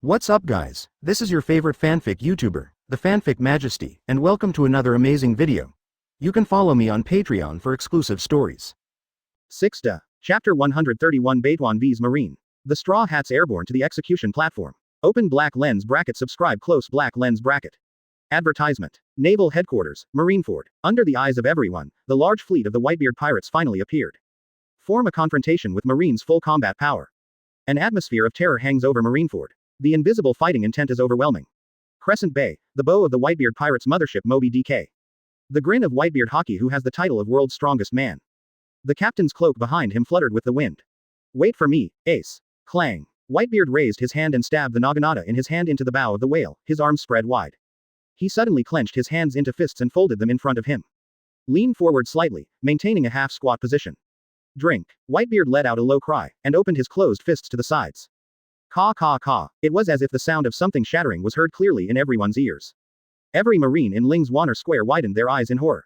What's up guys, this is your favorite fanfic YouTuber, the Fanfic Majesty, and welcome to another amazing video. You can follow me on Patreon for exclusive stories. 6. Chapter 131 Baituan vs Marine. The Straw Hats airborne to the execution platform. Open black lens bracket subscribe close black lens bracket. Advertisement. Naval Headquarters, Marineford. Under the eyes of everyone, the large fleet of the Whitebeard pirates finally appeared. Form a confrontation with Marine's full combat power. An atmosphere of terror hangs over Marineford. The invisible fighting intent is overwhelming. Crescent Bay, the bow of the Whitebeard pirates' mothership Moby DK. The grin of Whitebeard Hockey, who has the title of world's strongest man. The captain's cloak behind him fluttered with the wind. Wait for me, Ace. Clang. Whitebeard raised his hand and stabbed the naginata in his hand into the bow of the whale, his arms spread wide. He suddenly clenched his hands into fists and folded them in front of him. Lean forward slightly, maintaining a half-squat position. Drink. Whitebeard let out a low cry, and opened his closed fists to the sides. Caw caw caw. It was as if the sound of something shattering was heard clearly in everyone's ears. Every marine in Ling's Wanner Square widened their eyes in horror.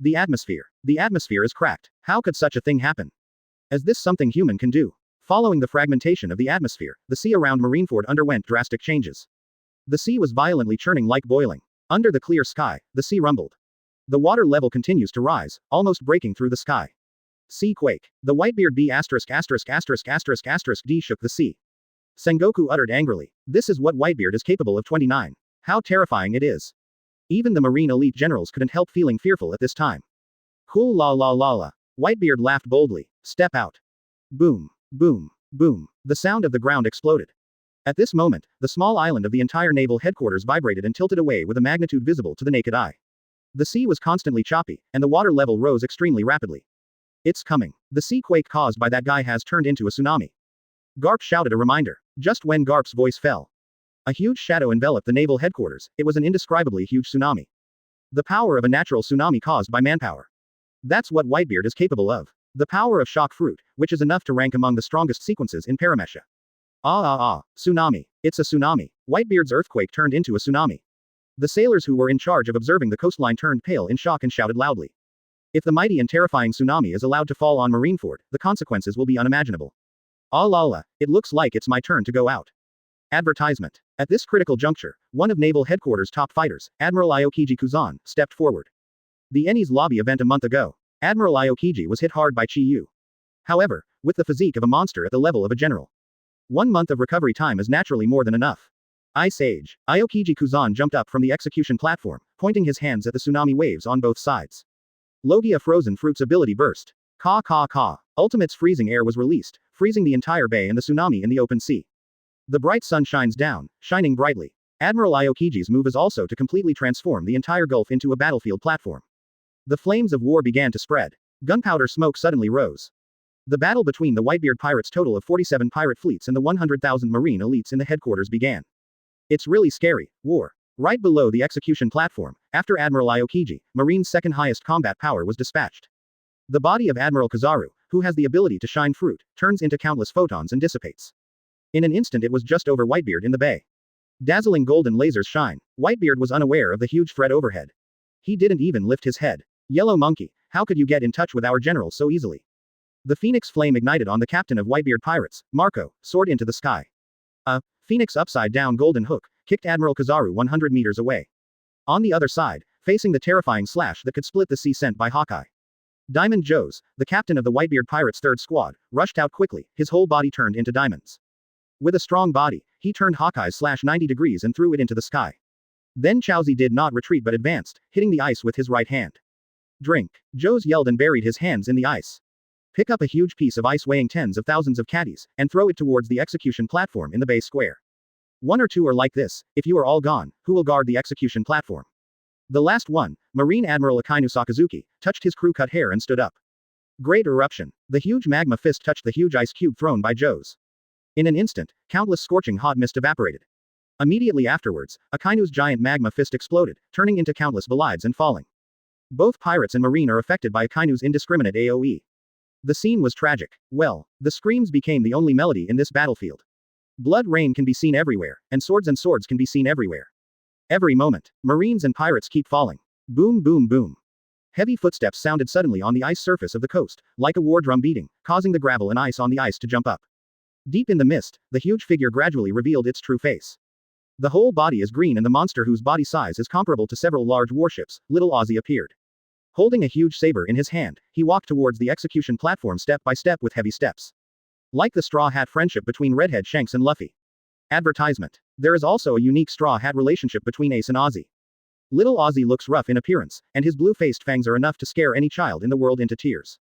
The atmosphere is cracked. How could such a thing happen? Is this something human can do? Following the fragmentation of the atmosphere, the sea around Marineford underwent drastic changes. The sea was violently churning like boiling. Under the clear sky, the sea rumbled. The water level continues to rise, almost breaking through the sky. Sea quake. The Whitebeard B********* D shook the sea. Sengoku uttered angrily. This is what Whitebeard is capable of. 29. How terrifying it is. Even the marine elite generals couldn't help feeling fearful at this time. Cool la la la la. Whitebeard laughed boldly. Step out. Boom. Boom. Boom. The sound of the ground exploded. At this moment, the small island of the entire naval headquarters vibrated and tilted away with a magnitude visible to the naked eye. The sea was constantly choppy, and the water level rose extremely rapidly. It's coming. The sea quake caused by that guy has turned into a tsunami. Garp shouted a reminder. Just when Garp's voice fell, a huge shadow enveloped the naval headquarters. It was an indescribably huge tsunami. The power of a natural tsunami caused by manpower. That's what Whitebeard is capable of. The power of shock fruit, which is enough to rank among the strongest sequences in Paramesha. Tsunami. It's a tsunami. Whitebeard's earthquake turned into a tsunami. The sailors who were in charge of observing the coastline turned pale in shock and shouted loudly. If the mighty and terrifying tsunami is allowed to fall on Marineford, the consequences will be unimaginable. It looks like it's my turn to go out. Advertisement. At this critical juncture, one of Naval Headquarters' top fighters, Admiral Aokiji Kuzan, stepped forward. The Eni's lobby event a month ago, Admiral Aokiji was hit hard by Chi Yu. However, with the physique of a monster at the level of a general, 1 month of recovery time is naturally more than enough. Ice Age. Aokiji Kuzan jumped up from the execution platform, pointing his hands at the tsunami waves on both sides. Logia Frozen Fruit's ability burst. Caw caw caw. Ultimate's freezing air was released, freezing the entire bay and the tsunami in the open sea. The bright sun shines down, shining brightly. Admiral Aokiji's move is also to completely transform the entire gulf into a battlefield platform. The flames of war began to spread. Gunpowder smoke suddenly rose. The battle between the Whitebeard pirates' total of 47 pirate fleets and the 100,000 marine elites in the headquarters began. It's really scary. War. Right below the execution platform, after Admiral Aokiji, Marine's second highest combat power was dispatched. The body of Admiral Kizaru, who has the ability to shine fruit, turns into countless photons and dissipates. In an instant it was just over Whitebeard in the bay. Dazzling golden lasers shine. Whitebeard was unaware of the huge threat overhead. He didn't even lift his head. Yellow monkey, how could you get in touch with our general so easily? The phoenix flame ignited on the captain of Whitebeard pirates, Marco, soared into the sky. A phoenix upside-down golden hook kicked Admiral Kizaru 100 meters away. On the other side, facing the terrifying slash that could split the sea sent by Hawkeye, Diamond Joes, the captain of the Whitebeard pirates' third squad, rushed out quickly, his whole body turned into diamonds. With a strong body, he turned Hawkeye's slash 90 degrees and threw it into the sky. Then Chaozi did not retreat but advanced, hitting the ice with his right hand. Drink. Joes yelled and buried his hands in the ice. Pick up a huge piece of ice weighing tens of thousands of caddies, and throw it towards the execution platform in the bay square. 1 or 2 are like this. If you are all gone, who will guard the execution platform? The last one, Marine Admiral Akainu Sakazuki, touched his crew-cut hair and stood up. Great eruption. The huge magma fist touched the huge ice cube thrown by Joes. In an instant, countless scorching hot mist evaporated. Immediately afterwards, Akainu's giant magma fist exploded, turning into countless bolides and falling. Both pirates and marine are affected by Akainu's indiscriminate AoE. The scene was tragic. Well, the screams became the only melody in this battlefield. Blood rain can be seen everywhere, and swords can be seen everywhere. Every moment, marines and pirates keep falling. Boom boom boom. Heavy footsteps sounded suddenly on the ice surface of the coast, like a war drum beating, causing the gravel and ice on the ice to jump up. Deep in the mist, the huge figure gradually revealed its true face. The whole body is green and the monster whose body size is comparable to several large warships, Little Ozzy appeared. Holding a huge saber in his hand, he walked towards the execution platform step by step with heavy steps. Like the Straw Hat friendship between Redhead Shanks and Luffy. Advertisement. There is also a unique Straw Hat relationship between Ace and Ozzy. Little Ozzy looks rough in appearance, and his blue-faced fangs are enough to scare any child in the world into tears.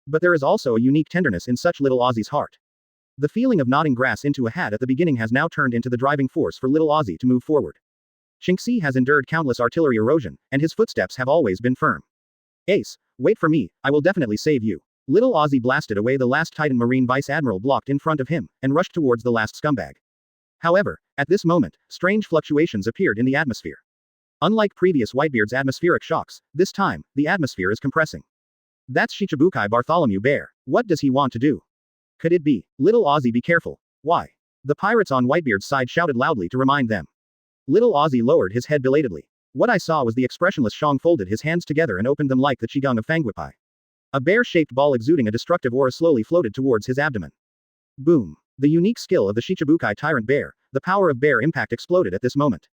But there is also a unique tenderness in such Little Ozzy's heart. The feeling of knotting grass into a hat at the beginning has now turned into the driving force for Little Ozzy to move forward. Shanksy has endured countless artillery erosion, and his footsteps have always been firm. Ace, wait for me, I will definitely save you. Little Ozzy blasted away the last Titan Marine Vice Admiral blocked in front of him, and rushed towards the last scumbag. However, at this moment, strange fluctuations appeared in the atmosphere. Unlike previous Whitebeard's atmospheric shocks, this time, the atmosphere is compressing. That's Shichibukai Bartholomew Bear. What does he want to do? Could it be? Little Ozzy, be careful. Why? The pirates on Whitebeard's side shouted loudly to remind them. Little Ozzy lowered his head belatedly. What I saw was the expressionless Shang folded his hands together and opened them like the Qigong of Fangguipai. A bear-shaped ball exuding a destructive aura slowly floated towards his abdomen. Boom. The unique skill of the Shichibukai Tyrant Bear, the power of bear impact exploded at this moment.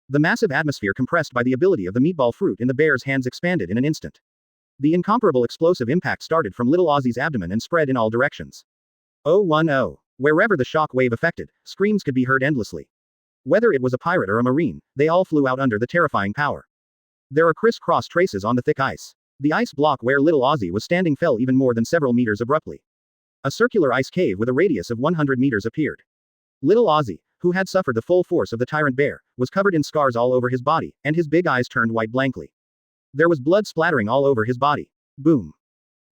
The massive atmosphere compressed by the ability of the meatball fruit in the bear's hands expanded in an instant. The incomparable explosive impact started from Little Ozzy's abdomen and spread in all directions. 010. Wherever the shock wave affected, screams could be heard endlessly. Whether it was a pirate or a marine, they all flew out under the terrifying power. There are criss-cross traces on the thick ice. The ice block where Little Ozzy was standing fell even more than several meters abruptly. A circular ice cave with a radius of 100 meters appeared. Little Ozzy, who had suffered the full force of the tyrant bear, was covered in scars all over his body, and his big eyes turned white blankly. There was blood splattering all over his body. Boom.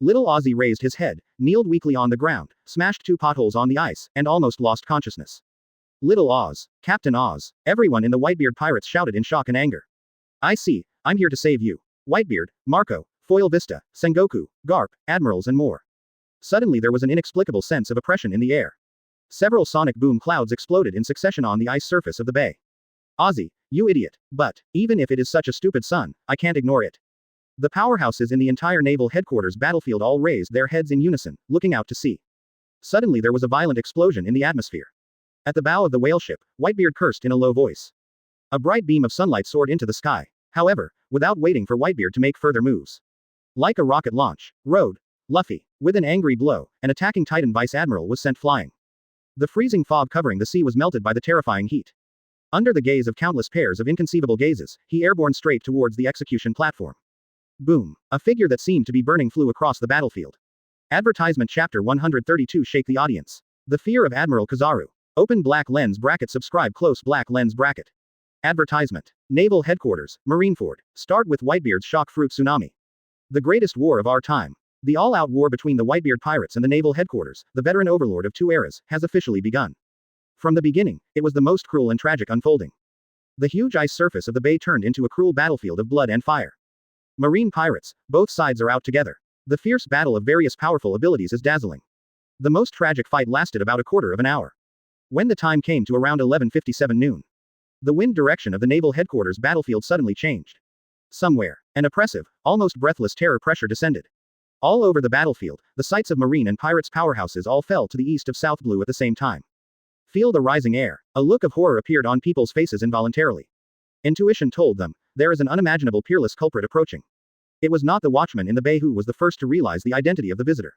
Little Ozzy raised his head, kneeled weakly on the ground, smashed 2 potholes on the ice, and almost lost consciousness. Little Oz, Captain Oz, everyone in the Whitebeard pirates shouted in shock and anger. I see, I'm here to save you. Whitebeard, Marco, Foil Vista, Sengoku, Garp, Admirals and more. Suddenly there was an inexplicable sense of oppression in the air. Several sonic boom clouds exploded in succession on the ice surface of the bay. Ozzy, you idiot. But, even if it is such a stupid son, I can't ignore it. The powerhouses in the entire naval headquarters battlefield all raised their heads in unison, looking out to sea. Suddenly there was a violent explosion in the atmosphere. At the bow of the whale ship, Whitebeard cursed in a low voice. A bright beam of sunlight soared into the sky, however, without waiting for Whitebeard to make further moves. Like a rocket launch, rode Luffy. With an angry blow, an attacking Titan Vice Admiral was sent flying. The freezing fog covering the sea was melted by the terrifying heat. Under the gaze of countless pairs of inconceivable gazes, he airborne straight towards the execution platform. Boom. A figure that seemed to be burning flew across the battlefield. Advertisement Chapter 132 Shake the audience. The fear of Admiral Kizaru. Open black lens bracket. Subscribe close black lens bracket. Advertisement. Naval Headquarters, Marineford. Start with Whitebeard's shock fruit tsunami. The greatest war of our time. The all-out war between the Whitebeard pirates and the Naval Headquarters, the veteran overlord of 2 eras, has officially begun. From the beginning, it was the most cruel and tragic unfolding. The huge ice surface of the bay turned into a cruel battlefield of blood and fire. Marine pirates, both sides are out together. The fierce battle of various powerful abilities is dazzling. The most tragic fight lasted about a quarter of an hour. When the time came to around 11:57 noon, the wind direction of the Naval Headquarters battlefield suddenly changed. Somewhere, an oppressive, almost breathless terror pressure descended. All over the battlefield, the sites of Marine and Pirates powerhouses all fell to the east of South Blue at the same time. Feel the rising air. A look of horror appeared on people's faces involuntarily. Intuition told them, there is an unimaginable peerless culprit approaching. It was not the watchman in the bay who was the first to realize the identity of the visitor.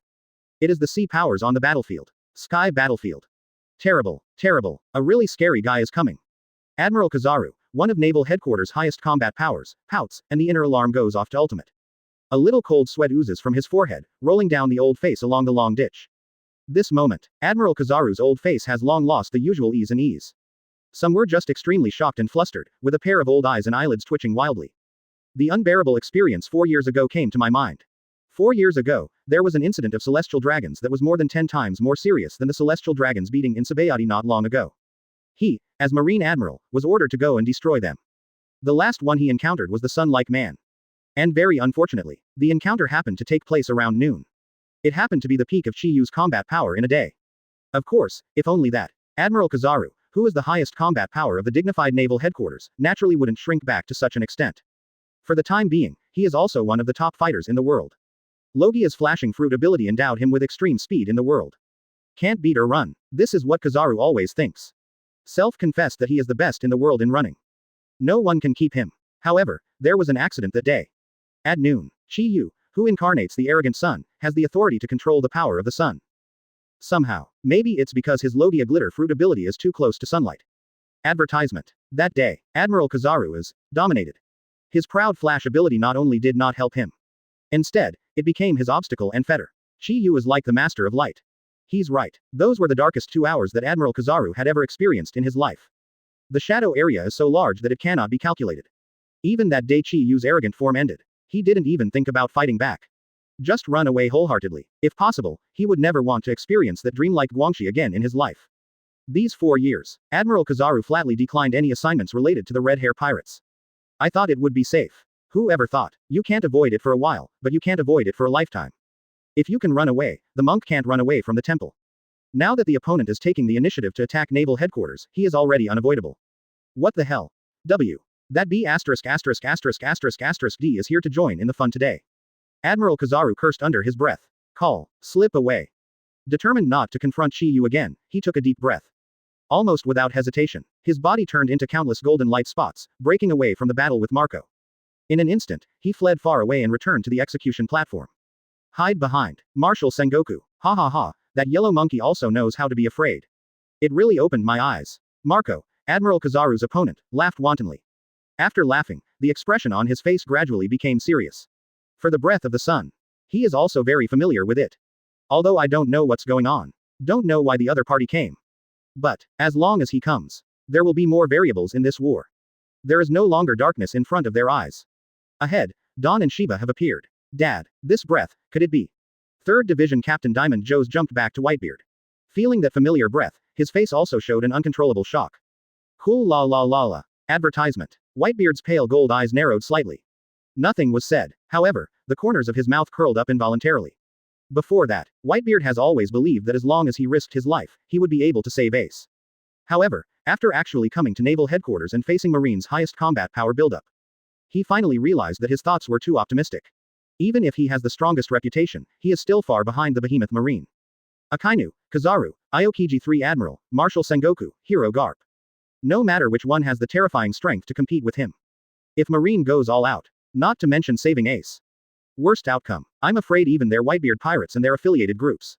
It is the sea powers on the battlefield. Sky battlefield. Terrible, terrible, a really scary guy is coming. Admiral Kizaru, one of Naval Headquarters' highest combat powers, pouts, and the inner alarm goes off to ultimate. A little cold sweat oozes from his forehead, rolling down the old face along the long ditch. This moment, Admiral Kizaru's old face has long lost the usual ease and ease. Some were just extremely shocked and flustered, with a pair of old eyes and eyelids twitching wildly. The unbearable experience 4 years ago came to my mind. 4 years ago, there was an incident of celestial dragons that was more than 10 times more serious than the celestial dragons beating in Sabaody not long ago. He, as Marine Admiral, was ordered to go and destroy them. The last one he encountered was the sun-like man. And very unfortunately, the encounter happened to take place around noon. It happened to be the peak of Chiyu's combat power in a day. Of course, if only that. Admiral Kizaru, who is the highest combat power of the dignified naval headquarters, naturally wouldn't shrink back to such an extent. For the time being, he is also one of the top fighters in the world. Logia's flashing fruit ability endowed him with extreme speed in the world. Can't beat or run. This is what Kizaru always thinks. Self-confessed that he is the best in the world in running. No one can keep him. However, there was an accident that day. At noon, Chi-Yu, who incarnates the arrogant sun, has the authority to control the power of the sun. Somehow, maybe it's because his Logia glitter fruit ability is too close to sunlight. Advertisement. That day, Admiral Kizaru is dominated. His proud flash ability not only did not help him. Instead, it became his obstacle and fetter. Chi-Yu is like the master of light. He's right. Those were the darkest 2 hours that Admiral Kizaru had ever experienced in his life. The shadow area is so large that it cannot be calculated. Even that day Chi-Yu's arrogant form ended. He didn't even think about fighting back. Just run away wholeheartedly. If possible, he would never want to experience that dreamlike Guangxi again in his life. These 4 years, Admiral Kizaru flatly declined any assignments related to the Red Hair Pirates. I thought it would be safe. Who ever thought? You can't avoid it for a while, but you can't avoid it for a lifetime. If you can run away, the monk can't run away from the temple. Now that the opponent is taking the initiative to attack naval headquarters, he is already unavoidable. What the hell? W. That B*********** D is here to join in the fun today. Admiral Kizaru cursed under his breath. Call. Slip away. Determined not to confront Chi-Yu again, he took a deep breath. Almost without hesitation, his body turned into countless golden light spots, breaking away from the battle with Marco. In an instant, he fled far away and returned to the execution platform. Hide behind. Marshal Sengoku. Ha ha ha, that yellow monkey also knows how to be afraid. It really opened my eyes. Marco, Admiral Kizaru's opponent, laughed wantonly. After laughing, the expression on his face gradually became serious. For the breath of the sun. He is also very familiar with it. Although I don't know what's going on. Don't know why the other party came. But, as long as he comes, there will be more variables in this war. There is no longer darkness in front of their eyes. Ahead, Dawn and Shiba have appeared. Dad, this breath, could it be? 3rd Division Captain Diamond Joes jumped back to Whitebeard. Feeling that familiar breath, his face also showed an uncontrollable shock. Cool la la la la. Advertisement. Whitebeard's pale gold eyes narrowed slightly. Nothing was said, however, the corners of his mouth curled up involuntarily. Before that, Whitebeard has always believed that as long as he risked his life, he would be able to save Ace. However, after actually coming to naval headquarters and facing Marine's highest combat power buildup, he finally realized that his thoughts were too optimistic. Even if he has the strongest reputation, he is still far behind the behemoth Marine. Akainu, Kizaru, Aokiji 3 Admiral, Marshal Sengoku, Hero Garp. No matter which one has the terrifying strength to compete with him. If Marine goes all out, not to mention saving Ace. Worst outcome, I'm afraid even their Whitebeard pirates and their affiliated groups.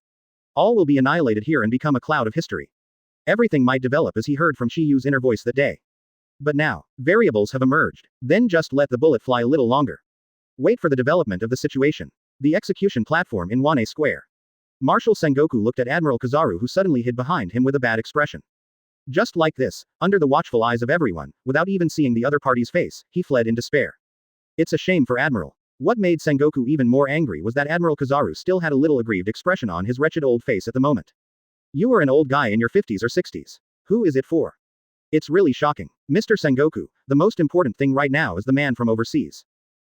All will be annihilated here and become a cloud of history. Everything might develop as he heard from Chi-Yu's inner voice that day. But now, variables have emerged, then just let the bullet fly a little longer. Wait for the development of the situation. The execution platform in Wane Square. Marshal Sengoku looked at Admiral Kizaru who suddenly hid behind him with a bad expression. Just like this, under the watchful eyes of everyone, without even seeing the other party's face, he fled in despair. It's a shame for Admiral. What made Sengoku even more angry was that Admiral Kizaru still had a little aggrieved expression on his wretched old face at the moment. You are an old guy in your 50s or 60s. Who is it for? It's really shocking. Mr. Sengoku, the most important thing right now is the man from overseas.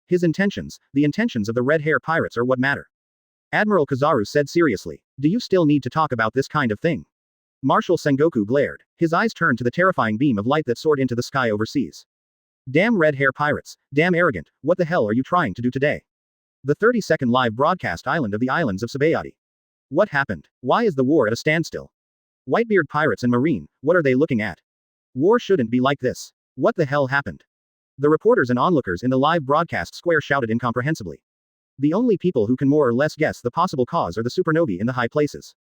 His intentions, the intentions of the Red Hair Pirates are what matter. Admiral Kizaru said seriously. Do you still need to talk about this kind of thing? Marshal Sengoku glared. His eyes turned to the terrifying beam of light that soared into the sky overseas. Damn Red Hair Pirates, damn arrogant, what the hell are you trying to do today? The 30-second live broadcast island of the islands of Sabaody. What happened? Why is the war at a standstill? Whitebeard Pirates and Marine, what are they looking at? War shouldn't be like this. What the hell happened? The reporters and onlookers in the live broadcast square shouted incomprehensibly. The only people who can more or less guess the possible cause are the supernovae in the high places.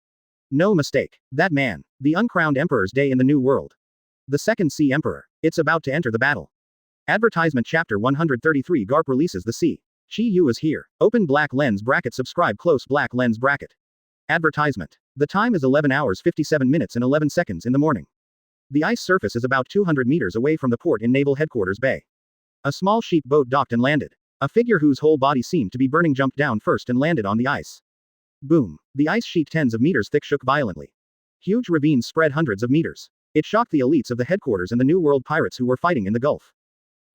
No mistake. That man. The uncrowned Emperor's Day in the New World. The Second Sea Emperor. It's about to enter the battle. Advertisement Chapter 133 Garp releases the sea. Chi-Yu is here. Open black lens bracket subscribe close black lens bracket. Advertisement. The time is 11 hours 57 minutes and 11 seconds in the morning. The ice surface is about 200 meters away from the port in Naval Headquarters Bay. A small sheep boat docked and landed. A figure whose whole body seemed to be burning jumped down first and landed on the ice. Boom. The ice sheet tens of meters thick shook violently. Huge ravines spread hundreds of meters. It shocked the elites of the headquarters and the New World pirates who were fighting in the Gulf.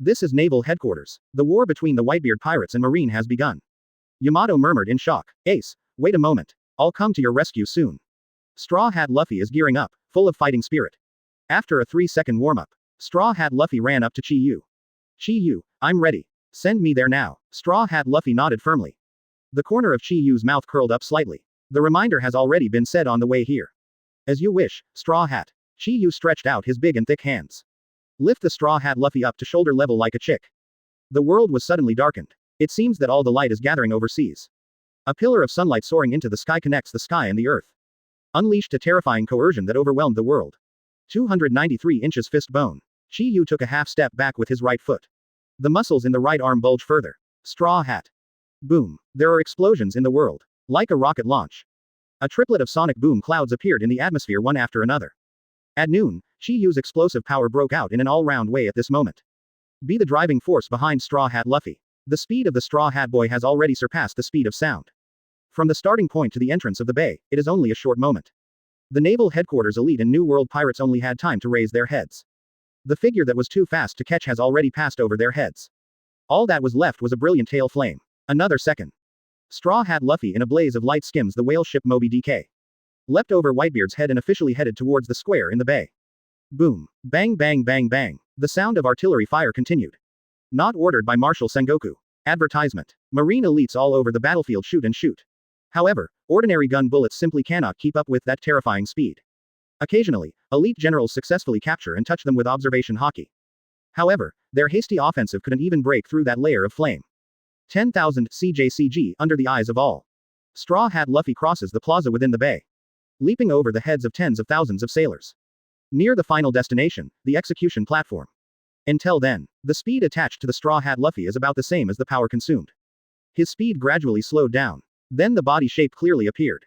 This is Naval Headquarters. The war between the Whitebeard pirates and Marine has begun. Yamato murmured in shock. Ace, wait a moment. I'll come to your rescue soon. Straw Hat Luffy is gearing up, full of fighting spirit. After a 3-second warm-up, Straw Hat Luffy ran up to Chi-Yu. Chi-Yu, I'm ready. Send me there now. Straw Hat Luffy nodded firmly. The corner of Chi-Yu's mouth curled up slightly. The reminder has already been said on the way here. As you wish, Straw Hat. Chi-Yu stretched out his big and thick hands. Lift the Straw Hat Luffy up to shoulder level like a chick. The world was suddenly darkened. It seems that all the light is gathering overseas. A pillar of sunlight soaring into the sky connects the sky and the earth. Unleashed a terrifying coercion that overwhelmed the world. 293 inches fist bone. Chi-Yu took a half step back with his right foot. The muscles in the right arm bulge further. Straw Hat. Boom. There are explosions in the world. Like a rocket launch. A triplet of sonic boom clouds appeared in the atmosphere one after another. At noon, Chi-Yu's explosive power broke out in an all-round way at this moment. Be the driving force behind Straw Hat Luffy. The speed of the Straw Hat Boy has already surpassed the speed of sound. From the starting point to the entrance of the bay, it is only a short moment. The naval headquarters elite and New World pirates only had time to raise their heads. The figure that was too fast to catch has already passed over their heads. All that was left was a brilliant tail flame. Another second. Straw Hat Luffy in a blaze of light skims the whale ship Moby DK. Leapt over Whitebeard's head and officially headed towards the square in the bay. Boom. Bang bang bang bang. The sound of artillery fire continued. Not ordered by Marshal Sengoku. Advertisement. Marine elites all over the battlefield shoot and shoot. However, ordinary gun bullets simply cannot keep up with that terrifying speed. Occasionally, elite generals successfully capture and touch them with observation hockey. However, their hasty offensive couldn't even break through that layer of flame. 10,000 CJCG under the eyes of all. Straw Hat Luffy crosses the plaza within the bay. Leaping over the heads of tens of thousands of sailors. Near the final destination, the execution platform. Until then, the speed attached to the Straw Hat Luffy is about the same as the power consumed. His speed gradually slowed down. Then the body shape clearly appeared.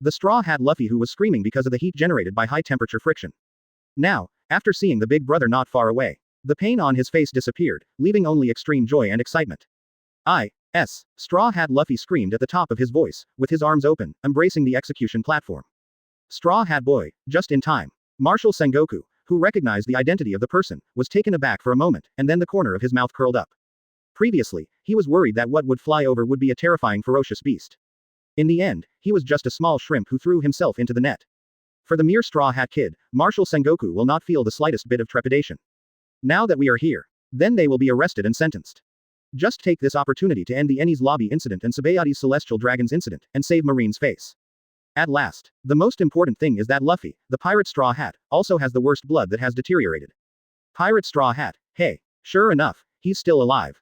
The Straw Hat Luffy who was screaming because of the heat generated by high temperature friction. Now, after seeing the big brother not far away, the pain on his face disappeared, leaving only extreme joy and excitement. Straw Hat Luffy screamed at the top of his voice, with his arms open, embracing the execution platform. Straw Hat Boy, just in time. Marshal Sengoku, who recognized the identity of the person, was taken aback for a moment, and then the corner of his mouth curled up. Previously, he was worried that what would fly over would be a terrifying ferocious beast. In the end, he was just a small shrimp who threw himself into the net. For the mere Straw Hat Kid, Marshal Sengoku will not feel the slightest bit of trepidation. Now that we are here, then they will be arrested and sentenced. Just take this opportunity to end the Enies Lobby incident and Sabaody's Celestial Dragons incident, and save Marine's face. At last, the most important thing is that Luffy, the pirate Straw Hat, also has the worst blood that has deteriorated. Pirate Straw Hat, hey, sure enough, he's still alive.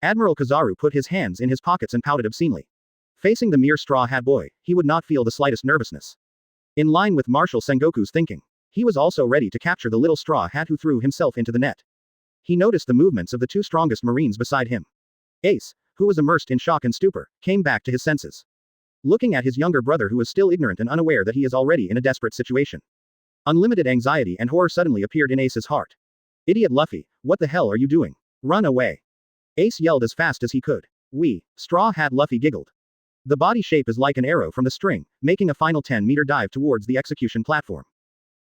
Admiral Kizaru put his hands in his pockets and pouted obscenely. Facing the mere Straw Hat Boy, he would not feel the slightest nervousness. In line with Marshal Sengoku's thinking, he was also ready to capture the little Straw Hat who threw himself into the net. He noticed the movements of the two strongest Marines beside him. Ace, who was immersed in shock and stupor, came back to his senses. Looking at his younger brother who is still ignorant and unaware that he is already in a desperate situation. Unlimited anxiety and horror suddenly appeared in Ace's heart. Idiot Luffy, what the hell are you doing? Run away. Ace yelled as fast as he could. Straw Hat Luffy giggled. The body shape is like an arrow from the string, making a final 10-meter dive towards the execution platform.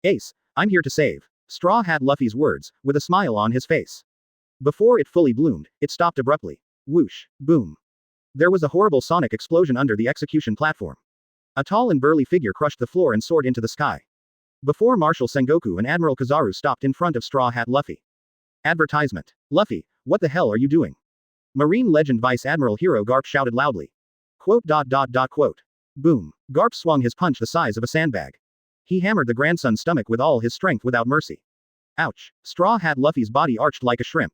Ace, I'm here to save. Straw Hat Luffy's words, with a smile on his face. Before it fully bloomed, it stopped abruptly. Whoosh, boom. There was a horrible sonic explosion under the execution platform. A tall and burly figure crushed the floor and soared into the sky. Before Marshal Sengoku and Admiral Kizaru stopped in front of Straw Hat Luffy. Advertisement. Luffy, what the hell are you doing? Marine legend Vice Admiral Hero Garp shouted loudly. Quote. Boom. Garp swung his punch the size of a sandbag. He hammered the grandson's stomach with all his strength without mercy. Ouch. Straw Hat Luffy's body arched like a shrimp.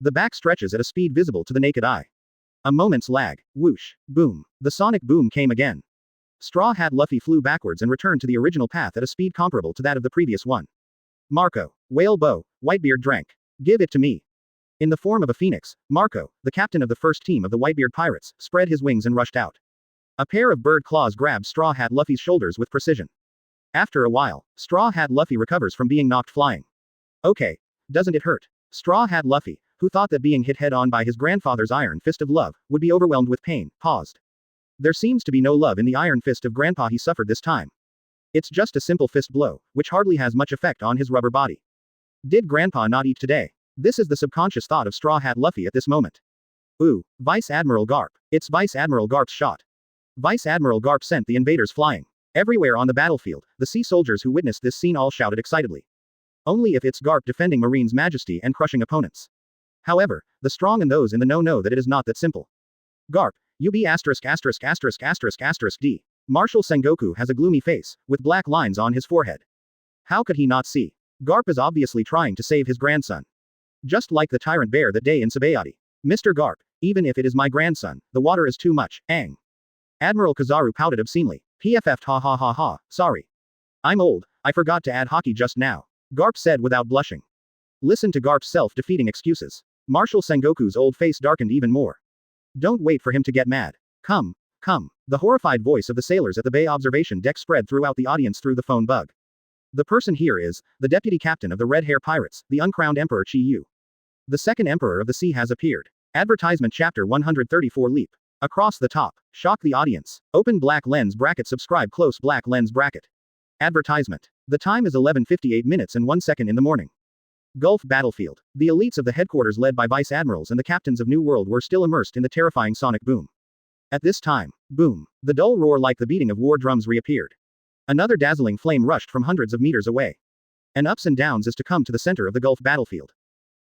The back stretches at a speed visible to the naked eye. A moment's lag. Whoosh. Boom. The sonic boom came again. Straw Hat Luffy flew backwards and returned to the original path at a speed comparable to that of the previous one. Marco. Whale Bow. Whitebeard drank. Give it to me. In the form of a phoenix, Marco, the captain of the first team of the Whitebeard pirates, spread his wings and rushed out. A pair of bird claws grabbed Straw Hat Luffy's shoulders with precision. After a while, Straw Hat Luffy recovers from being knocked flying. Okay. Doesn't it hurt? Straw Hat Luffy, who thought that being hit head-on by his grandfather's iron fist of love, would be overwhelmed with pain, paused. There seems to be no love in the iron fist of Grandpa he suffered this time. It's just a simple fist blow, which hardly has much effect on his rubber body. Did Grandpa not eat today? This is the subconscious thought of Straw Hat Luffy at this moment. Ooh, Vice Admiral Garp. It's Vice Admiral Garp's shot. Vice Admiral Garp sent the invaders flying. Everywhere on the battlefield, the sea soldiers who witnessed this scene all shouted excitedly. Only if it's Garp defending Marine's majesty and crushing opponents. However, the strong and those in the know that it is not that simple. Garp, UB *********D. Marshal Sengoku has a gloomy face, with black lines on his forehead. How could he not see? Garp is obviously trying to save his grandson. Just like the tyrant bear that day in Sabaody. Mr. Garp, even if it is my grandson, the water is too much, ang. Admiral Kizaru pouted obscenely. PFF'd ha ha ha ha, sorry. I'm old, I forgot to add hockey just now. Garp said without blushing. Listen to Garp's self-defeating excuses. Marshal Sengoku's old face darkened even more. Don't wait for him to get mad. Come. Come. The horrified voice of the sailors at the bay observation deck spread throughout the audience through the phone bug. The person here is the deputy captain of the Red Hair Pirates, the uncrowned Emperor Chi Yu. The second Emperor of the Sea has appeared. Advertisement Chapter 134 Leap. Across the top. Shock the audience. Open black lens bracket. Subscribe close black lens bracket. Advertisement. The time is 11:58 minutes and 1 second in the morning. Gulf Battlefield. The elites of the headquarters led by Vice Admirals and the captains of New World were still immersed in the terrifying sonic boom. At this time, boom, the dull roar like the beating of war drums reappeared. Another dazzling flame rushed from hundreds of meters away. And ups and downs is to come to the center of the Gulf battlefield.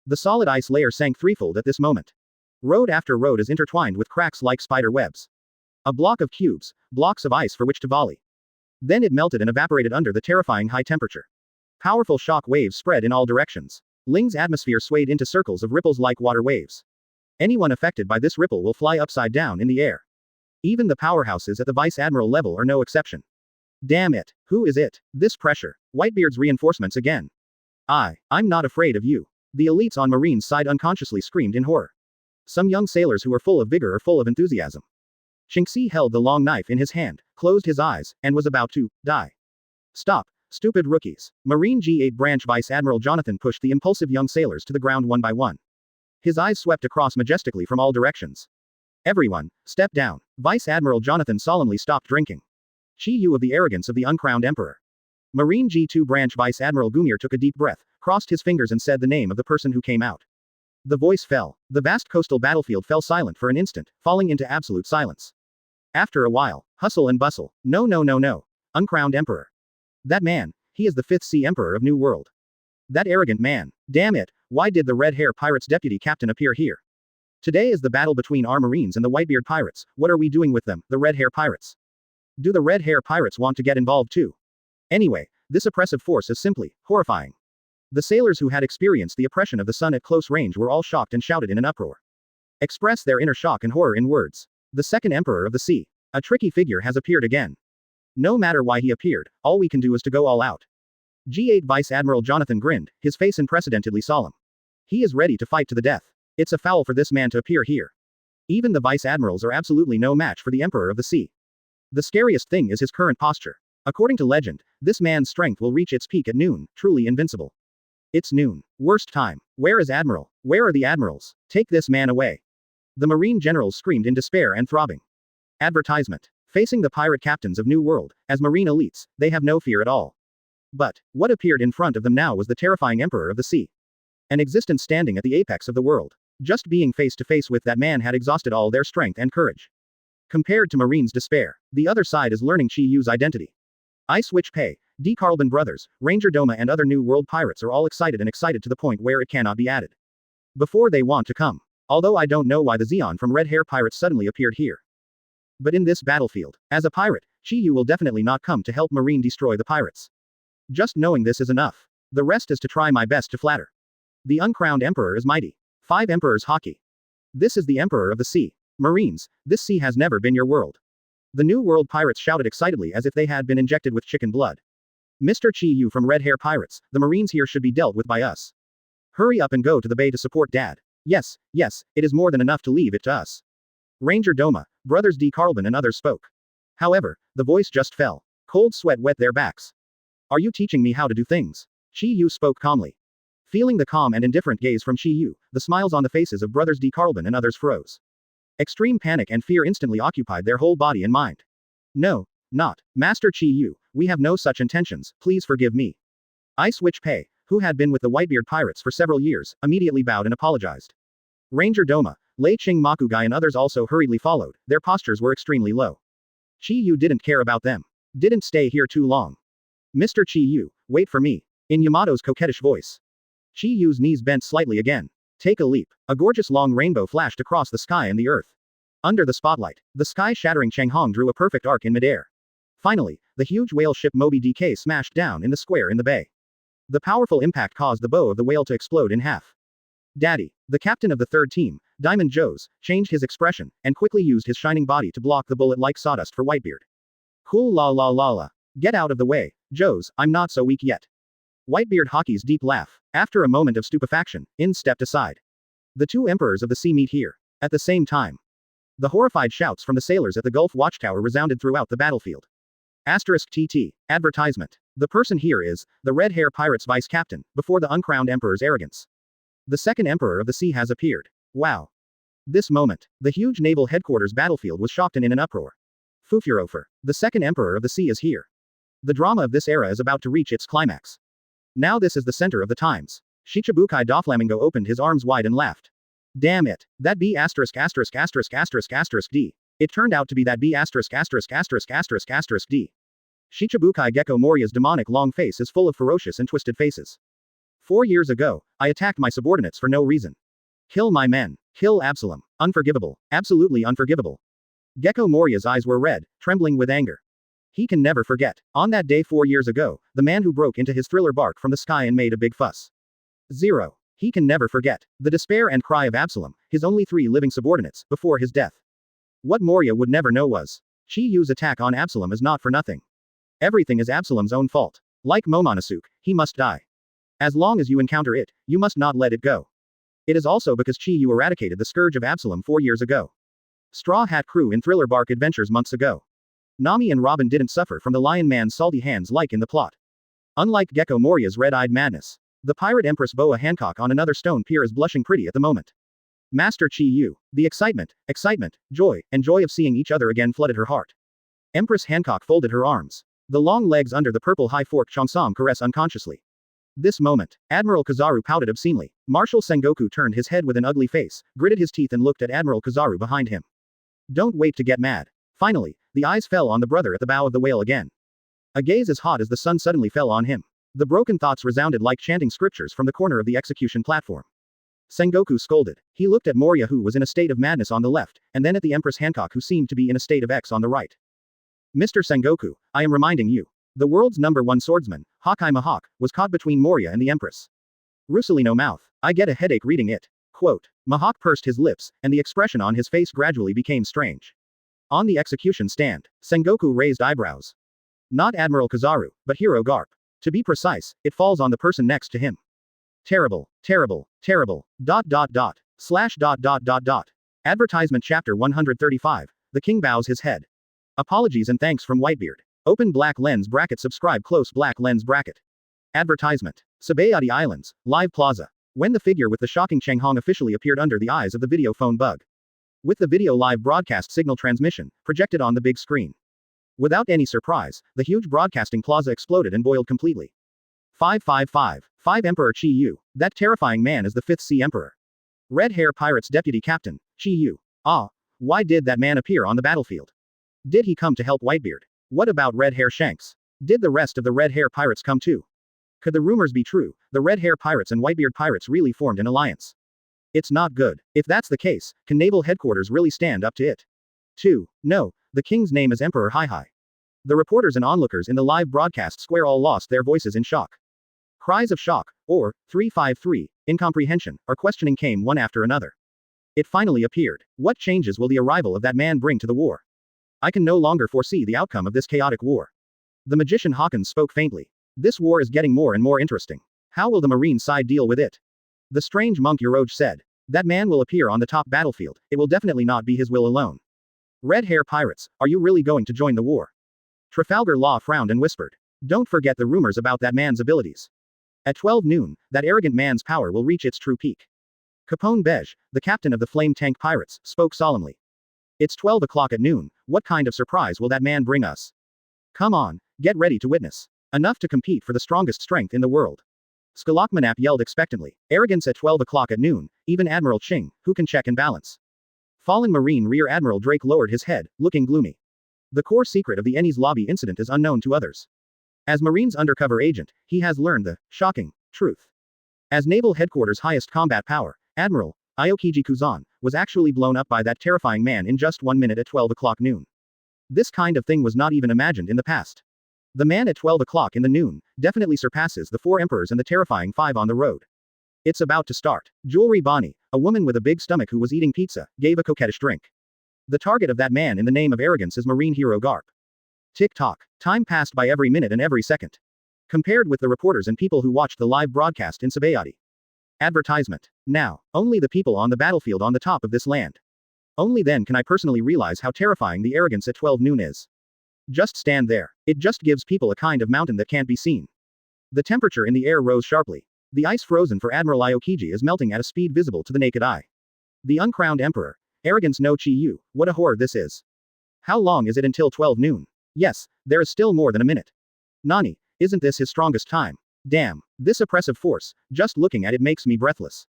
The solid ice layer sank threefold at this moment. Road after road is intertwined with cracks like spider webs. A block of cubes, blocks of ice for which to volley. Then it melted and evaporated under the terrifying high temperature. Powerful shock waves spread in all directions. Ling's atmosphere swayed into circles of ripples like water waves. Anyone affected by this ripple will fly upside down in the air. Even the powerhouses at the Vice Admiral level are no exception. Damn it, who is it? This pressure. Whitebeard's reinforcements again. I'm not afraid of you. The elites on Marine's side unconsciously screamed in horror. Some young sailors who were full of vigor or full of enthusiasm. Qingxi held the long knife in his hand, closed his eyes, and was about to die. Stop, stupid rookies. Marine G8 Branch Vice Admiral Jonathan pushed the impulsive young sailors to the ground one by one. His eyes swept across majestically from all directions. Everyone, step down. Vice Admiral Jonathan solemnly stopped drinking. Chi Yu of the arrogance of the uncrowned emperor. Marine G2 Branch Vice Admiral Gumir took a deep breath, crossed his fingers and said the name of the person who came out. The voice fell. The vast coastal battlefield fell silent for an instant, falling into absolute silence. After a while, hustle and bustle. No. Uncrowned emperor. That man, he is the 5th Sea Emperor of New World. That arrogant man. Damn it, why did the Red Hair Pirates deputy captain appear here? Today is the battle between our Marines and the Whitebeard Pirates. What are we doing with them, the Red Hair Pirates? Do the Red Hair Pirates want to get involved too? Anyway, this oppressive force is simply horrifying. The sailors who had experienced the oppression of the sun at close range were all shocked and shouted in an uproar. Express their inner shock and horror in words. The second Emperor of the Sea. A tricky figure has appeared again. No matter why he appeared, all we can do is to go all out. G8 Vice Admiral Jonathan grinned, his face unprecedentedly solemn. He is ready to fight to the death. It's a foul for this man to appear here. Even the Vice Admirals are absolutely no match for the Emperor of the Sea. The scariest thing is his current posture. According to legend, this man's strength will reach its peak at noon, truly invincible. It's noon. Worst time. Where is Admiral? Where are the Admirals? Take this man away. The Marine generals screamed in despair and throbbing. Advertisement. Facing the pirate captains of New World, as Marine elites, they have no fear at all. But, what appeared in front of them now was the terrifying Emperor of the Sea. An existence standing at the apex of the world. Just being face to face with that man had exhausted all their strength and courage. Compared to Marine's despair, the other side is learning Chi Yu's identity. Ice Witch Pei, D. Carlban Brothers, Ranger Doma and other New World pirates are all excited to the point where it cannot be added. Before they want to come. Although I don't know why the Zeon from Red Hair Pirates suddenly appeared here. But in this battlefield, as a pirate, Chi Yu will definitely not come to help Marine destroy the pirates. Just knowing this is enough. The rest is to try my best to flatter. The uncrowned emperor is mighty. 5 emperors hockey. This is the Emperor of the Sea. Marines, this sea has never been your world. The New World pirates shouted excitedly as if they had been injected with chicken blood. Mr. Chi Yu from Red Hair Pirates, the Marines here should be dealt with by us. Hurry up and go to the bay to support Dad. Yes, it is more than enough to leave it to us. Ranger Doma, Brothers D. Carlban and others spoke. However, the voice just fell. Cold sweat wet their backs. Are you teaching me how to do things? Chi Yu spoke calmly. Feeling the calm and indifferent gaze from Chi Yu, the smiles on the faces of Brothers D. Carlban and others froze. Extreme panic and fear instantly occupied their whole body and mind. No, not. Master Chi Yu, we have no such intentions, please forgive me. Ice Witch Pei, who had been with the Whitebeard pirates for several years, immediately bowed and apologized. Ranger Doma, Lei Ching Makugai and others also hurriedly followed, their postures were extremely low. Chi Yu didn't care about them. Didn't stay here too long. Mr. Chi Yu, wait for me. In Yamato's coquettish voice. Chi Yu's knees bent slightly again. Take a leap. A gorgeous long rainbow flashed across the sky and the earth. Under the spotlight, the sky-shattering Changhong drew a perfect arc in midair. Finally, the huge whale ship Moby DK smashed down in the square in the bay. The powerful impact caused the bow of the whale to explode in half. Daddy, the captain of the third team, Diamond Joes, changed his expression, and quickly used his shining body to block the bullet like sawdust for Whitebeard. Cool la la la la. Get out of the way, Joes, I'm not so weak yet. Whitebeard Hockey's deep laugh. After a moment of stupefaction, In stepped aside. The two emperors of the sea meet here. At the same time. The horrified shouts from the sailors at the Gulf Watchtower resounded throughout the battlefield. *TT. Advertisement. The person here is, the Red Hair Pirates Vice Captain, before the uncrowned Emperor's arrogance. The second Emperor of the Sea has appeared. Wow. This moment, the huge naval headquarters battlefield was shocked and in an uproar. Fufurofer. The second Emperor of the Sea is here. The drama of this era is about to reach its climax. Now this is the center of the times. Shichibukai Doflamingo opened his arms wide and laughed. Damn it. That B*************** D. It turned out to be that B************ D. Shichibukai Gecko Moria's demonic long face is full of ferocious and twisted faces. 4 years ago, I attacked my subordinates for no reason. Kill my men. Kill Absalom. Unforgivable. Absolutely unforgivable. Gecko Moria's eyes were red, trembling with anger. He can never forget. On that day 4 years ago, the man who broke into his thriller bark from the sky and made a big fuss. 0. He can never forget. The despair and cry of Absalom, his only 3 living subordinates, before his death. What Moria would never know was, Chi Yu's attack on Absalom is not for nothing. Everything is Absalom's own fault. Like Momonosuke, he must die. As long as you encounter it, you must not let it go. It is also because Chi Yu eradicated the scourge of Absalom 4 years ago. Straw Hat Crew in Thriller Bark Adventures months ago. Nami and Robin didn't suffer from the Lion Man's salty hands like in the plot. Unlike Gecko Moria's red-eyed madness. The pirate Empress Boa Hancock on another stone pier is blushing pretty at the moment. Master Chi Yu. The excitement, joy, and joy of seeing each other again flooded her heart. Empress Hancock folded her arms. The long legs under the purple high fork Cheongsam caress unconsciously. This moment, Admiral Kizaru pouted obscenely. Marshal Sengoku turned his head with an ugly face, gritted his teeth and looked at Admiral Kizaru behind him. Don't wait to get mad. Finally, the eyes fell on the brother at the bow of the whale again. A gaze as hot as the sun suddenly fell on him. The broken thoughts resounded like chanting scriptures from the corner of the execution platform. Sengoku scolded. He looked at Moria who was in a state of madness on the left, and then at the Empress Hancock who seemed to be in a state of X on the right. Mr. Sengoku, I am reminding you. The world's #1 swordsman, Hawkeye Mahawk, was caught between Moria and the Empress. Russolino mouth. I get a headache reading it. Quote. Mahawk pursed his lips, and the expression on his face gradually became strange. On the execution stand, Sengoku raised eyebrows. Not Admiral Kizaru, but Hero Garp. To be precise, it falls on the person next to him. Terrible, terrible, terrible, .. Advertisement chapter 135. The king bows his head. Apologies and thanks from Whitebeard. Open black lens bracket subscribe close black lens bracket. Advertisement. Sabaody Islands, Live Plaza. When the figure with the shocking Cheng Hong officially appeared under the eyes of the video phone bug. With the video live broadcast signal transmission, projected on the big screen. Without any surprise, the huge broadcasting plaza exploded and boiled completely. 5 Emperor Chi Yu. That terrifying man is the 5th Sea Emperor. Red Hair Pirates Deputy Captain, Chi Yu. Ah. Why did that man appear on the battlefield? Did he come to help Whitebeard? What about Red Hair Shanks? Did the rest of the Red Hair Pirates come too? Could the rumors be true? The Red Hair Pirates and Whitebeard Pirates really formed an alliance. It's not good. If that's the case, can naval headquarters really stand up to it? 2. No. The king's name is Emperor Hai. The reporters and onlookers in the live broadcast square all lost their voices in shock. Cries of shock, or 353, incomprehension, or questioning came one after another. It finally appeared. What changes will the arrival of that man bring to the war? I can no longer foresee the outcome of this chaotic war. The magician Hawkins spoke faintly. This war is getting more and more interesting. How will the Marine side deal with it? The strange monk Yoroj said. That man will appear on the top battlefield. It will definitely not be his will alone. Red Hair Pirates, are you really going to join the war? Trafalgar Law frowned and whispered. Don't forget the rumors about that man's abilities. At 12 noon, that arrogant man's power will reach its true peak. Capone Beige, the captain of the Flame Tank Pirates, spoke solemnly. It's 12 o'clock at noon, what kind of surprise will that man bring us? Come on, get ready to witness. Enough to compete for the strongest strength in the world. Skalakmanap yelled expectantly. Arrogance at 12 o'clock at noon, even Admiral Ching, who can check and balance. Fallen Marine Rear Admiral Drake lowered his head, looking gloomy. The core secret of the Ennie's Lobby incident is unknown to others. As Marine's undercover agent, he has learned the shocking truth. As Naval Headquarters' highest combat power, Admiral Aokiji Kuzan was actually blown up by that terrifying man in just 1 minute at 12 o'clock noon. This kind of thing was not even imagined in the past. The man at 12 o'clock in the noon definitely surpasses the 4 emperors and the terrifying 5 on the road. It's about to start. Jewelry Bonnie, a woman with a big stomach who was eating pizza, gave a coquettish drink. The target of that man in the name of arrogance is Marine hero Garp. Tick-tock. Time passed by every minute and every second. Compared with the reporters and people who watched the live broadcast in Sabaody. Advertisement. Now, only the people on the battlefield on the top of this land. Only then can I personally realize how terrifying the arrogance at 12 noon is. Just stand there. It just gives people a kind of mountain that can't be seen. The temperature in the air rose sharply. The ice frozen for Admiral Aokiji is melting at a speed visible to the naked eye. The uncrowned emperor. Arrogance no Chi-Yu, what a horror this is. How long is it until 12 noon? Yes, there is still more than a minute. Nani, isn't this his strongest time? Damn, this oppressive force, just looking at it makes me breathless.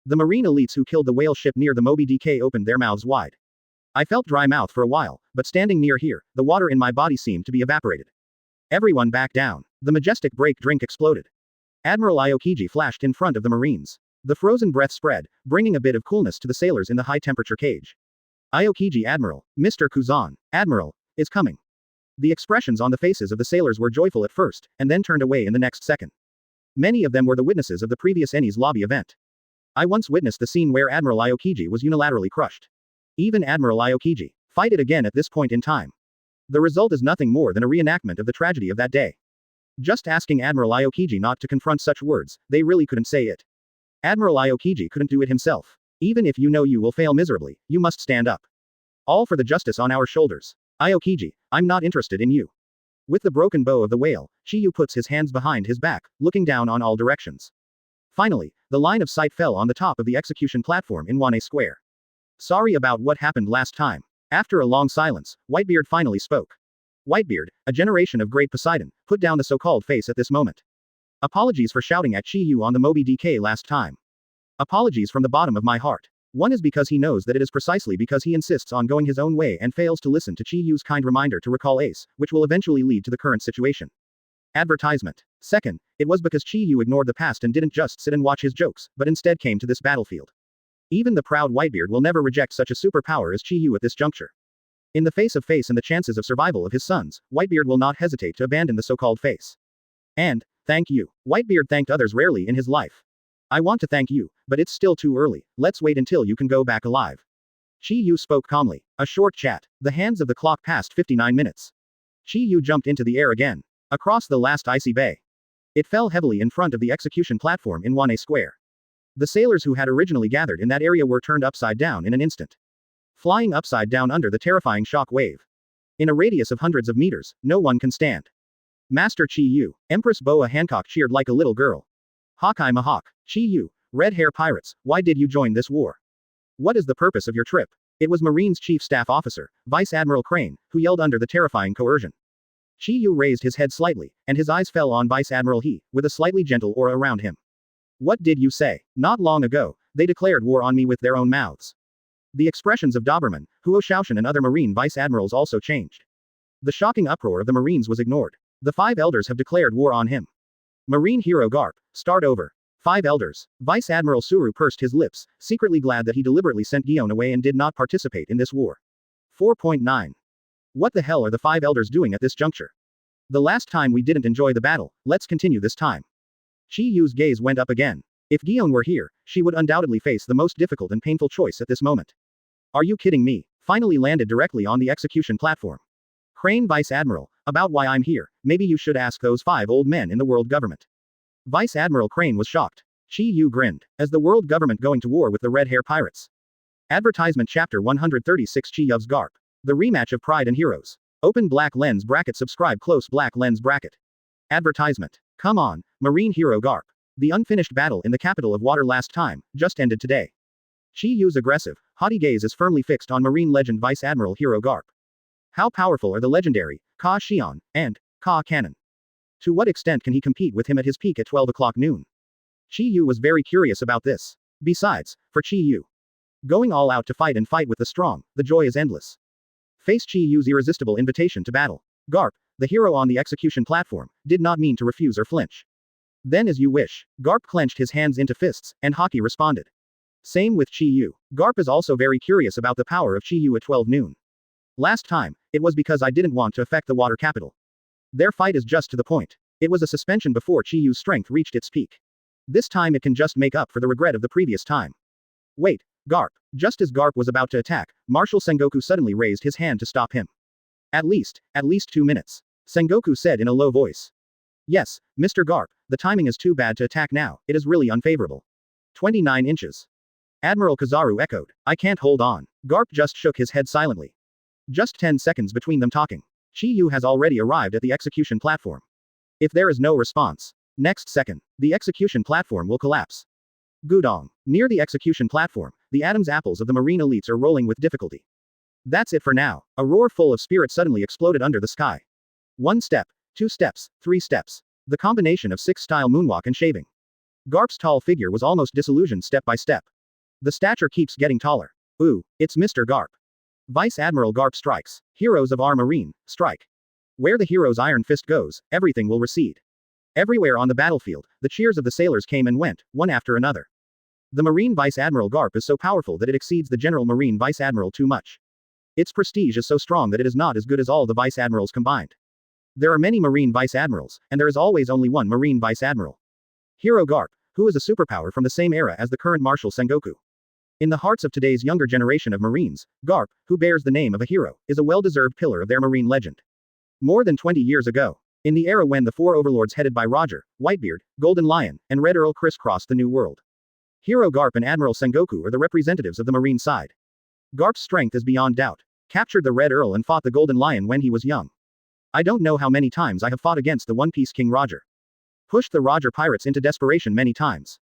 The marine elites who killed the whale ship near the Moby DK opened their mouths wide. I felt dry mouth for a while, but standing near here, the water in my body seemed to be evaporated. Everyone back down. The majestic break drink exploded. Admiral Aokiji flashed in front of the marines. The frozen breath spread, bringing a bit of coolness to the sailors in the high-temperature cage. Aokiji Admiral, Mr. Kuzan, Admiral, is coming. The expressions on the faces of the sailors were joyful at first, and then turned away in the next second. Many of them were the witnesses of the previous Eni's lobby event. I once witnessed the scene where Admiral Aokiji was unilaterally crushed. Even Admiral Aokiji, fight it again at this point in time. The result is nothing more than a reenactment of the tragedy of that day. Just asking Admiral Aokiji not to confront such words, they really couldn't say it. Admiral Aokiji couldn't do it himself. Even if you know you will fail miserably, you must stand up. All for the justice on our shoulders. Aokiji, I'm not interested in you. With the broken bow of the whale, Chi-Yu puts his hands behind his back, looking down on all directions. Finally, the line of sight fell on the top of the execution platform in Wane Square. Sorry about what happened last time. After a long silence, Whitebeard finally spoke. Whitebeard, a generation of great Poseidon, put down the so-called face at this moment. Apologies for shouting at Chi-Yu on the Moby DK last time. Apologies from the bottom of my heart. One is because he knows that it is precisely because he insists on going his own way and fails to listen to Chi-Yu's kind reminder to recall Ace, which will eventually lead to the current situation. Advertisement. Second, it was because Chi-Yu ignored the past and didn't just sit and watch his jokes, but instead came to this battlefield. Even the proud Whitebeard will never reject such a superpower as Chi-Yu at this juncture. In the face of Face and the chances of survival of his sons, Whitebeard will not hesitate to abandon the so-called Face. And, thank you. Whitebeard thanked others rarely in his life. I want to thank you, but it's still too early, let's wait until you can go back alive. Chi-Yu spoke calmly. A short chat. The hands of the clock passed 59 minutes. Chi-Yu jumped into the air again. Across the last icy bay. It fell heavily in front of the execution platform in Wane Square. The sailors who had originally gathered in that area were turned upside down in an instant. Flying upside down under the terrifying shock wave. In a radius of hundreds of meters, no one can stand. Master Chi-Yu, Empress Boa Hancock cheered like a little girl. Hawkeye Mahawk, Chi-Yu, Red Hair Pirates, why did you join this war? What is the purpose of your trip? It was Marine's Chief Staff Officer, Vice Admiral Crane, who yelled under the terrifying coercion. Chi-Yu raised his head slightly, and his eyes fell on Vice Admiral He, with a slightly gentle aura around him. What did you say? Not long ago, they declared war on me with their own mouths. The expressions of Doberman, Huo Shaoshan and other Marine Vice Admirals also changed. The shocking uproar of the Marines was ignored. The 5 elders have declared war on him. Marine hero Garp, start over. 5 elders. Vice Admiral Suru pursed his lips, secretly glad that he deliberately sent Gion away and did not participate in this war. 4.9. What the hell are the 5 elders doing at this juncture? The last time we didn't enjoy the battle, let's continue this time. Chi-Yu's gaze went up again. If Gion were here, she would undoubtedly face the most difficult and painful choice at this moment. Are you kidding me? Finally landed directly on the execution platform. Crane Vice Admiral, about why I'm here, maybe you should ask those 5 old men in the world government. Vice Admiral Crane was shocked. Chi-Yu grinned. As the world government going to war with the Red Hair Pirates. Advertisement Chapter 136 Chi-Yu's Garp. The rematch of Pride and Heroes. Open black lens bracket subscribe close black lens bracket. Advertisement. Come on, Marine hero Garp. The unfinished battle in the capital of water last time, just ended today. Chi-Yu's aggressive, haughty gaze is firmly fixed on Marine legend Vice Admiral hero Garp. How powerful are the legendary, Ka Xian, and Ka Cannon? To what extent can he compete with him at his peak at 12 o'clock noon? Chi-Yu was very curious about this. Besides, for Chi-Yu, going all out to fight and fight with the strong, the joy is endless. Face Chi-Yu's irresistible invitation to battle. Garp, the hero on the execution platform, did not mean to refuse or flinch. Then as you wish. Garp clenched his hands into fists, and Haki responded. Same with Chi-Yu. Garp is also very curious about the power of Chi-Yu at 12 noon. Last time, it was because I didn't want to affect the water capital. Their fight is just to the point. It was a suspension before Chiyu's strength reached its peak. This time it can just make up for the regret of the previous time. Wait, Garp. Just as Garp was about to attack, Marshal Sengoku suddenly raised his hand to stop him. At least 2 minutes. Sengoku said in a low voice. Yes, Mr. Garp, the timing is too bad to attack now, it is really unfavorable. 29 inches. Admiral Kizaru echoed. I can't hold on. Garp just shook his head silently. Just 10 seconds between them talking. Chiyu has already arrived at the execution platform. If there is no response, next second, the execution platform will collapse. Gudong. Near the execution platform, the Adam's apples of the marine elites are rolling with difficulty. That's it for now. A roar full of spirit suddenly exploded under the sky. 1 step, 2 steps, 3 steps. The combination of 6-style moonwalk and shaving. Garp's tall figure was almost disillusioned step by step. The stature keeps getting taller. Ooh, it's Mr. Garp. Vice Admiral Garp strikes. Heroes of our marine, strike. Where the hero's iron fist goes, everything will recede. Everywhere on the battlefield, the cheers of the sailors came and went, one after another. The Marine Vice Admiral Garp is so powerful that it exceeds the General Marine Vice Admiral too much. Its prestige is so strong that it is not as good as all the Vice Admirals combined. There are many Marine Vice Admirals, and there is always only one Marine Vice Admiral. Hero Garp, who is a superpower from the same era as the current Marshal Sengoku. In the hearts of today's younger generation of Marines, Garp, who bears the name of a hero, is a well-deserved pillar of their Marine legend. More than 20 years ago, in the era when the 4 overlords headed by Roger, Whitebeard, Golden Lion, and Red Earl crisscrossed the New World. Hero Garp and Admiral Sengoku are the representatives of the Marine side. Garp's strength is beyond doubt. Captured the Red Earl and fought the Golden Lion when he was young. I don't know how many times I have fought against the One Piece King Roger. Pushed the Roger pirates into desperation many times.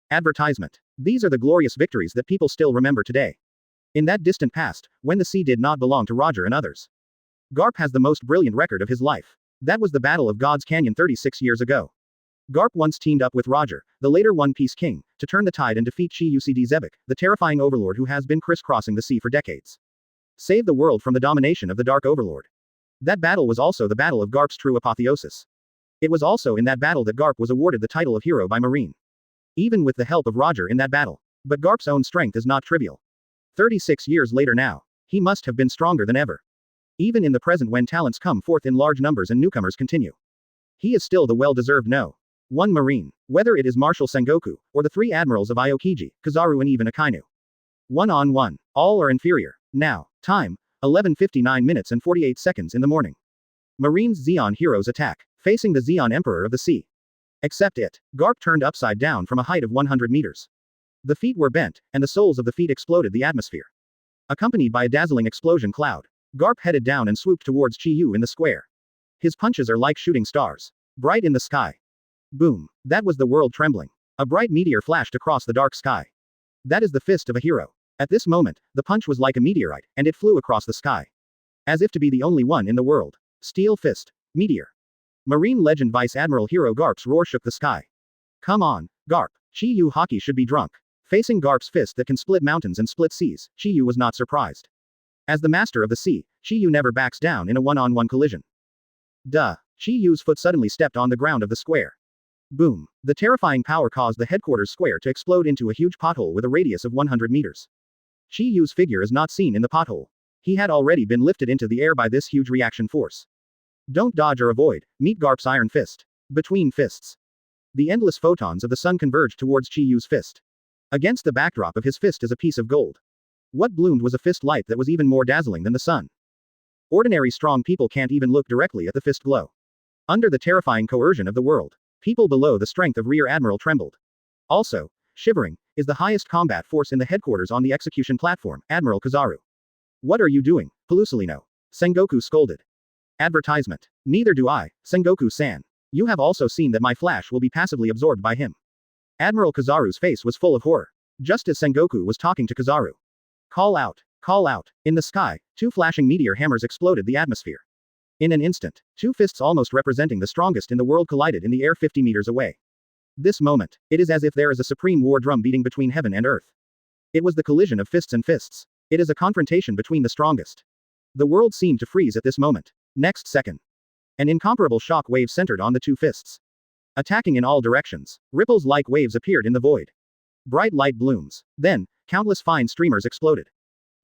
Advertisement. These are the glorious victories that people still remember today. In that distant past, when the sea did not belong to Roger and others. Garp has the most brilliant record of his life. That was the Battle of God's Canyon 36 years ago. Garp once teamed up with Roger, the later One Piece King, to turn the tide and defeat Chi-Ucd Zebek, the terrifying overlord who has been crisscrossing the sea for decades. Save the world from the domination of the Dark Overlord. That battle was also the battle of Garp's true apotheosis. It was also in that battle that Garp was awarded the title of hero by Marine. Even with the help of Roger in that battle. But Garp's own strength is not trivial. 36 years later now, he must have been stronger than ever. Even in the present when talents come forth in large numbers and newcomers continue. He is still the well-deserved no. 1 Marine, whether it is Marshal Sengoku, or the 3 admirals of Aokiji, Kizaru and even Akainu. 1-on-1, all are inferior. Now, time, 11:59 minutes and 48 seconds in the morning. Marines Zeon heroes attack, facing the Zeon Emperor of the Sea. Except it, Garp turned upside down from a height of 100 meters. The feet were bent, and the soles of the feet exploded the atmosphere. Accompanied by a dazzling explosion cloud, Garp headed down and swooped towards Chi-Yu in the square. His punches are like shooting stars. Bright in the sky. Boom. That was the world trembling. A bright meteor flashed across the dark sky. That is the fist of a hero. At this moment, the punch was like a meteorite, and it flew across the sky. As if to be the only one in the world. Steel fist. Meteor. Marine legend Vice Admiral Hero Garp's roar shook the sky. Come on, Garp. Chi-Yu Hockey should be drunk. Facing Garp's fist that can split mountains and split seas, Chi-Yu was not surprised. As the master of the sea, Chi-Yu never backs down in a one-on-one collision. Duh. Chi-Yu's foot suddenly stepped on the ground of the square. Boom. The terrifying power caused the headquarters square to explode into a huge pothole with a radius of 100 meters. Chi-Yu's figure is not seen in the pothole. He had already been lifted into the air by this huge reaction force. Don't dodge or avoid, meet Garp's iron fist. Between fists. The endless photons of the sun converged towards Chi-Yu's fist. Against the backdrop of his fist is a piece of gold. What bloomed was a fist light that was even more dazzling than the sun. Ordinary strong people can't even look directly at the fist glow. Under the terrifying coercion of the world, people below the strength of Rear Admiral trembled. Also, shivering, is the highest combat force in the headquarters on the execution platform, Admiral Kizaru. What are you doing, Pelusalino? Sengoku scolded. Advertisement. Neither do I, Sengoku-san. You have also seen that my flash will be passively absorbed by him. Admiral Kizaru's face was full of horror. Just as Sengoku was talking to Kizaru. Call out. Call out. In the sky, 2 flashing meteor hammers exploded the atmosphere. In an instant, 2 fists almost representing the strongest in the world collided in the air 50 meters away. This moment, it is as if there is a supreme war drum beating between heaven and earth. It was the collision of fists and fists. It is a confrontation between the strongest. The world seemed to freeze at this moment. Next second. An incomparable shock wave centered on the 2 fists. Attacking in all directions, ripples like waves appeared in the void. Bright light blooms. Then, countless fine streamers exploded.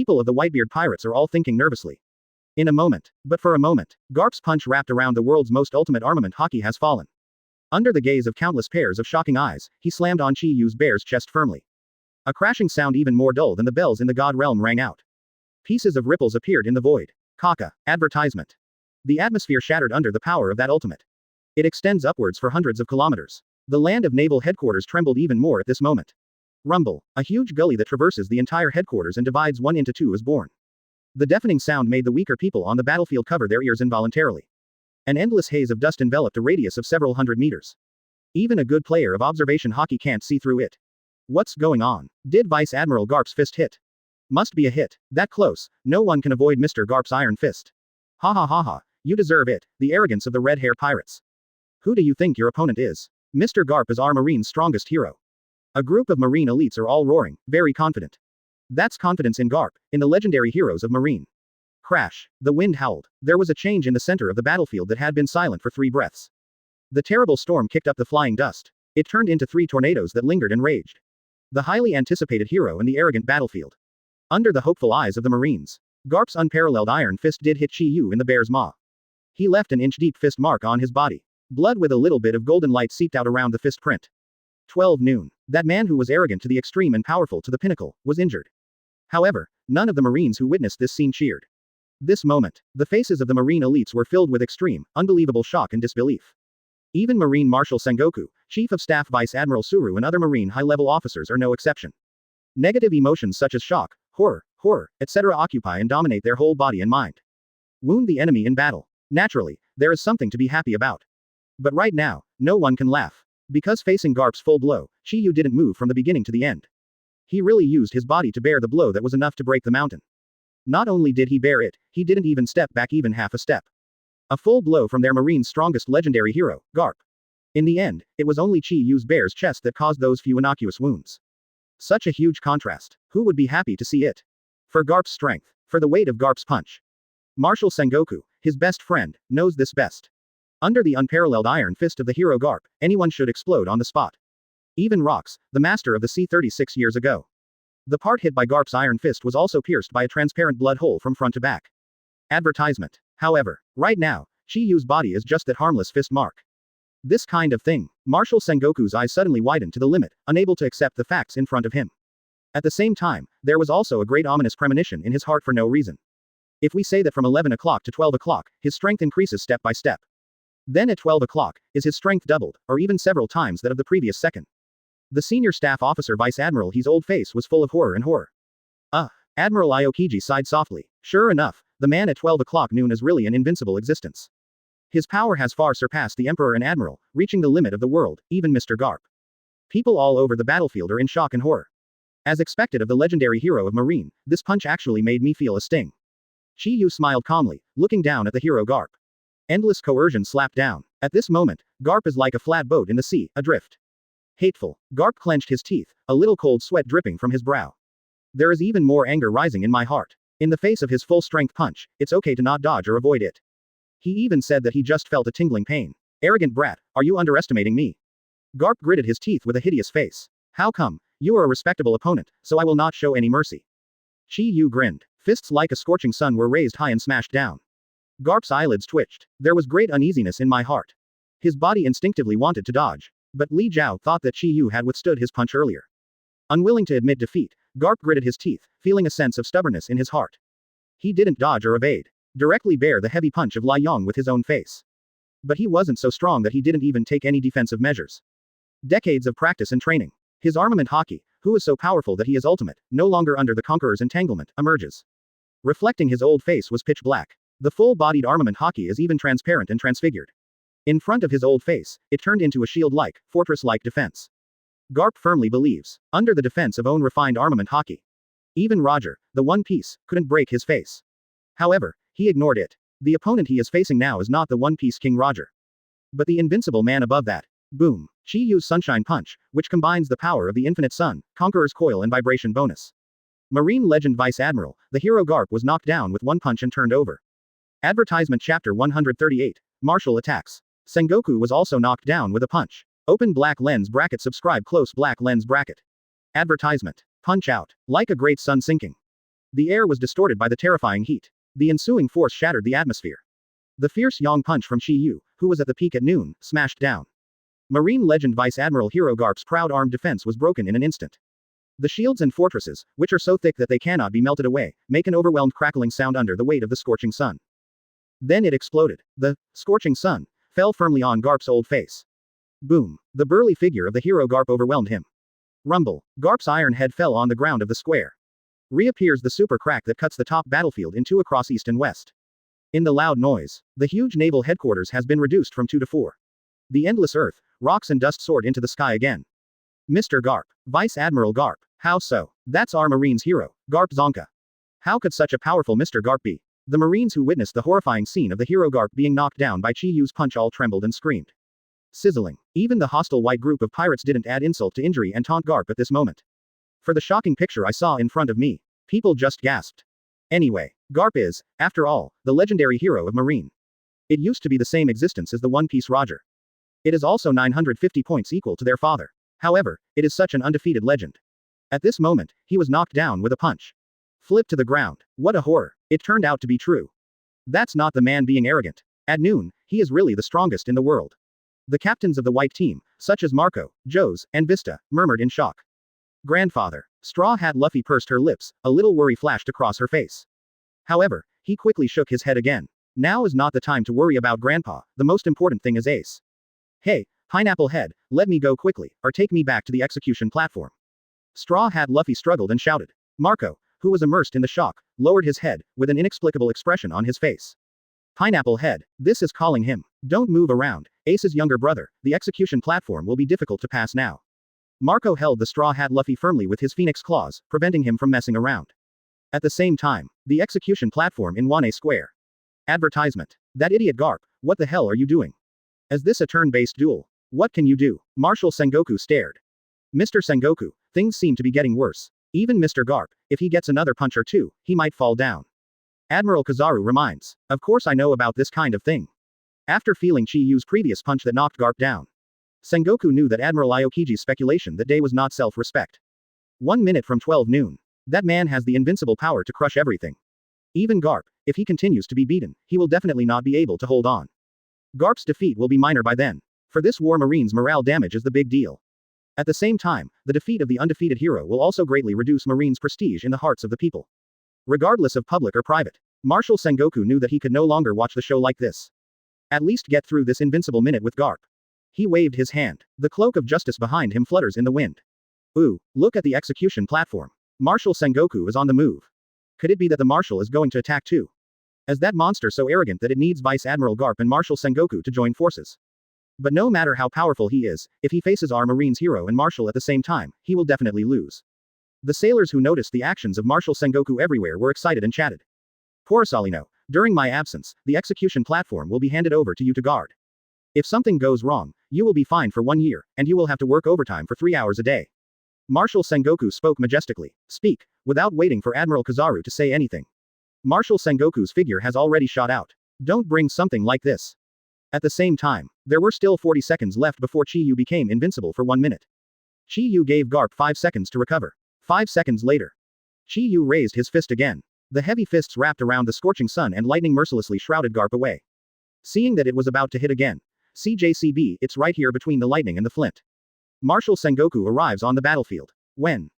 people of the Whitebeard pirates are all thinking nervously. In a moment, but for a moment, Garp's punch wrapped around the world's most ultimate armament Haki has fallen. Under the gaze of countless pairs of shocking eyes, he slammed on Chi Yu's bear's chest firmly. A crashing sound even more dull than the bells in the god realm rang out. Pieces of ripples appeared in the void. Kaka, advertisement. The atmosphere shattered under the power of that ultimate. It extends upwards for hundreds of kilometers. The land of naval headquarters trembled even more at this moment. Rumble, a huge gully that traverses the entire headquarters and divides one into two is born. The deafening sound made the weaker people on the battlefield cover their ears involuntarily. An endless haze of dust enveloped a radius of several hundred meters. Even a good player of observation Haki can't see through it. What's going on? Did Vice Admiral Garp's fist hit? Must be a hit. That close, no one can avoid Mr. Garp's iron fist. Ha ha ha ha, you deserve it, the arrogance of the red hair pirates. Who do you think your opponent is? Mr. Garp is our Marine's strongest hero. A group of Marine elites are all roaring, very confident. That's confidence in Garp, in the legendary heroes of Marine. Crash. The wind howled. There was a change in the center of the battlefield that had been silent for 3 breaths. The terrible storm kicked up the flying dust. It turned into 3 tornadoes that lingered and raged. The highly anticipated hero and the arrogant battlefield. Under the hopeful eyes of the Marines, Garp's unparalleled iron fist did hit Chi Yu in the bear's maw. He left an inch-deep fist mark on his body. Blood with a little bit of golden light seeped out around the fist print. 12 noon. That man who was arrogant to the extreme and powerful to the pinnacle, was injured. However, none of the Marines who witnessed this scene cheered. This moment, the faces of the Marine elites were filled with extreme, unbelievable shock and disbelief. Even Marine Marshal Sengoku, Chief of Staff Vice Admiral Suru and other Marine high-level officers are no exception. Negative emotions such as shock, horror, etc. occupy and dominate their whole body and mind. Wound the enemy in battle. Naturally, there is something to be happy about. But right now, no one can laugh. Because facing Garp's full blow, Chi didn't move from the beginning to the end. He really used his body to bear the blow that was enough to break the mountain. Not only did he bear it, he didn't even step back even half a step. A full blow from their marine's strongest legendary hero, Garp. In the end, it was only Chi bear's chest that caused those few innocuous wounds. Such a huge contrast. Who would be happy to see it? For Garp's strength. For the weight of Garp's punch. Marshal Sengoku, his best friend, knows this best. Under the unparalleled iron fist of the hero Garp, anyone should explode on the spot. Even Rox, the master of the sea 36 years ago. The part hit by Garp's iron fist was also pierced by a transparent blood hole from front to back. Advertisement. However, right now, Chi-Yu's body is just that harmless fist mark. This kind of thing. Marshal Sengoku's eyes suddenly widened to the limit, unable to accept the facts in front of him. At the same time, there was also a great ominous premonition in his heart for no reason. If we say that from 11 o'clock to 12 o'clock, his strength increases step by step. Then at 12 o'clock, is his strength doubled, or even several times that of the previous second. The senior staff officer Vice Admiral He's old face was full of horror and horror. Admiral Aokiji sighed softly. Sure enough, the man at 12 o'clock noon is really an invincible existence. His power has far surpassed the Emperor and Admiral, reaching the limit of the world, even Mr. Garp. People all over the battlefield are in shock and horror. As expected of the legendary hero of Marine, this punch actually made me feel a sting. Chi-Yu smiled calmly, looking down at the hero Garp. Endless coercion slapped down. At this moment, Garp is like a flat boat in the sea, adrift. Hateful. Garp clenched his teeth, a little cold sweat dripping from his brow. There is even more anger rising in my heart. In the face of his full-strength punch, it's okay to not dodge or avoid it. He even said that he just felt a tingling pain. Arrogant brat, are you underestimating me? Garp gritted his teeth with a hideous face. How come? You are a respectable opponent, so I will not show any mercy. Chi-Yu grinned. Fists like a scorching sun were raised high and smashed down. Garp's eyelids twitched. There was great uneasiness in my heart. His body instinctively wanted to dodge. But Li Jiao thought that Chi-Yu had withstood his punch earlier. Unwilling to admit defeat, Garp gritted his teeth, feeling a sense of stubbornness in his heart. He didn't dodge or evade. Directly bear the heavy punch of Li Yong with his own face. But he wasn't so strong that he didn't even take any defensive measures. Decades of practice and training. His armament Haki, who is so powerful that he is ultimate, no longer under the Conqueror's entanglement, emerges. Reflecting his old face was pitch black. The full-bodied armament Haki is even transparent and transfigured. In front of his old face, it turned into a shield-like, fortress-like defense. Garp firmly believes, under the defense of own refined armament Haki. Even Roger, the One Piece, couldn't break his face. However, he ignored it. The opponent he is facing now is not the One Piece King Roger. But the invincible man above that. Boom. Chi-Yu's Sunshine Punch, which combines the power of the Infinite Sun, Conqueror's Coil and Vibration Bonus. Marine Legend Vice Admiral, the hero Garp was knocked down with one punch and turned over. Advertisement Chapter 138, Martial Attacks. Sengoku was also knocked down with a punch. Open black lens bracket subscribe close black lens bracket. Advertisement. Punch out. Like a great sun sinking. The air was distorted by the terrifying heat. The ensuing force shattered the atmosphere. The fierce Yang punch from Chi-Yu, who was at the peak at noon, smashed down. Marine Legend Vice Admiral Hero Garp's proud armed defense was broken in an instant. The shields and fortresses, which are so thick that they cannot be melted away, make an overwhelmed crackling sound under the weight of the scorching sun. Then it exploded. The scorching sun fell firmly on Garp's old face. Boom. The burly figure of the hero Garp overwhelmed him. Rumble. Garp's iron head fell on the ground of the square. Reappears the super crack that cuts the top battlefield in two across east and west. In the loud noise, the huge naval headquarters has been reduced from 2 to 4. The endless earth, rocks and dust soared into the sky again. Mr. Garp. Vice Admiral Garp. How so? That's our Marine's hero, Garp Zonka. How could such a powerful Mr. Garp be? The Marines who witnessed the horrifying scene of the hero Garp being knocked down by Chi-Yu's punch all trembled and screamed. Sizzling. Even the hostile white group of pirates didn't add insult to injury and taunt Garp at this moment. For the shocking picture I saw in front of me, people just gasped. Anyway, Garp is, after all, the legendary hero of Marine. It used to be the same existence as the One Piece Roger. It is also 950 points equal to their father. However, it is such an undefeated legend. At this moment, he was knocked down with a punch. Flipped to the ground. What a horror. It turned out to be true. That's not the man being arrogant. At noon, he is really the strongest in the world. The captains of the white team, such as Marco, Jose, and Vista, murmured in shock. Grandfather. Straw Hat Luffy pursed her lips, a little worry flashed across her face. However, he quickly shook his head again. Now is not the time to worry about Grandpa, the most important thing is Ace. Hey, Pineapple Head, let me go quickly, or take me back to the execution platform. Straw Hat Luffy struggled and shouted. Marco, who was immersed in the shock, lowered his head, with an inexplicable expression on his face. Pineapple Head. This is calling him. Don't move around. Ace's younger brother. The execution platform will be difficult to pass now. Marco held the straw hat Luffy firmly with his phoenix claws, preventing him from messing around. At the same time, the execution platform in Wane Square. Advertisement. That idiot Garp, what the hell are you doing? Is this a turn-based duel? What can you do? Marshal Sengoku stared. Mr. Sengoku, things seem to be getting worse. Even Mr. Garp, if he gets another punch or two, he might fall down. Admiral Kizaru reminds. Of course I know about this kind of thing. After feeling Chi-Yu's previous punch that knocked Garp down, Sengoku knew that Admiral Aokiji's speculation that day was not self-respect. 1 minute from 12 noon. That man has the invincible power to crush everything. Even Garp, if he continues to be beaten, he will definitely not be able to hold on. Garp's defeat will be minor by then. For this war Marine's morale damage is the big deal. At the same time, the defeat of the undefeated hero will also greatly reduce Marine's prestige in the hearts of the people. Regardless of public or private, Marshal Sengoku knew that he could no longer watch the show like this. At least get through this invincible minute with Garp. He waved his hand. The cloak of justice behind him flutters in the wind. Ooh, look at the execution platform. Marshal Sengoku is on the move. Could it be that the Marshal is going to attack too? Is that monster so arrogant that it needs Vice Admiral Garp and Marshal Sengoku to join forces? But no matter how powerful he is, if he faces our Marine's hero and Marshal at the same time, he will definitely lose. The sailors who noticed the actions of Marshal Sengoku everywhere were excited and chatted. Poor Salino, during my absence, the execution platform will be handed over to you to guard. If something goes wrong, you will be fined for 1 year, and you will have to work overtime for 3 hours a day. Marshal Sengoku spoke majestically. Speak, without waiting for Admiral Kizaru to say anything. Marshal Sengoku's figure has already shot out. Don't bring something like this. At the same time, there were still 40 seconds left before Chi-Yu became invincible for 1 minute. Chi-Yu gave Garp 5 seconds to recover. 5 seconds later, Chi-Yu raised his fist again. The heavy fists wrapped around the scorching sun and lightning mercilessly shrouded Garp away. Seeing that it was about to hit again. CJCB, it's right here between the lightning and the flint. Marshal Sengoku arrives on the battlefield. When?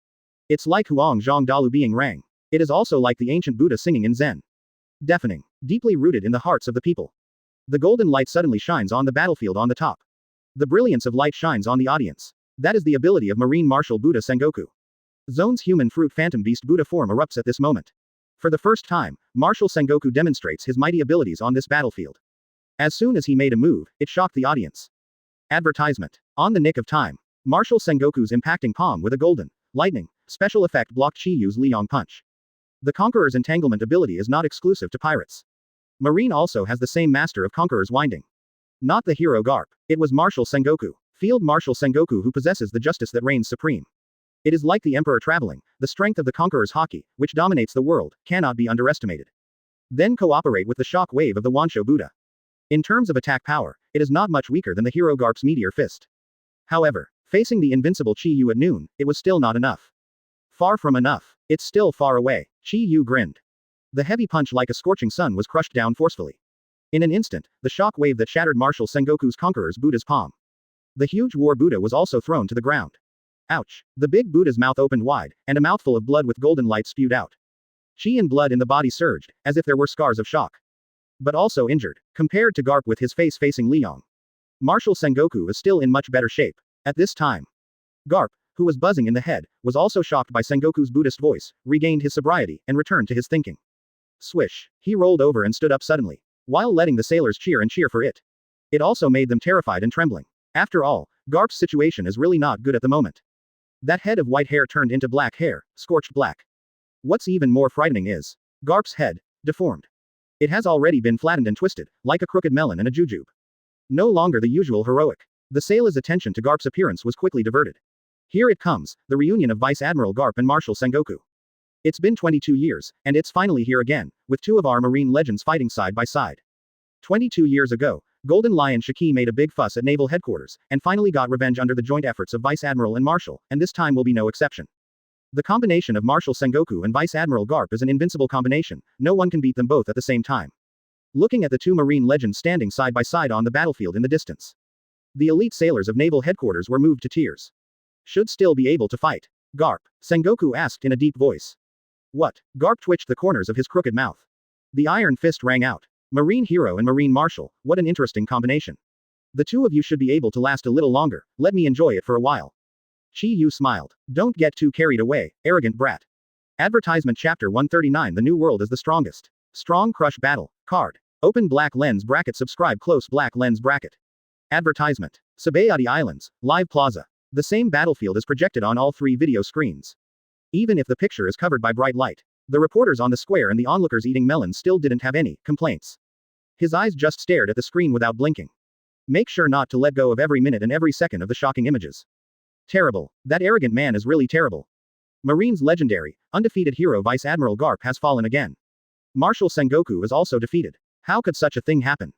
It's like Huang Zhang Dalu being rang. It is also like the ancient Buddha singing in Zen. Deafening. Deeply rooted in the hearts of the people. The golden light suddenly shines on the battlefield on the top. The brilliance of light shines on the audience. That is the ability of Marine Marshal Buddha Sengoku. Zone's human fruit phantom beast Buddha form erupts at this moment. For the first time, Marshal Sengoku demonstrates his mighty abilities on this battlefield. As soon as he made a move, it shocked the audience. Advertisement. On the nick of time. Marshal Sengoku's impacting palm with a golden, lightning, special effect blocked Chi-Yu's Liang punch. The Conqueror's entanglement ability is not exclusive to pirates. Marine also has the same master of Conqueror's winding. Not the hero Garp. It was Marshal Sengoku. Field Marshal Sengoku who possesses the justice that reigns supreme. It is like the Emperor traveling, the strength of the Conqueror's haki, which dominates the world, cannot be underestimated. Then cooperate with the shock wave of the Wansho Buddha. In terms of attack power, it is not much weaker than the hero Garp's meteor fist. However, facing the invincible Chi-Yu at noon, it was still not enough. Far from enough. It's still far away. Chi-Yu grinned. The heavy punch like a scorching sun was crushed down forcefully. In an instant, the shock wave that shattered Marshal Sengoku's Conqueror's Buddha's palm. The huge war Buddha was also thrown to the ground. Ouch. The big Buddha's mouth opened wide, and a mouthful of blood with golden light spewed out. Chi and blood in the body surged, as if there were scars of shock. But also injured. Compared to Garp with his face facing Liang, Marshal Sengoku is still in much better shape. At this time, Garp, who was buzzing in the head, was also shocked by Sengoku's Buddhist voice, regained his sobriety, and returned to his thinking. Swish. He rolled over and stood up suddenly, while letting the sailors cheer and cheer for it. It also made them terrified and trembling. After all, Garp's situation is really not good at the moment. That head of white hair turned into black hair, scorched black. What's even more frightening is Garp's head, deformed. It has already been flattened and twisted, like a crooked melon and a jujube. No longer the usual heroic. The sailors' attention to Garp's appearance was quickly diverted. Here it comes, the reunion of Vice Admiral Garp and Marshal Sengoku. It's been 22 years, and it's finally here again, with two of our marine legends fighting side by side. 22 years ago, Golden Lion Shiki made a big fuss at naval headquarters, and finally got revenge under the joint efforts of Vice Admiral and Marshal, and this time will be no exception. The combination of Marshal Sengoku and Vice Admiral Garp is an invincible combination, no one can beat them both at the same time. Looking at the two marine legends standing side by side on the battlefield in the distance, the elite sailors of naval headquarters were moved to tears. Should still be able to fight. Garp, Sengoku asked in a deep voice. What? Garp twitched the corners of his crooked mouth. The iron fist rang out. Marine hero and marine marshal, what an interesting combination. The two of you should be able to last a little longer, let me enjoy it for a while. Chi-Yu smiled. Don't get too carried away, arrogant brat. Advertisement Chapter 139 The New World is the strongest. Strong Crush Battle. Card. Open black lens bracket. Subscribe close black lens bracket. Advertisement. Sabaody Islands, live plaza. The same battlefield is projected on all 3 video screens. Even if the picture is covered by bright light, the reporters on the square and the onlookers eating melons still didn't have any complaints. His eyes just stared at the screen without blinking. Make sure not to let go of every minute and every second of the shocking images. Terrible. That arrogant man is really terrible. Marine's legendary, undefeated hero Vice Admiral Garp has fallen again. Marshal Sengoku is also defeated. How could such a thing happen?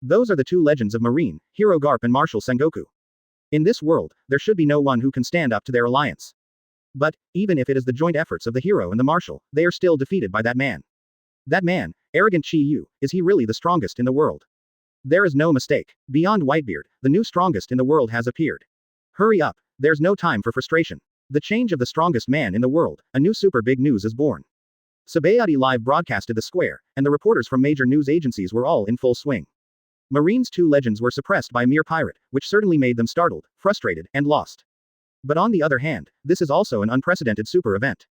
Those are the 2 legends of Marine, Hero Garp and Marshal Sengoku. In this world, there should be no one who can stand up to their alliance. But, even if it is the joint efforts of the hero and the marshal, they are still defeated by that man. That man, arrogant Chi Yu, is he really the strongest in the world? There is no mistake. Beyond Whitebeard, the new strongest in the world has appeared. Hurry up, there's no time for frustration. The change of the strongest man in the world, a new super big news is born. Sabaody live broadcasted the square, and the reporters from major news agencies were all in full swing. Marine's 2 legends were suppressed by a mere pirate, which certainly made them startled, frustrated, and lost. But on the other hand, this is also an unprecedented super event.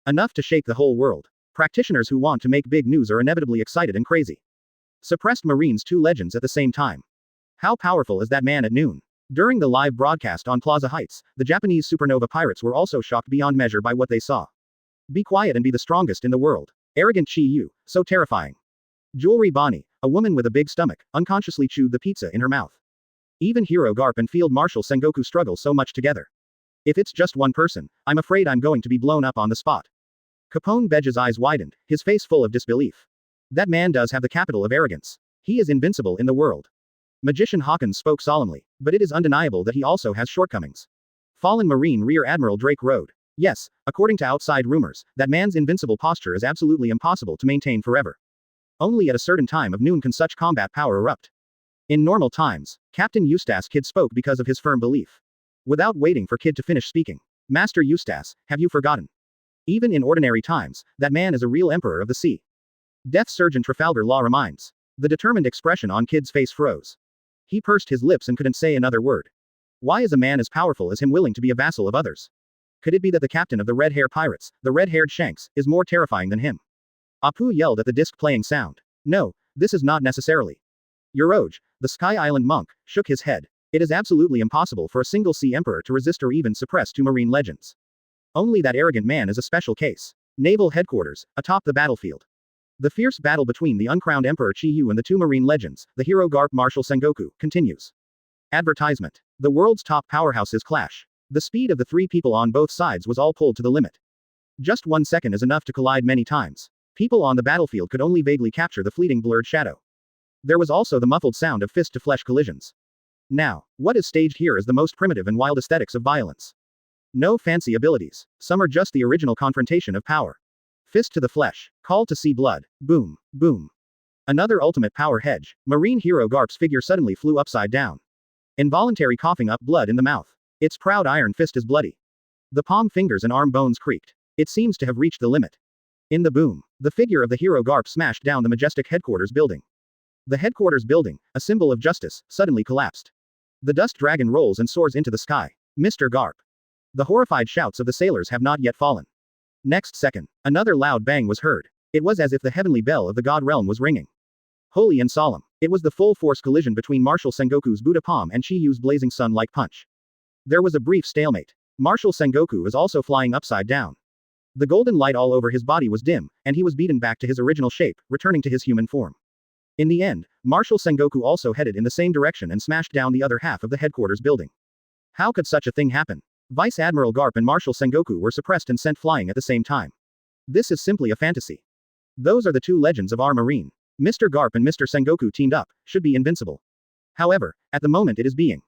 Enough to shake the whole world. Practitioners who want to make big news are inevitably excited and crazy. Suppressed Marine's 2 legends at the same time. How powerful is that man at noon? During the live broadcast on Plaza Heights, the Japanese supernova pirates were also shocked beyond measure by what they saw. Be quiet and be the strongest in the world. Arrogant Chi Yu, so terrifying. Jewelry Bonnie, a woman with a big stomach, unconsciously chewed the pizza in her mouth. Even Hero Garp and Field Marshal Sengoku struggle so much together. If it's just one person, I'm afraid I'm going to be blown up on the spot. Capone Bedge's eyes widened, his face full of disbelief. That man does have the capital of arrogance. He is invincible in the world. Magician Hawkins spoke solemnly, but it is undeniable that he also has shortcomings. Fallen Marine Rear Admiral Drake Road. Yes, according to outside rumors, that man's invincible posture is absolutely impossible to maintain forever. Only at a certain time of noon can such combat power erupt. In normal times, Captain Eustace Kidd spoke because of his firm belief. Without waiting for Kidd to finish speaking. Master Eustace, have you forgotten? Even in ordinary times, that man is a real emperor of the sea. Death Surgeon Trafalgar Law reminds. The determined expression on Kidd's face froze. He pursed his lips and couldn't say another word. Why is a man as powerful as him willing to be a vassal of others? Could it be that the captain of the Red Hair Pirates, the red-haired Shanks, is more terrifying than him? Apu yelled at the disc playing sound. No, this is not necessarily. Yoroj, the Sky Island monk, shook his head. It is absolutely impossible for a single sea emperor to resist or even suppress 2 marine legends. Only that arrogant man is a special case. Naval headquarters, atop the battlefield. The fierce battle between the uncrowned Emperor Chi Yu and the 2 marine legends, the hero Garp Marshal Sengoku, continues. Advertisement. The world's top powerhouses clash. The speed of the 3 people on both sides was all pulled to the limit. Just 1 second is enough to collide many times. People on the battlefield could only vaguely capture the fleeting blurred shadow. There was also the muffled sound of fist-to-flesh collisions. Now, what is staged here is the most primitive and wild aesthetics of violence. No fancy abilities. Some are just the original confrontation of power. Fist to the flesh. Call to see blood. Boom. Boom. Another ultimate power hedge. Marine hero Garp's figure suddenly flew upside down. Involuntary coughing up blood in the mouth. Its proud iron fist is bloody. The palm fingers and arm bones creaked. It seems to have reached the limit. In the boom, the figure of the hero Garp smashed down the majestic headquarters building. The headquarters building, a symbol of justice, suddenly collapsed. The dust dragon rolls and soars into the sky. Mr. Garp. The horrified shouts of the sailors have not yet fallen. Next second, another loud bang was heard. It was as if the heavenly bell of the god realm was ringing. Holy and solemn. It was the full-force collision between Marshal Sengoku's Buddha palm and Chi Yu's blazing sun-like punch. There was a brief stalemate. Marshal Sengoku is also flying upside down. The golden light all over his body was dim, and he was beaten back to his original shape, returning to his human form. In the end, Marshal Sengoku also headed in the same direction and smashed down the other half of the headquarters building. How could such a thing happen? Vice Admiral Garp and Marshal Sengoku were suppressed and sent flying at the same time. This is simply a fantasy. Those are the 2 legends of our marine. Mr. Garp and Mr. Sengoku teamed up, should be invincible. However, at the moment it is being.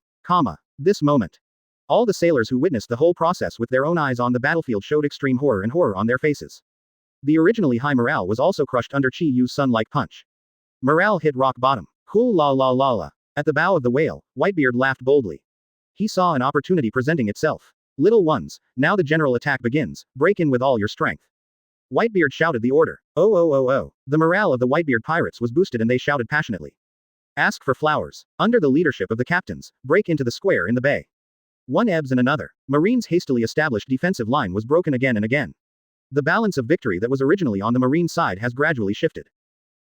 This moment. All the sailors who witnessed the whole process with their own eyes on the battlefield showed extreme horror and horror on their faces. The originally high morale was also crushed under Chi Yu's sun-like punch. Morale hit rock bottom. Cool la la la la. At the bow of the whale, Whitebeard laughed boldly. He saw an opportunity presenting itself. Little ones, now the general attack begins, break in with all your strength. Whitebeard shouted the order. Oh oh oh oh. The morale of the Whitebeard pirates was boosted and they shouted passionately. Ask for flowers. Under the leadership of the captains, break into the square in the bay. One ebbs and another. Marine's hastily established defensive line was broken again and again. The balance of victory that was originally on the Marine side has gradually shifted.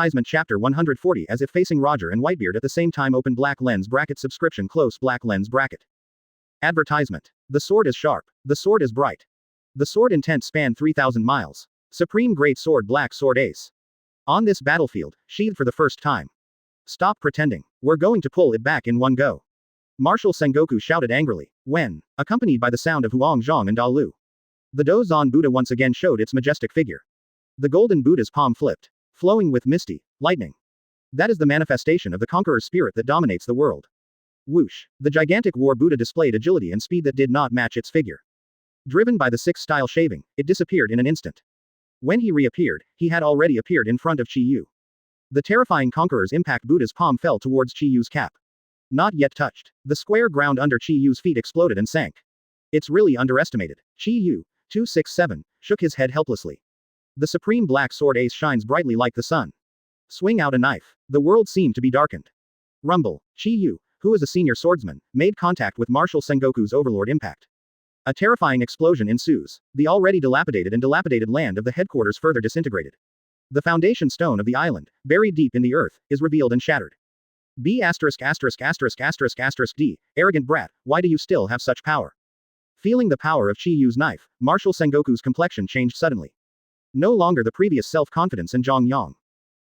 Advertisement Chapter 140 as if facing Roger and Whitebeard at the same time open black lens bracket subscription close black lens bracket. Advertisement. The sword is sharp. The sword is bright. The sword intent span 3,000 miles. Supreme Great Sword Black Sword Ace. On this battlefield, sheathed for the first time. Stop pretending. We're going to pull it back in one go. Marshal Sengoku shouted angrily, when, accompanied by the sound of Huang Zhong and Da Lu. The Dozan Buddha once again showed its majestic figure. The golden Buddha's palm flipped, flowing with misty lightning. That is the manifestation of the conqueror's spirit that dominates the world. Whoosh! The gigantic war Buddha displayed agility and speed that did not match its figure. Driven by the six-style shaving, it disappeared in an instant. When he reappeared, he had already appeared in front of Chi Yu. The terrifying conqueror's impact Buddha's palm fell towards Chi Yu's cap. Not yet touched. The square ground under Chi Yu's feet exploded and sank. It's really underestimated. Chi Yu, 267, shook his head helplessly. The supreme black sword ace shines brightly like the sun. Swing out a knife. The world seemed to be darkened. Rumble. Chi Yu, who is a senior swordsman, made contact with Marshal Sengoku's overlord impact. A terrifying explosion ensues. The already dilapidated land of the headquarters further disintegrated. The foundation stone of the island, buried deep in the earth, is revealed and shattered. B****************, D, arrogant brat, why do you still have such power? Feeling the power of Chi Yu's knife, Marshal Sengoku's complexion changed suddenly. No longer the previous self-confidence and Zhong Yang.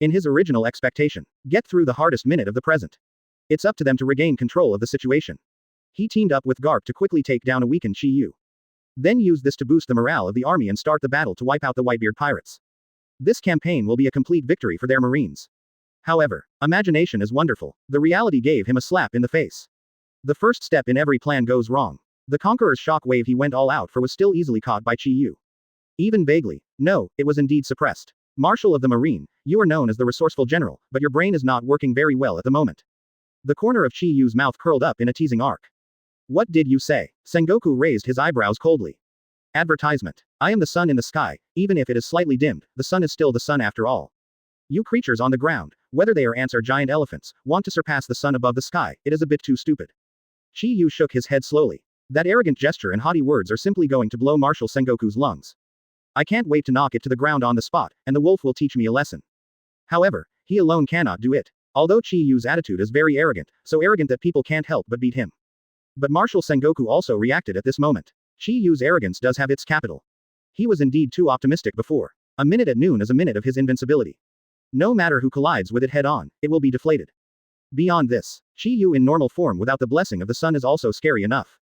In his original expectation, get through the hardest minute of the present. It's up to them to regain control of the situation. He teamed up with Garp to quickly take down a weakened Chi Yu. Then use this to boost the morale of the army and start the battle to wipe out the Whitebeard pirates. This campaign will be a complete victory for their marines. However, imagination is wonderful. The reality gave him a slap in the face. The first step in every plan goes wrong. The conqueror's shock wave he went all out for was still easily caught by Chi Yu. Even vaguely. No, it was indeed suppressed. Marshal of the Marine, you are known as the resourceful general, but your brain is not working very well at the moment. The corner of Chi Yu's mouth curled up in a teasing arc. What did you say? Sengoku raised his eyebrows coldly. Advertisement. I am the sun in the sky, even if it is slightly dimmed, the sun is still the sun after all. You creatures on the ground, whether they are ants or giant elephants, want to surpass the sun above the sky, it is a bit too stupid. Chi Yu shook his head slowly. That arrogant gesture and haughty words are simply going to blow Marshal Sengoku's lungs. I can't wait to knock it to the ground on the spot, and the wolf will teach me a lesson. However, he alone cannot do it. Although Chi Yu's attitude is very arrogant, so arrogant that people can't help but beat him. But Marshal Sengoku also reacted at this moment. Chi Yu's arrogance does have its capital. He was indeed too optimistic before. A minute at noon is a minute of his invincibility. No matter who collides with it head on, it will be deflated. Beyond this, Chi-Yu in normal form without the blessing of the sun is also scary enough.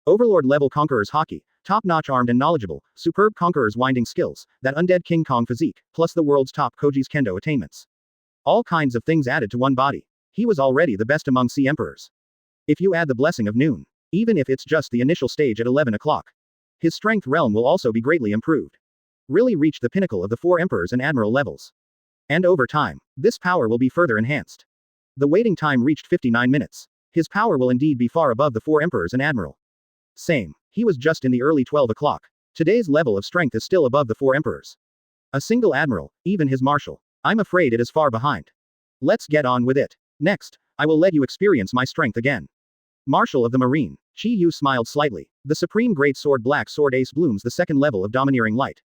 Overlord-level Conqueror's Haki, top-notch armed and knowledgeable, superb Conqueror's winding skills, that undead King Kong physique, plus the world's top Koji's Kendo attainments. All kinds of things added to one body. He was already the best among Sea Emperors. If you add the blessing of noon, even if it's just the initial stage at 11 o'clock, his strength realm will also be greatly improved. Really reach the pinnacle of the 4 Emperors and Admiral levels. And over time, this power will be further enhanced. The waiting time reached 59 minutes. His power will indeed be far above the 4 Emperors and Admiral. Same. He was just in the early 12 o'clock. Today's level of strength is still above the 4 Emperors. A single Admiral, even his Marshal. I'm afraid it is far behind. Let's get on with it. Next, I will let you experience my strength again. Marshal of the Marine, Chi-Yu smiled slightly. The Supreme Great Sword Black Sword Ace blooms the second level of domineering light.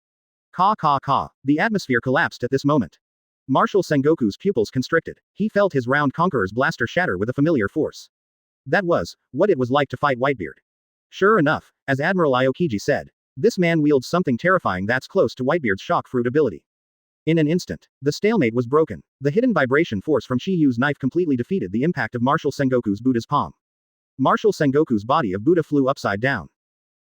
Ka ka ka. The atmosphere collapsed at this moment. Marshal Sengoku's pupils constricted. He felt his round Conqueror's blaster shatter with a familiar force. That was what it was like to fight Whitebeard. Sure enough, as Admiral Aokiji said, this man wields something terrifying that's close to Whitebeard's shock fruit ability. In an instant, the stalemate was broken. The hidden vibration force from Chi-Yu's knife completely defeated the impact of Marshal Sengoku's Buddha's palm. Marshal Sengoku's body of Buddha flew upside down.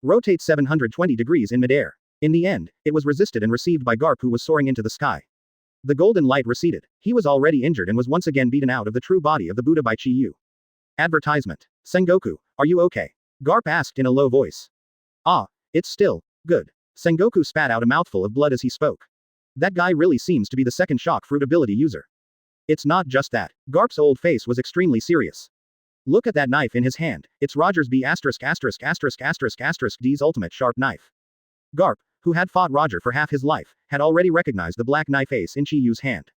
Rotate 720 degrees in midair. In the end, it was resisted and received by Garp, who was soaring into the sky. The golden light receded. He was already injured and was once again beaten out of the true body of the Buddha by Chi-Yu. Advertisement. Sengoku, are you okay? Garp asked in a low voice. Ah, it's still good. Sengoku spat out a mouthful of blood as he spoke. That guy really seems to be the second shock fruit ability user. It's not just that. Garp's old face was extremely serious. Look at that knife in his hand. It's Roger's D's ultimate sharp knife. Garp, who had fought Roger for half his life, had already recognized the black knife ace in Chi-Yu's hand.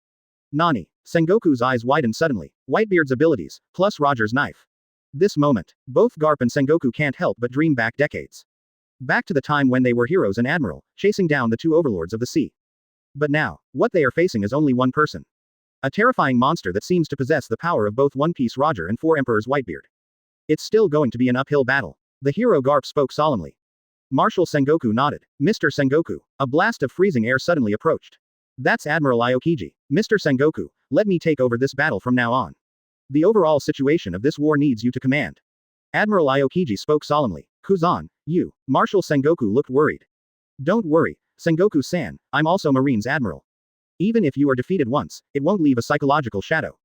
Nani. Sengoku's eyes widened suddenly. Whitebeard's abilities, plus Roger's knife. This moment, both Garp and Sengoku can't help but dream back decades. Back to the time when they were heroes and admiral, chasing down the 2 overlords of the sea. But now, what they are facing is only one person. A terrifying monster that seems to possess the power of both One Piece Roger and 4 Emperors Whitebeard. It's still going to be an uphill battle. The hero Garp spoke solemnly. Marshal Sengoku nodded. Mr. Sengoku. A blast of freezing air suddenly approached. That's Admiral Aokiji. Mr. Sengoku, let me take over this battle from now on. The overall situation of this war needs you to command. Admiral Aokiji spoke solemnly. Kuzan, you. Marshal Sengoku looked worried. Don't worry, Sengoku-san, I'm also Marine's Admiral. Even if you are defeated once, it won't leave a psychological shadow.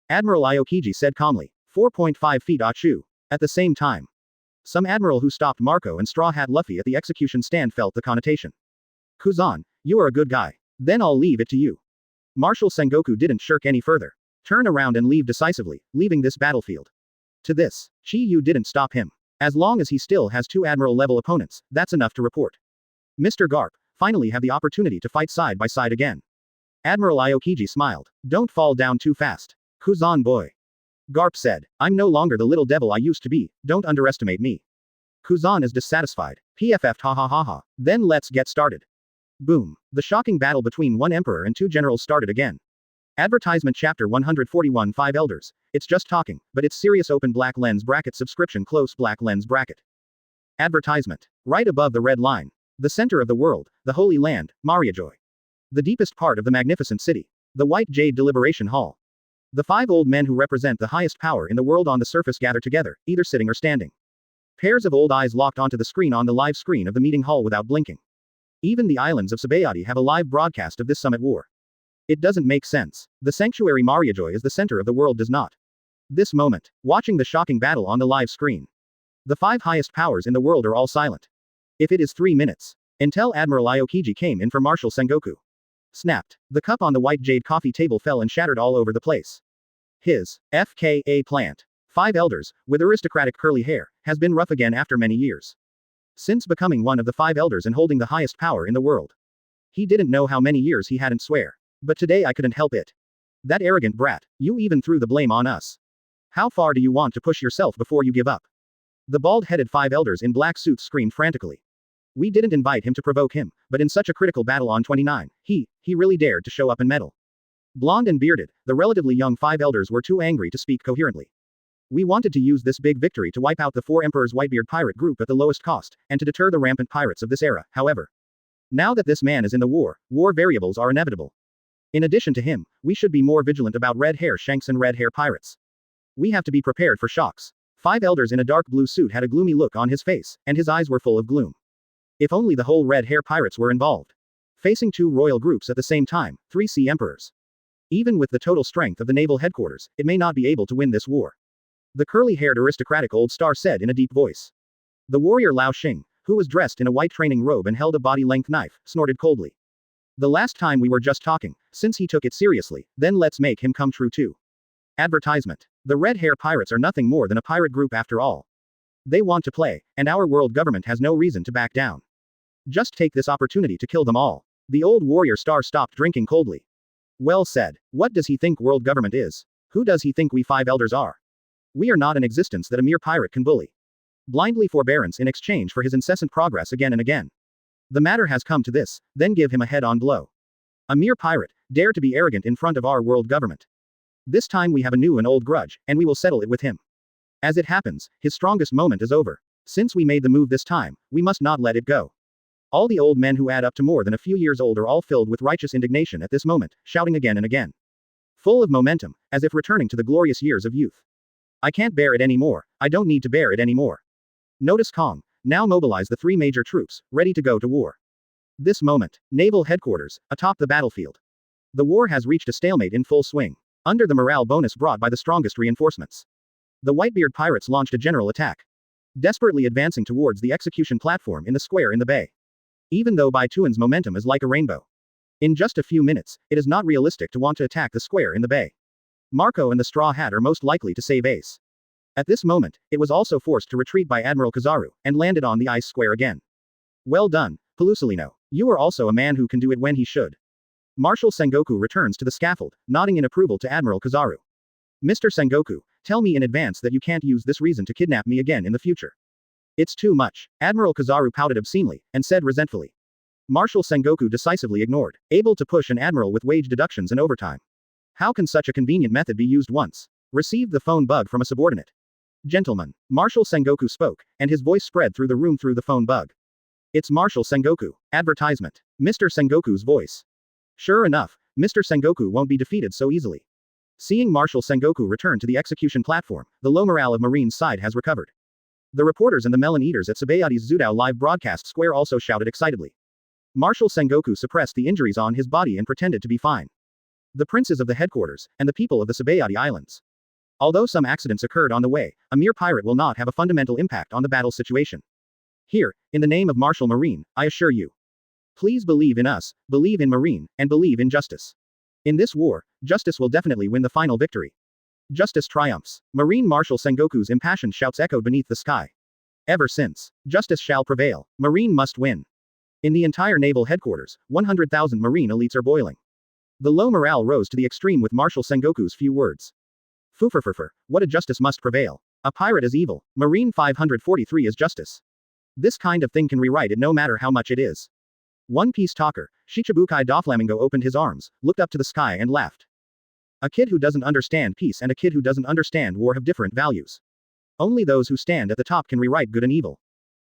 Admiral Aokiji said calmly. 4.5 feet Achu. At the same time, some admiral who stopped Marco and Straw Hat Luffy at the execution stand felt the connotation. Kuzan, you are a good guy. Then I'll leave it to you. Marshal Sengoku didn't shirk any further. Turn around and leave decisively, leaving this battlefield. To this, Chi-Yu didn't stop him. As long as he still has 2 admiral-level opponents, that's enough to report. Mr. Garp, finally have the opportunity to fight side by side again. Admiral Aokiji smiled. Don't fall down too fast. Kuzan boy. Garp said, I'm no longer the little devil I used to be, don't underestimate me. Kuzan is dissatisfied. PFF ha ha ha ha. Then let's get started. Boom. The shocking battle between 1 emperor and 2 generals started again. Advertisement Chapter 141 5 Elders. It's just talking, but it's serious. Open black lens bracket subscription close black lens bracket. Advertisement. Right above the red line. The center of the world, the Holy Land, Mariajoy. The deepest part of the magnificent city. The White Jade Deliberation Hall. The 5 old men who represent the highest power in the world on the surface gather together, either sitting or standing. Pairs of old eyes locked onto the screen on the live screen of the meeting hall without blinking. Even the islands of Sabaody have a live broadcast of this summit war. It doesn't make sense. The sanctuary Mariajoy is the center of the world does not. This moment, watching the shocking battle on the live screen. The 5 highest powers in the world are all silent. If it is 3 minutes, until Admiral Aokiji came in for Marshal Sengoku. Snapped. The cup on the white jade coffee table fell and shattered all over the place. His FKA plant. 5 elders, with aristocratic curly hair, has been rough again after many years. Since becoming one of the 5 elders and holding the highest power in the world. He didn't know how many years he hadn't swear. But today I couldn't help it. That arrogant brat, you even threw the blame on us. How far do you want to push yourself before you give up? The bald-headed 5 elders in black suits screamed frantically. We didn't invite him to provoke him, but in such a critical battle on 29, he really dared to show up and meddle. Blonde and bearded, the relatively young 5 elders were too angry to speak coherently. We wanted to use this big victory to wipe out the 4 Emperors Whitebeard pirate group at the lowest cost, and to deter the rampant pirates of this era, however. Now that this man is in the war variables are inevitable. In addition to him, we should be more vigilant about red hair shanks and red hair pirates. We have to be prepared for shocks. 5 elders in a dark blue suit had a gloomy look on his face, and his eyes were full of gloom. If only the whole red hair pirates were involved. Facing 2 royal groups at the same time, 3 sea emperors. Even with the total strength of the naval headquarters, it may not be able to win this war. The curly-haired aristocratic old star said in a deep voice. The warrior Lao Xing, who was dressed in a white training robe and held a body-length knife, snorted coldly. The last time we were just talking, since he took it seriously, then let's make him come true too. Advertisement. The Red Hair Pirates are nothing more than a pirate group after all. They want to play, and our world government has no reason to back down. Just take this opportunity to kill them all. The old warrior star stopped drinking coldly. Well said. What does he think world government is? Who does he think we 5 elders are? We are not an existence that a mere pirate can bully. Blindly forbearance in exchange for his incessant progress again and again. The matter has come to this, then give him a head-on blow. A mere pirate, dare to be arrogant in front of our world government. This time we have a new and old grudge, and we will settle it with him. As it happens, his strongest moment is over. Since we made the move this time, we must not let it go. All the old men who add up to more than a few years old are all filled with righteous indignation at this moment, shouting again and again. Full of momentum, as if returning to the glorious years of youth. I can't bear it anymore, I don't need to bear it anymore. Notice Kong, now mobilize the 3 major troops, ready to go to war. This moment, naval headquarters, atop the battlefield. The war has reached a stalemate in full swing. Under the morale bonus brought by the strongest reinforcements. The Whitebeard pirates launched a general attack. Desperately advancing towards the execution platform in the square in the bay. Even though Baituan's momentum is like a rainbow. In just a few minutes, it is not realistic to want to attack the square in the bay. Marco and the Straw Hat are most likely to save Ace. At this moment, it was also forced to retreat by Admiral Kizaru, and landed on the ice square again. Well done, Pelusalino. You are also a man who can do it when he should. Marshal Sengoku returns to the scaffold, nodding in approval to Admiral Kizaru. Mr. Sengoku, tell me in advance that you can't use this reason to kidnap me again in the future. It's too much. Admiral Kizaru pouted obscenely, and said resentfully. Marshal Sengoku decisively ignored, able to push an admiral with wage deductions and overtime. How can such a convenient method be used once? Received the phone bug from a subordinate. Gentlemen, Marshal Sengoku spoke, and his voice spread through the room through the phone bug. It's Marshal Sengoku. Advertisement. Mr. Sengoku's voice. Sure enough, Mr. Sengoku won't be defeated so easily. Seeing Marshal Sengoku return to the execution platform, the low morale of Marine's side has recovered. The reporters and the melon eaters at Sabaody's Zudao live broadcast square also shouted excitedly. Marshal Sengoku suppressed the injuries on his body and pretended to be fine. The princes of the headquarters, and the people of the Sabaody Islands. Although some accidents occurred on the way, a mere pirate will not have a fundamental impact on the battle situation. Here, in the name of Marshal Marine, I assure you. Please believe in us, believe in Marine, and believe in justice. In this war, justice will definitely win the final victory. Justice triumphs. Marine Marshal Sengoku's impassioned shouts echoed beneath the sky. Ever since, justice shall prevail. Marine must win. In the entire naval headquarters, 100,000 Marine elites are boiling. The low morale rose to the extreme with Marshal Sengoku's few words. Fufurfurfur, what a justice must prevail. A pirate is evil. Marine 543 is justice. This kind of thing can rewrite it no matter how much it is. One Piece talker, Shichibukai Doflamingo opened his arms, looked up to the sky and laughed. A kid who doesn't understand peace and a kid who doesn't understand war have different values. Only those who stand at the top can rewrite good and evil.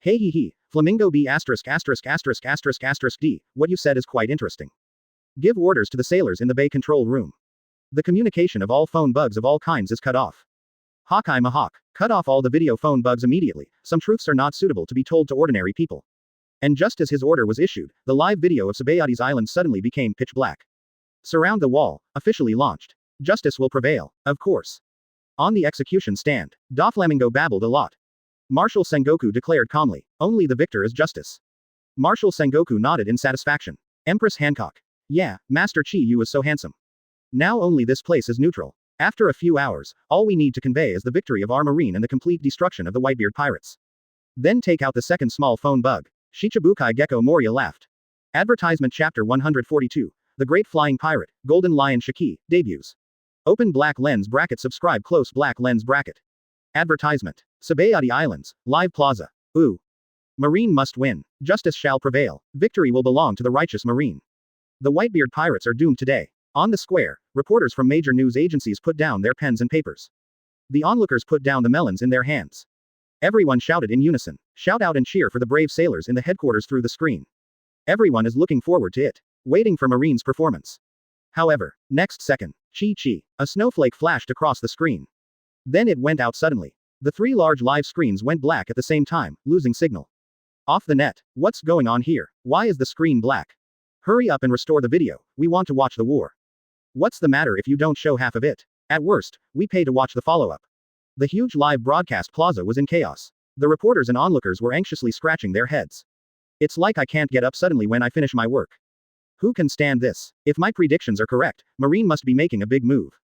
Hey hee hee, Flamingo B asterisk asterisk asterisk asterisk asterisk D, what you said is quite interesting. Give orders to the sailors in the bay control room. The communication of all phone bugs of all kinds is cut off. Hawkeye Mahawk, cut off all the video phone bugs immediately, some truths are not suitable to be told to ordinary people. And just as his order was issued, the live video of Sabaody's island suddenly became pitch black. Surround the wall, officially launched. Justice will prevail, of course. On the execution stand, Doflamingo babbled a lot. Marshal Sengoku declared calmly, only the victor is justice. Marshal Sengoku nodded in satisfaction. Empress Hancock. Yeah, Master Chi Yu is so handsome. Now only this place is neutral. After a few hours, all we need to convey is the victory of our marine and the complete destruction of the Whitebeard pirates. Then take out the second small phone bug. Shichibukai Gecko Moria laughed. Advertisement Chapter 142. The Great Flying Pirate, Golden Lion Shiki, debuts. Open black lens bracket subscribe close black lens bracket. Advertisement. Sabaody Islands, Live Plaza. Ooh. Marine must win. Justice shall prevail. Victory will belong to the righteous Marine. The Whitebeard pirates are doomed today. On the square, reporters from major news agencies put down their pens and papers. The onlookers put down the melons in their hands. Everyone shouted in unison. Shout out and cheer for the brave sailors in the headquarters through the screen. Everyone is looking forward to it. Waiting for Marine's performance. However, next second, chi. A snowflake flashed across the screen. Then it went out suddenly. The three large live screens went black at the same time, losing signal. Off the net. What's going on here? Why is the screen black? Hurry up and restore the video. We want to watch the war. What's the matter if you don't show half of it? At worst, we pay to watch the follow-up. The huge live broadcast plaza was in chaos. The reporters and onlookers were anxiously scratching their heads. It's like I can't get up suddenly when I finish my work. Who can stand this? If my predictions are correct, Marine must be making a big move.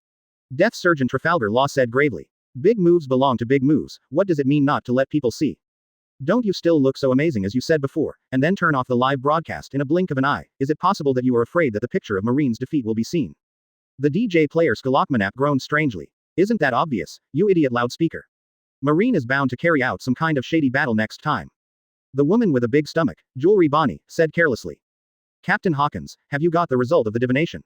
Death Surgeon Trafalgar Law said gravely. Big moves belong to big moves. What does it mean not to let people see? Don't you still look so amazing as you said before, and then turn off the live broadcast in a blink of an eye? Is it possible that you are afraid that the picture of Marine's defeat will be seen? The DJ player Skalakmanap groaned strangely. Isn't that obvious, you idiot loudspeaker? Marine is bound to carry out some kind of shady battle next time. The woman with a big stomach, Jewelry Bonnie, said carelessly. Captain Hawkins, have you got the result of the divination?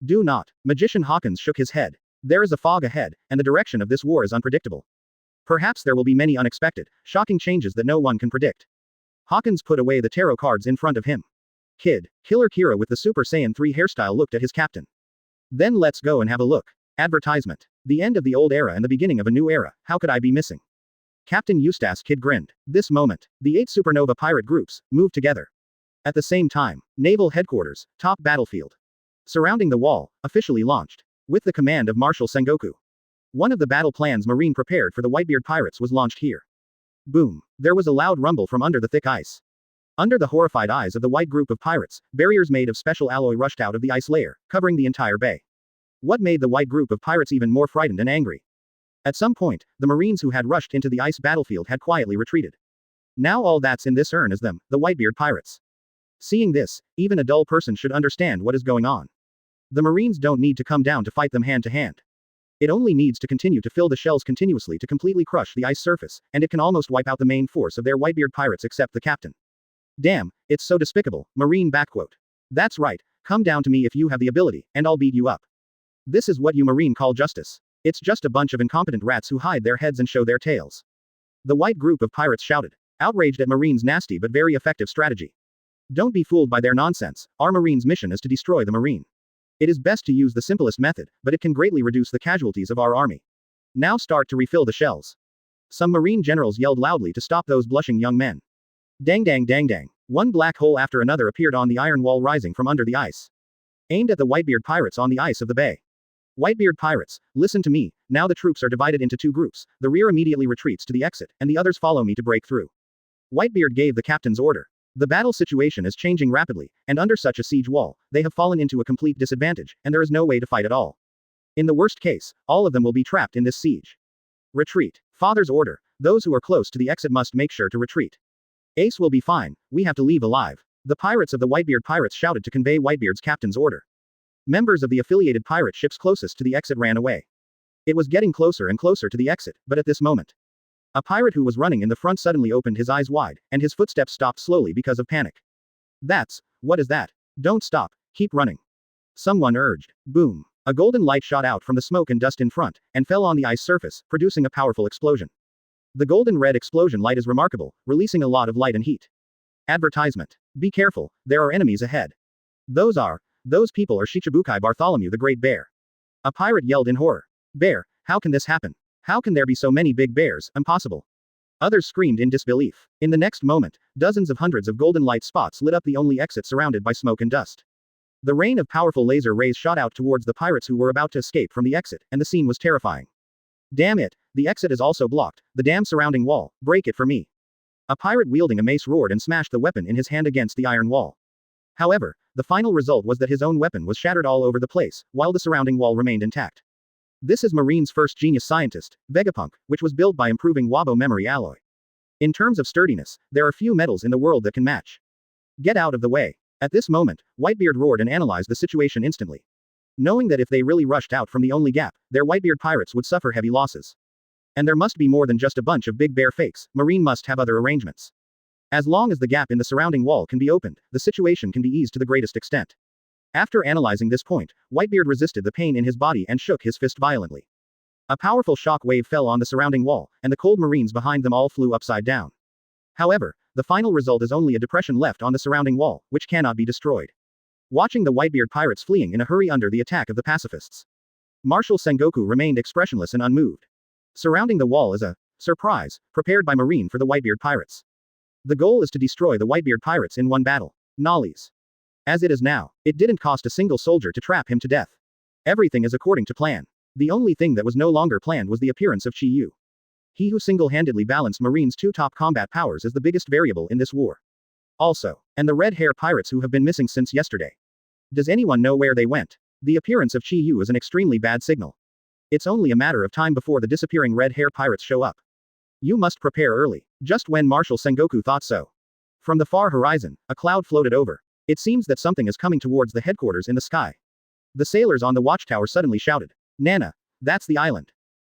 Do not. Magician Hawkins shook his head. There is a fog ahead, and the direction of this war is unpredictable. Perhaps there will be many unexpected, shocking changes that no one can predict. Hawkins put away the tarot cards in front of him. Kid, Killer Kira with the Super Saiyan 3 hairstyle looked at his captain. Then let's go and have a look. Advertisement. The end of the old era and the beginning of a new era, how could I be missing? Captain Eustace Kid grinned. This moment, the 8 supernova pirate groups moved together. At the same time, Naval Headquarters, top battlefield. Surrounding the wall, officially launched. With the command of Marshal Sengoku. One of the battle plans Marine prepared for the Whitebeard pirates was launched here. Boom. There was a loud rumble from under the thick ice. Under the horrified eyes of the white group of pirates, barriers made of special alloy rushed out of the ice layer, covering the entire bay. What made the white group of pirates even more frightened and angry? At some point, the Marines who had rushed into the ice battlefield had quietly retreated. Now all that's in this urn is them, the Whitebeard pirates. Seeing this, even a dull person should understand what is going on. The Marines don't need to come down to fight them hand to hand. It only needs to continue to fill the shells continuously to completely crush the ice surface, and it can almost wipe out the main force of their Whitebeard pirates except the captain. Damn, it's so despicable, Marine backquote. That's right, come down to me if you have the ability, and I'll beat you up. This is what you Marine call justice. It's just a bunch of incompetent rats who hide their heads and show their tails. The white group of pirates shouted, outraged at Marine's nasty but very effective strategy. Don't be fooled by their nonsense, our Marine's mission is to destroy the Marine. It is best to use the simplest method, but it can greatly reduce the casualties of our army. Now start to refill the shells. Some Marine generals yelled loudly to stop those blushing young men. Dang dang dang dang. One black hole after another appeared on the iron wall rising from under the ice. Aimed at the Whitebeard pirates on the ice of the bay. Whitebeard pirates, listen to me, now the troops are divided into 2 groups, the rear immediately retreats to the exit, and the others follow me to break through. Whitebeard gave the captain's order. The battle situation is changing rapidly, and under such a siege wall, they have fallen into a complete disadvantage, and there is no way to fight at all. In the worst case, all of them will be trapped in this siege. Retreat. Father's order, those who are close to the exit must make sure to retreat. Ace will be fine, we have to leave alive. The pirates of the Whitebeard pirates shouted to convey Whitebeard's captain's order. Members of the affiliated pirate ships closest to the exit ran away. It was getting closer and closer to the exit, but at this moment, a pirate who was running in the front suddenly opened his eyes wide, and his footsteps stopped slowly because of panic. What is that? Don't stop, keep running. Someone urged. Boom. A golden light shot out from the smoke and dust in front, and fell on the ice surface, producing a powerful explosion. The golden red explosion light is remarkable, releasing a lot of light and heat. Advertisement. Be careful, there are enemies ahead. Those people are Shichibukai Bartholomew the Great Bear. A pirate yelled in horror. Bear, how can this happen? How can there be so many big bears? Impossible. Others screamed in disbelief. In the next moment, dozens of hundreds of golden light spots lit up the only exit surrounded by smoke and dust. The rain of powerful laser rays shot out towards the pirates who were about to escape from the exit, and the scene was terrifying. Damn it, the exit is also blocked, the damn surrounding wall, break it for me. A pirate wielding a mace roared and smashed the weapon in his hand against the iron wall. However, the final result was that his own weapon was shattered all over the place, while the surrounding wall remained intact. This is Marine's first genius scientist, Vegapunk, which was built by improving Wabo memory alloy. In terms of sturdiness, there are few metals in the world that can match. Get out of the way. At this moment, Whitebeard roared and analyzed the situation instantly. Knowing that if they really rushed out from the only gap, their Whitebeard pirates would suffer heavy losses. And there must be more than just a bunch of big bear fakes, Marine must have other arrangements. As long as the gap in the surrounding wall can be opened, the situation can be eased to the greatest extent. After analyzing this point, Whitebeard resisted the pain in his body and shook his fist violently. A powerful shock wave fell on the surrounding wall, and the cold Marines behind them all flew upside down. However, the final result is only a depression left on the surrounding wall, which cannot be destroyed. Watching the Whitebeard pirates fleeing in a hurry under the attack of the pacifists, Marshal Sengoku remained expressionless and unmoved. Surrounding the wall is a surprise, prepared by Marine for the Whitebeard pirates. The goal is to destroy the Whitebeard pirates in one battle. Nollies. As it is now, it didn't cost a single soldier to trap him to death. Everything is according to plan. The only thing that was no longer planned was the appearance of Chi Yu. He who single-handedly balanced Marine's two top combat powers is the biggest variable in this war. Also, and the red hair pirates who have been missing since yesterday. Does anyone know where they went? The appearance of Chi Yu is an extremely bad signal. It's only a matter of time before the disappearing red hair pirates show up. You must prepare early, just when Marshal Sengoku thought so. From the far horizon, a cloud floated over. It seems that something is coming towards the headquarters in the sky. The sailors on the watchtower suddenly shouted, "Nana, that's the island.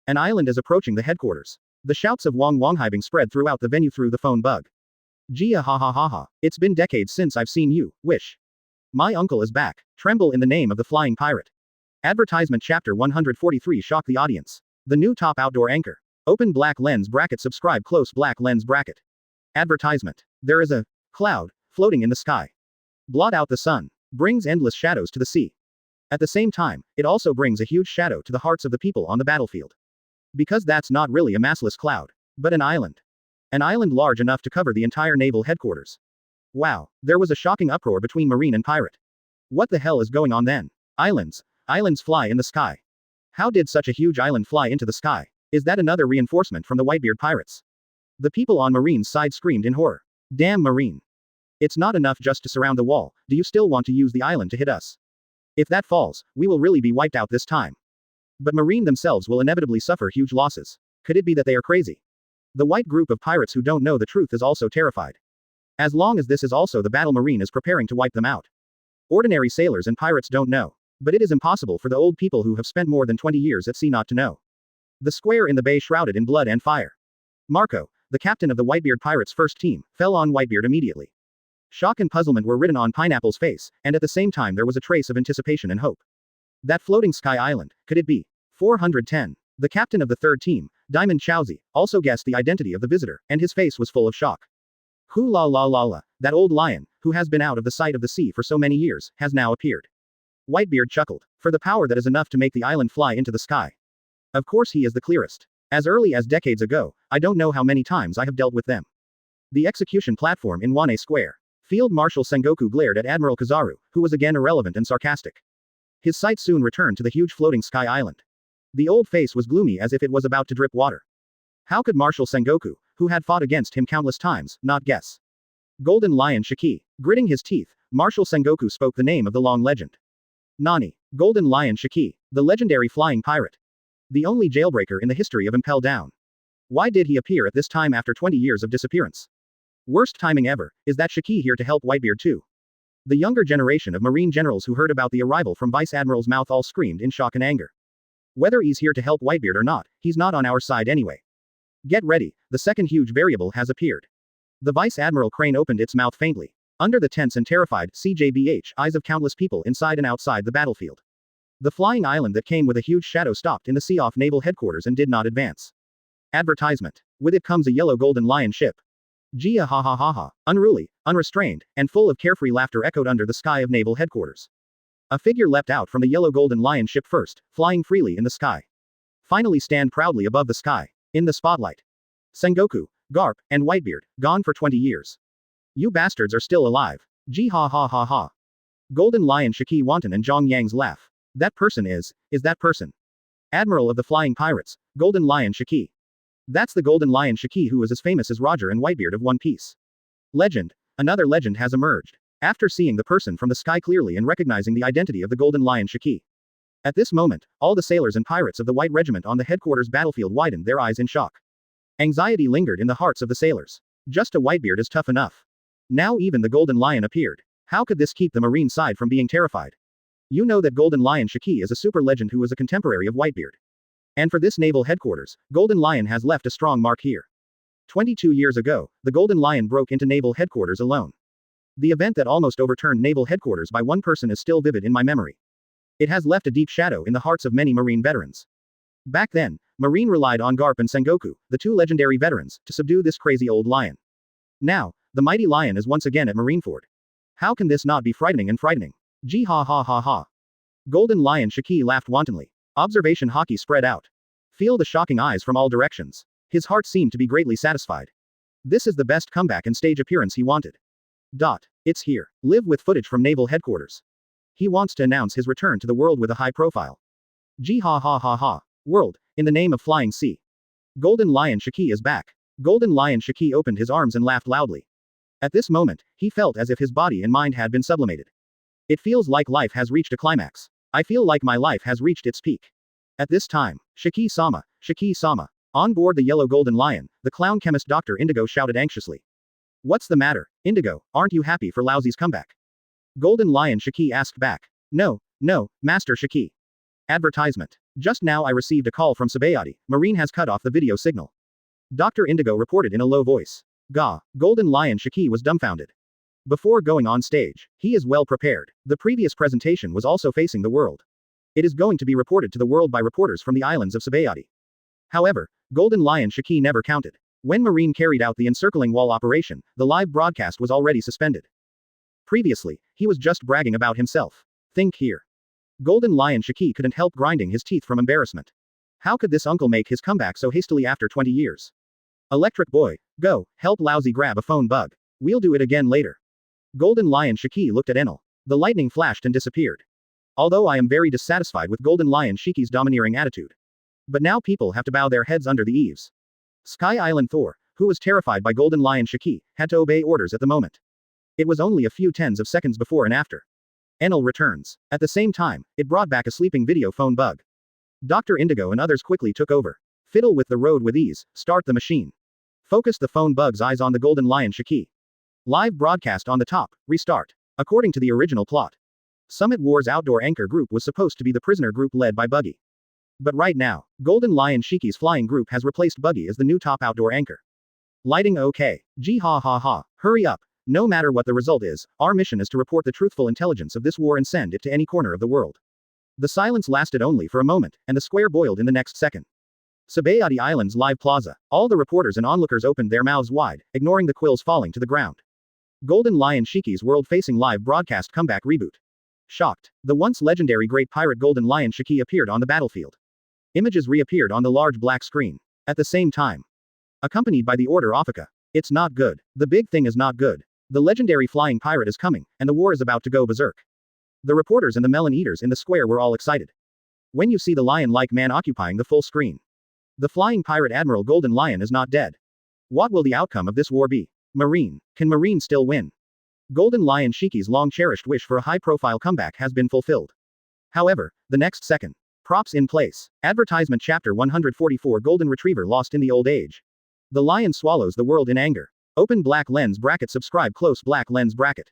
An island is approaching the headquarters." The shouts of Wong Wonghibing spread throughout the venue through the phone bug. Gia ha ha ha ha, it's been decades since I've seen you, Wish. My uncle is back. Tremble in the name of the flying pirate. Advertisement chapter 143 shock the audience. The new top outdoor anchor. Open black lens bracket subscribe close black lens bracket. Advertisement. There is a cloud floating in the sky. Blot out the sun. Brings endless shadows to the sea. At the same time, it also brings a huge shadow to the hearts of the people on the battlefield. Because that's not really a massless cloud, but an island. An island large enough to cover the entire naval headquarters. Wow, there was a shocking uproar between Marine and pirate. What the hell is going on then? Islands fly in the sky. How did such a huge island fly into the sky? Is that another reinforcement from the Whitebeard pirates? The people on Marine's side screamed in horror. Damn Marine. It's not enough just to surround the wall, do you still want to use the island to hit us? If that falls, we will really be wiped out this time. But Marine themselves will inevitably suffer huge losses. Could it be that they are crazy? The white group of pirates who don't know the truth is also terrified. As long as this is also the battle Marine is preparing to wipe them out. Ordinary sailors and pirates don't know. But it is impossible for the old people who have spent more than 20 years at sea not to know. The square in the bay shrouded in blood and fire. Marco, the captain of the Whitebeard pirates' first team, fell on Whitebeard immediately. Shock and puzzlement were written on Pineapple's face, and at the same time there was a trace of anticipation and hope. That floating sky island, could it be? 410. The captain of the third team, Diamond Chowzi, also guessed the identity of the visitor, and his face was full of shock. Hu la la la la, that old lion, who has been out of the sight of the sea for so many years, has now appeared. Whitebeard chuckled. For the power that is enough to make the island fly into the sky. Of course he is the clearest. As early as decades ago, I don't know how many times I have dealt with them. The execution platform in Wane Square. Field Marshal Sengoku glared at Admiral Kizaru, who was again irrelevant and sarcastic. His sight soon returned to the huge floating sky island. The old face was gloomy as if it was about to drip water. How could Marshal Sengoku, who had fought against him countless times, not guess? Golden Lion Shiki. Gritting his teeth, Marshal Sengoku spoke the name of the long legend. Nani. Golden Lion Shiki, the legendary flying pirate. The only jailbreaker in the history of Impel Down. Why did he appear at this time after 20 years of disappearance? Worst timing ever, is that Shiki here to help Whitebeard too? The younger generation of Marine generals who heard about the arrival from Vice Admiral's mouth all screamed in shock and anger. Whether he's here to help Whitebeard or not, he's not on our side anyway. Get ready, the second huge variable has appeared. The Vice Admiral crane opened its mouth faintly. Under the tense and terrified CJBH eyes of countless people inside and outside the battlefield. The flying island that came with a huge shadow stopped in the sea off naval headquarters and did not advance. Advertisement. With it comes a yellow golden lion ship. Gia ha ha ha ha, unruly, unrestrained, and full of carefree laughter echoed under the sky of naval headquarters. A figure leapt out from the yellow golden lion ship first, flying freely in the sky. Finally stand proudly above the sky. In the spotlight. Sengoku, Garp, and Whitebeard, gone for 20 years. You bastards are still alive. Gee ha ha ha ha. Golden Lion Shiki Wanton and Zhang Yang's laugh. That person is that person. Admiral of the Flying Pirates, Golden Lion Shiki. That's the Golden Lion Shiki who is as famous as Roger and Whitebeard of One Piece. Legend. Another legend has emerged. After seeing the person from the sky clearly and recognizing the identity of the Golden Lion Shiki. At this moment, all the sailors and pirates of the White Regiment on the headquarters battlefield widened their eyes in shock. Anxiety lingered in the hearts of the sailors. Just a Whitebeard is tough enough. Now even the Golden Lion appeared. How could this keep the Marine side from being terrified? You know that Golden Lion Shiki is a super legend who was a contemporary of Whitebeard. And for this naval headquarters, Golden Lion has left a strong mark here. 22 years ago, the Golden Lion broke into naval headquarters alone. The event that almost overturned naval headquarters by one person is still vivid in my memory. It has left a deep shadow in the hearts of many Marine veterans. Back then, Marine relied on Garp and Sengoku, the two legendary veterans, to subdue this crazy old lion. Now, the mighty lion is once again at Marineford. How can this not be frightening and frightening? Gee ha ha ha ha. Golden Lion Shiki laughed wantonly. Observation hockey spread out. Feel the shocking eyes from all directions. His heart seemed to be greatly satisfied. This is the best comeback and stage appearance he wanted. It's here. Live with footage from Naval Headquarters. He wants to announce his return to the world with a high profile. Gee ha ha ha ha. World, in the name of Flying Sea. Golden Lion Shiki is back. Golden Lion Shiki opened his arms and laughed loudly. At this moment, he felt as if his body and mind had been sublimated. It feels like life has reached a climax. I feel like my life has reached its peak. At this time, Shiki-sama, Shiki-sama. On board the yellow Golden Lion, the clown chemist Dr. Indigo shouted anxiously. What's the matter, Indigo, aren't you happy for Lousy's comeback? Golden Lion Shiki asked back. No, Master Shiki. Advertisement. Just now I received a call from Sabaody. Marine has cut off the video signal. Dr. Indigo reported in a low voice. Gah, Golden Lion Shiki was dumbfounded. Before going on stage, he is well prepared. The previous presentation was also facing the world. It is going to be reported to the world by reporters from the islands of Sabaody. However, Golden Lion Shiki never counted. When Marine carried out the encircling wall operation, the live broadcast was already suspended. Previously, he was just bragging about himself. Think here. Golden Lion Shiki couldn't help grinding his teeth from embarrassment. How could this uncle make his comeback so hastily after 20 years? Electric Boy, go, help Lousy grab a phone bug. We'll do it again later. Golden Lion Shiki looked at Enel. The lightning flashed and disappeared. Although I am very dissatisfied with Golden Lion Shiki's domineering attitude. But now people have to bow their heads under the eaves. Sky Island Thor, who was terrified by Golden Lion Shiki, had to obey orders at the moment. It was only a few tens of seconds before and after. Enel returns. At the same time, it brought back a sleeping video phone bug. Dr. Indigo and others quickly took over. Fiddle with the road with ease, start the machine. Focus the phone bug's eyes on the Golden Lion Shiki. Live broadcast on the top, restart. According to the original plot, Summit War's outdoor anchor group was supposed to be the prisoner group led by Buggy. But right now, Golden Lion Shiki's flying group has replaced Buggy as the new top outdoor anchor. Lighting okay. Gee ha ha ha. Hurry up. No matter what the result is, our mission is to report the truthful intelligence of this war and send it to any corner of the world. The silence lasted only for a moment, and the square boiled in the next second. Sabaody Island's live plaza. All the reporters and onlookers opened their mouths wide, ignoring the quills falling to the ground. Golden Lion Shiki's world-facing live broadcast comeback reboot. Shocked, the once legendary great pirate Golden Lion Shiki appeared on the battlefield. Images reappeared on the large black screen. At the same time, accompanied by the order Offica. It's not good. The big thing is not good. The legendary flying pirate is coming, and the war is about to go berserk. The reporters and the melon eaters in the square were all excited. When you see the lion-like man occupying the full screen. The flying pirate Admiral Golden Lion is not dead. What will the outcome of this war be? Marine. Can Marine still win? Golden Lion Shiki's long-cherished wish for a high-profile comeback has been fulfilled. However, the next second. Props in place. Advertisement Chapter 144 Golden Retriever lost in the old age. The lion swallows the world in anger. Open black lens bracket subscribe close black lens bracket.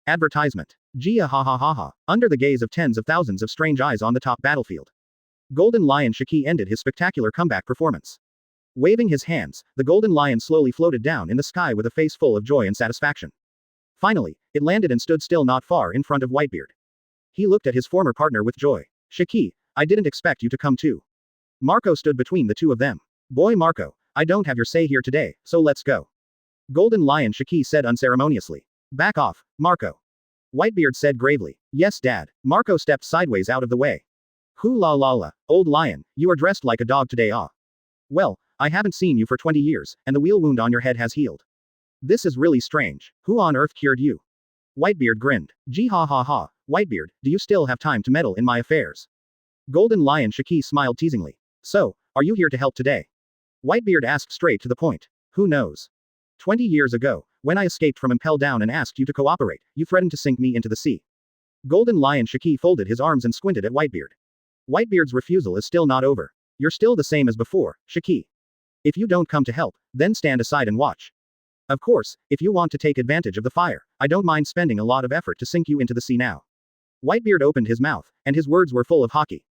Advertisement. Gia ha ha ha ha. Under the gaze of tens of thousands of strange eyes on the top battlefield. Golden Lion Shiki ended his spectacular comeback performance. Waving his hands, the Golden Lion slowly floated down in the sky with a face full of joy and satisfaction. Finally, it landed and stood still not far in front of Whitebeard. He looked at his former partner with joy. Shiki, I didn't expect you to come too. Marco stood between the two of them. Boy Marco, I don't have your say here today, so let's go. Golden Lion Shiki said unceremoniously. Back off, Marco. Whitebeard said gravely. Yes Dad. Marco stepped sideways out of the way. Hoo la la la, old lion, you are dressed like a dog today ah. Well, I haven't seen you for 20 years, and the wheel wound on your head has healed. This is really strange. Who on earth cured you? Whitebeard grinned. Gee ha ha ha, Whitebeard, do you still have time to meddle in my affairs? Golden Lion Shiki smiled teasingly. So, are you here to help today? Whitebeard asked straight to the point. Who knows? 20 years ago, when I escaped from Impel Down and asked you to cooperate, you threatened to sink me into the sea. Golden Lion Shiki folded his arms and squinted at Whitebeard. Whitebeard's refusal is still not over. You're still the same as before, Shiki. If you don't come to help, then stand aside and watch. Of course, if you want to take advantage of the fire, I don't mind spending a lot of effort to sink you into the sea now. Whitebeard opened his mouth, and his words were full of hockey.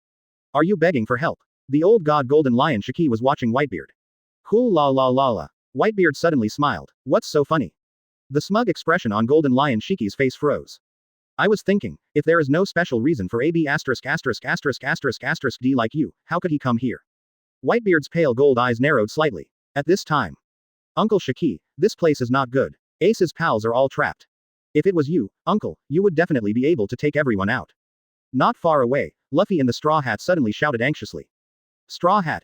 Are you begging for help? The old god Golden Lion Shiki was watching Whitebeard. Cool la la la la. Whitebeard suddenly smiled. What's so funny? The smug expression on Golden Lion Shiki's face froze. I was thinking, if there is no special reason for AB********** D like you, how could he come here? Whitebeard's pale gold eyes narrowed slightly. At this time. Uncle Shiki, this place is not good. Ace's pals are all trapped. If it was you, Uncle, you would definitely be able to take everyone out. Not far away, Luffy in the straw hat suddenly shouted anxiously. Straw Hat,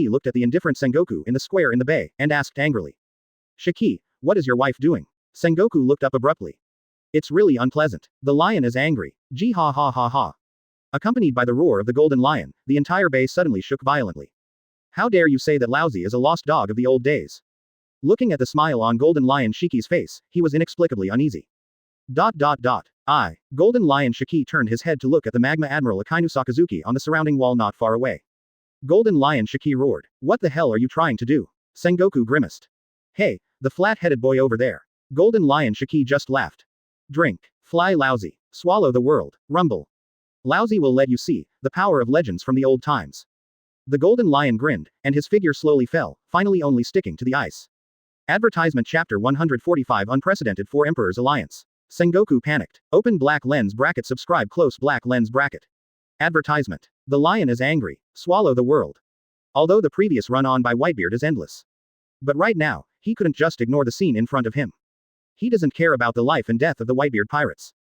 Shiki looked at the indifferent Sengoku in the square in the bay, and asked angrily. Shiki, what is your wife doing? Sengoku looked up abruptly. It's really unpleasant. The lion is angry. Gee ha ha ha ha. Accompanied by the roar of the golden lion, the entire bay suddenly shook violently. How dare you say that Lousy is a lost dog of the old days? Looking at the smile on Golden Lion Shiki's face, he was inexplicably uneasy. Golden Lion Shiki turned his head to look at the Magma Admiral Akainu Sakazuki on the surrounding wall not far away. Golden Lion Shiki roared. What the hell are you trying to do? Sengoku grimaced. Hey, the flat-headed boy over there. Golden Lion Shiki just laughed. Drink. Fly Lousy. Swallow the world. Rumble. Lousy will let you see the power of legends from the old times. The Golden Lion grinned, and his figure slowly fell, finally only sticking to the ice. Advertisement Chapter 145 Unprecedented for Emperor's Alliance. Sengoku panicked. Open black lens bracket. Subscribe close black lens bracket. Advertisement. The lion is angry. Swallow the world. Although the previous run-on by Whitebeard is endless. But right now, he couldn't just ignore the scene in front of him. He doesn't care about the life and death of the Whitebeard pirates.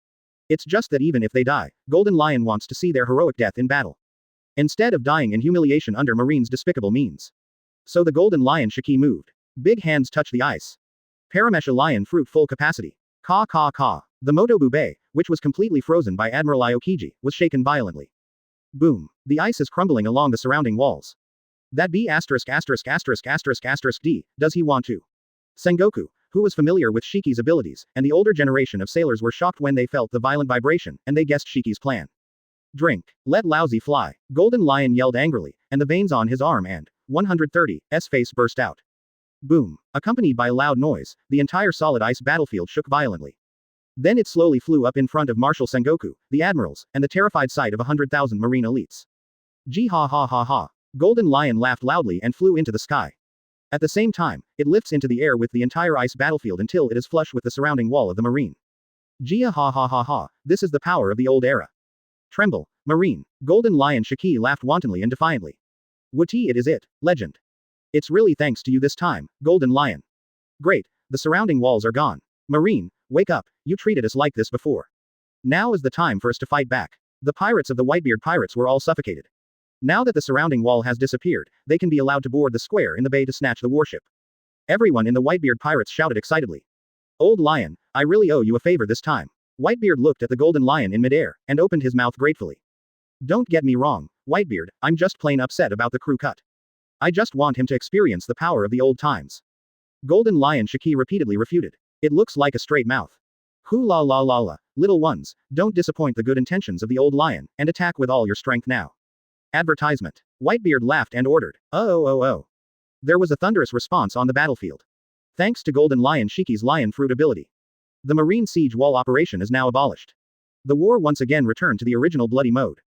It's just that even if they die, Golden Lion wants to see their heroic death in battle. Instead of dying in humiliation under Marine's despicable means. So the Golden Lion Shiki moved. Big hands touch the ice. Paramesha lion fruit full capacity. Caw caw caw. The Motobu Bay, which was completely frozen by Admiral Aokiji, was shaken violently. Boom. The ice is crumbling along the surrounding walls. That B****************, D, does he want to? Sengoku, who was familiar with Shiki's abilities, and the older generation of sailors were shocked when they felt the violent vibration, and they guessed Shiki's plan. Drink. Let lousy fly. Golden Lion yelled angrily, and the veins on his arm and 130's face burst out. Boom. Accompanied by a loud noise, the entire solid ice battlefield shook violently. Then it slowly flew up in front of Marshal Sengoku, the admirals, and the terrified sight of 100,000 marine elites. Gee ha ha ha ha. Golden Lion laughed loudly and flew into the sky. At the same time, it lifts into the air with the entire ice battlefield until it is flush with the surrounding wall of the marine. Gee ha ha ha ha. This is the power of the old era. Tremble, marine. Golden Lion Shiki laughed wantonly and defiantly. Wati, it is it, legend. It's really thanks to you this time, Golden Lion. Great, the surrounding walls are gone. Marine, wake up, you treated us like this before. Now is the time for us to fight back. The pirates of the Whitebeard pirates were all suffocated. Now that the surrounding wall has disappeared, they can be allowed to board the square in the bay to snatch the warship. Everyone in the Whitebeard pirates shouted excitedly. Old Lion, I really owe you a favor this time. Whitebeard looked at the Golden Lion in midair, and opened his mouth gratefully. Don't get me wrong, Whitebeard, I'm just plain upset about the crew cut. I just want him to experience the power of the old times. Golden Lion Shiki repeatedly refuted. It looks like a straight mouth. Hoo la la la la, little ones, don't disappoint the good intentions of the old lion, and attack with all your strength now. Advertisement. Whitebeard laughed and ordered. Oh. There was a thunderous response on the battlefield. Thanks to Golden Lion Shiki's lion fruit ability. The marine siege wall operation is now abolished. The war once again returned to the original bloody mode.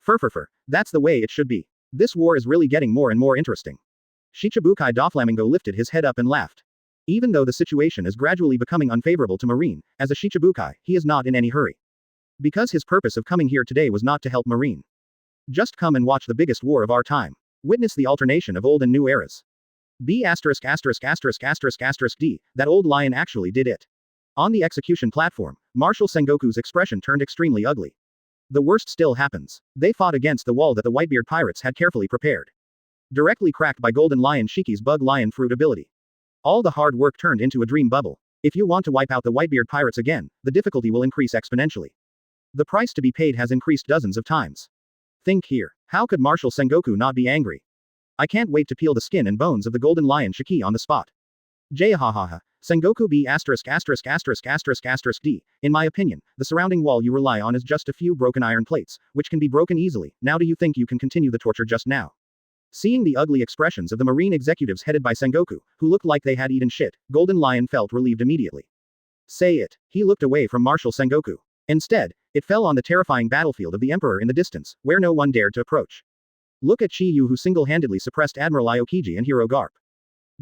Fur, that's the way it should be. This war is really getting more and more interesting. Shichibukai Doflamingo lifted his head up and laughed. Even though the situation is gradually becoming unfavorable to Marine, as a Shichibukai, he is not in any hurry. Because his purpose of coming here today was not to help Marine. Just come and watch the biggest war of our time. Witness the alternation of old and new eras. B*****************, D, that old lion actually did it. On the execution platform, Marshal Sengoku's expression turned extremely ugly. The worst still happens. They fought against the wall that the Whitebeard pirates had carefully prepared. Directly cracked by Golden Lion Shiki's bug lion fruit ability. All the hard work turned into a dream bubble. If you want to wipe out the Whitebeard pirates again, the difficulty will increase exponentially. The price to be paid has increased dozens of times. Think here. How could Marshal Sengoku not be angry? I can't wait to peel the skin and bones of the Golden Lion Shiki on the spot. Jahahaha. Sengoku B**********, D. In my opinion, the surrounding wall you rely on is just a few broken iron plates, which can be broken easily. Now do you think you can continue the torture just now? Seeing the ugly expressions of the marine executives headed by Sengoku, who looked like they had eaten shit, Golden Lion felt relieved immediately. Say it. He looked away from Marshal Sengoku. Instead, it fell on the terrifying battlefield of the Emperor in the distance, where no one dared to approach. Look at Chi-Yu, who single-handedly suppressed Admiral Aokiji and Hero Garp.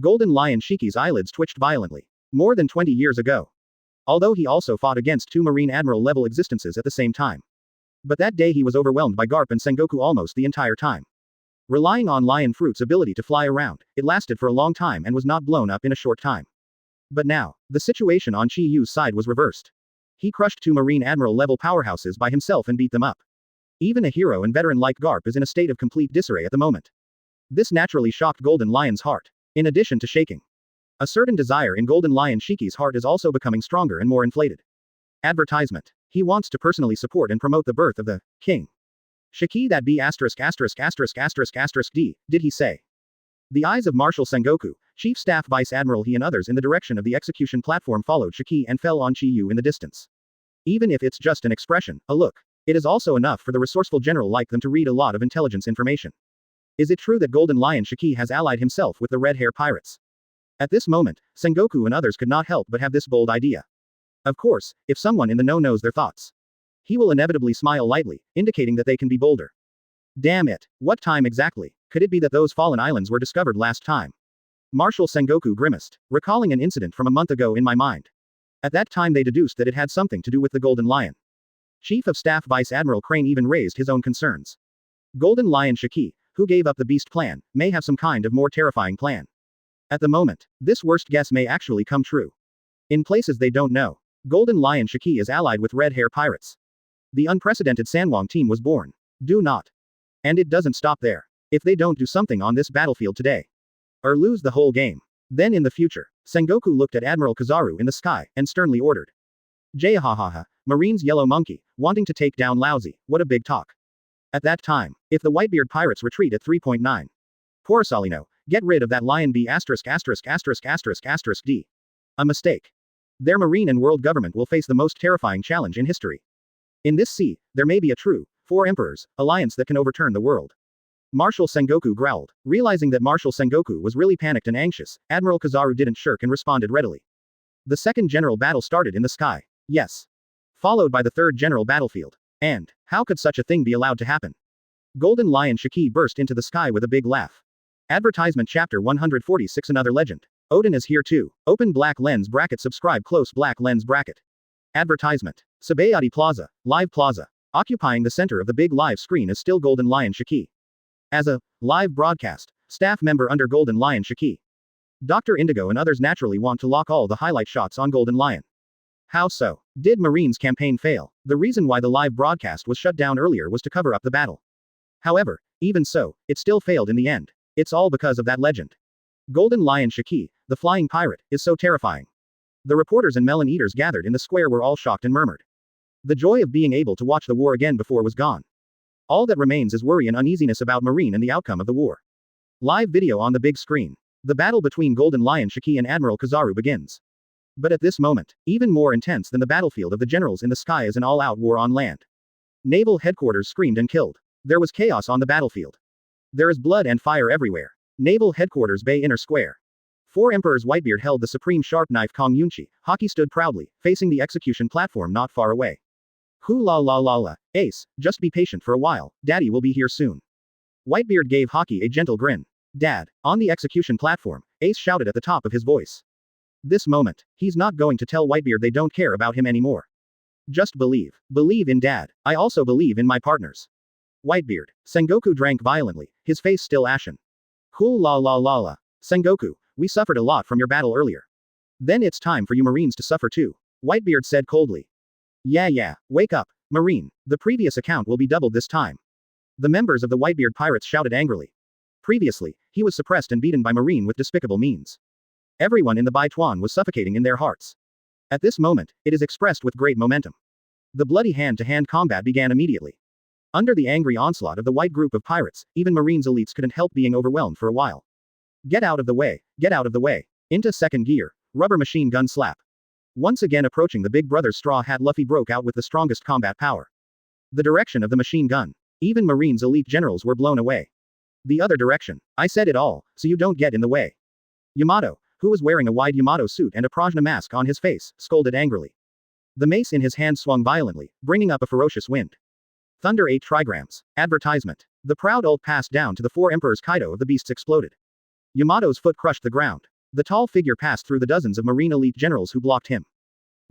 Golden Lion Shiki's eyelids twitched violently. More than 20 years ago. Although he also fought against two Marine Admiral-level existences at the same time. But that day he was overwhelmed by Garp and Sengoku almost the entire time. Relying on Lion Fruit's ability to fly around, it lasted for a long time and was not blown up in a short time. But now, the situation on Chi-Yu's side was reversed. He crushed two Marine Admiral-level powerhouses by himself and beat them up. Even a hero and veteran like Garp is in a state of complete disarray at the moment. This naturally shocked Golden Lion's heart. In addition to shaking. A certain desire in Golden Lion Shiki's heart is also becoming stronger and more inflated. Advertisement. He wants to personally support and promote the birth of the king. Shiki that B**********, D, did he say? The eyes of Marshal Sengoku, Chief Staff Vice Admiral He and others in the direction of the execution platform followed Shiki and fell on Chi-Yu in the distance. Even if it's just an expression, a look, it is also enough for the resourceful general like them to read a lot of intelligence information. Is it true that Golden Lion Shiki has allied himself with the Red Hair pirates? At this moment, Sengoku and others could not help but have this bold idea. Of course, if someone in the know knows their thoughts, he will inevitably smile lightly, indicating that they can be bolder. Damn it, what time exactly? Could it be that those fallen islands were discovered last time? Marshal Sengoku grimaced, recalling an incident from a month ago in my mind. At that time they deduced that it had something to do with the Golden Lion. Chief of Staff Vice Admiral Crane even raised his own concerns. Golden Lion Shiki, who gave up the beast plan, may have some kind of more terrifying plan. At the moment, this worst guess may actually come true. In places they don't know, Golden Lion Shiki is allied with Red Hair pirates. The unprecedented Sanwong team was born. Do not. And it doesn't stop there. If they don't do something on this battlefield today, or lose the whole game, then in the future, Sengoku looked at Admiral Kizaru in the sky, and sternly ordered. Jahahaha, Marine's yellow monkey, wanting to take down Lousy, what a big talk. At that time, if the Whitebeard pirates retreat at 3.9. Poor Salino, get rid of that lion B asterisk asterisk asterisk asterisk asterisk D. A mistake. Their marine and world government will face the most terrifying challenge in history. In this sea, there may be a true, four emperors, alliance that can overturn the world. Marshal Sengoku growled. Realizing that Marshal Sengoku was really panicked and anxious, Admiral Kizaru didn't shirk and responded readily. The second general battle started in the sky. Yes. Followed by the third general battlefield. And, how could such a thing be allowed to happen? Golden Lion Shiki burst into the sky with a big laugh. Advertisement Chapter 146 Another Legend. Odin is here too. Open black lens bracket subscribe close black lens bracket. Advertisement. Sabaody Plaza, Live Plaza. Occupying the center of the big live screen is still Golden Lion Shiki. As a live broadcast staff member under Golden Lion Shiki, Dr. Indigo and others naturally want to lock all the highlight shots on Golden Lion. How so? Did Marine's campaign fail? The reason why the live broadcast was shut down earlier was to cover up the battle. However, even so, it still failed in the end. It's all because of that legend. Golden Lion Shiki, the flying pirate, is so terrifying. The reporters and melon eaters gathered in the square were all shocked and murmured. The joy of being able to watch the war again before was gone. All that remains is worry and uneasiness about Marine and the outcome of the war. Live video on the big screen. The battle between Golden Lion Shiki and Admiral Kizaru begins. But at this moment, even more intense than the battlefield of the generals in the sky is an all-out war on land. Naval headquarters screamed and killed. There was chaos on the battlefield. There is blood and fire everywhere. Naval headquarters Bay Inner Square. Four Emperors Whitebeard held the supreme sharp knife Kong Yunchi. Haki stood proudly, facing the execution platform not far away. Hu la la la la, Ace, just be patient for a while, Daddy will be here soon. Whitebeard gave Haki a gentle grin. Dad, on the execution platform, Ace shouted at the top of his voice. This moment, he's not going to tell Whitebeard they don't care about him anymore. Just believe. Believe in Dad. I also believe in my partners. Whitebeard. Sengoku drank violently, his face still ashen. Cool la la la la. Sengoku, we suffered a lot from your battle earlier. Then it's time for you Marines to suffer too. Whitebeard said coldly. Yeah, wake up, Marine, the previous account will be doubled this time. The members of the Whitebeard pirates shouted angrily. Previously, he was suppressed and beaten by Marine with despicable means. Everyone in the Baituan was suffocating in their hearts. At this moment, it is expressed with great momentum. The bloody hand-to-hand combat began immediately. Under the angry onslaught of the white group of pirates, even Marine's elites couldn't help being overwhelmed for a while. Get out of the way, get out of the way. Into second gear, rubber machine gun slap. Once again approaching the big brother's straw hat Luffy broke out with the strongest combat power. The direction of the machine gun. Even Marine's elite generals were blown away. The other direction. I said it all, so you don't get in the way. Yamato, who was wearing a wide Yamato suit and a Prajna mask on his face, scolded angrily. The mace in his hand swung violently, bringing up a ferocious wind. Thunder 8 trigrams. Advertisement. The proud ult passed down to the four emperors. Kaido of the beasts exploded. Yamato's foot crushed the ground. The tall figure passed through the dozens of Marine elite generals who blocked him.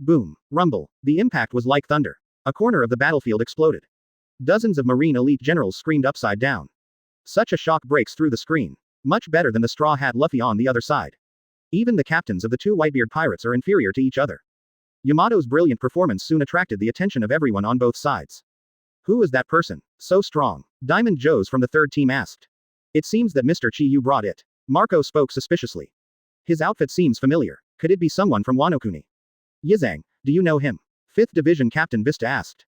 Boom. Rumble. The impact was like thunder. A corner of the battlefield exploded. Dozens of Marine elite generals screamed upside down. Such a shock breaks through the screen. Much better than the straw hat Luffy on the other side. Even the captains of the two Whitebeard pirates are inferior to each other. Yamato's brilliant performance soon attracted the attention of everyone on both sides. Who is that person? So strong. Diamond Joes from the third team asked. It seems that Mr. Chiyu brought it. Marco spoke suspiciously. His outfit seems familiar. Could it be someone from Wano Kuni? Yizang, do you know him? 5th Division Captain Vista asked.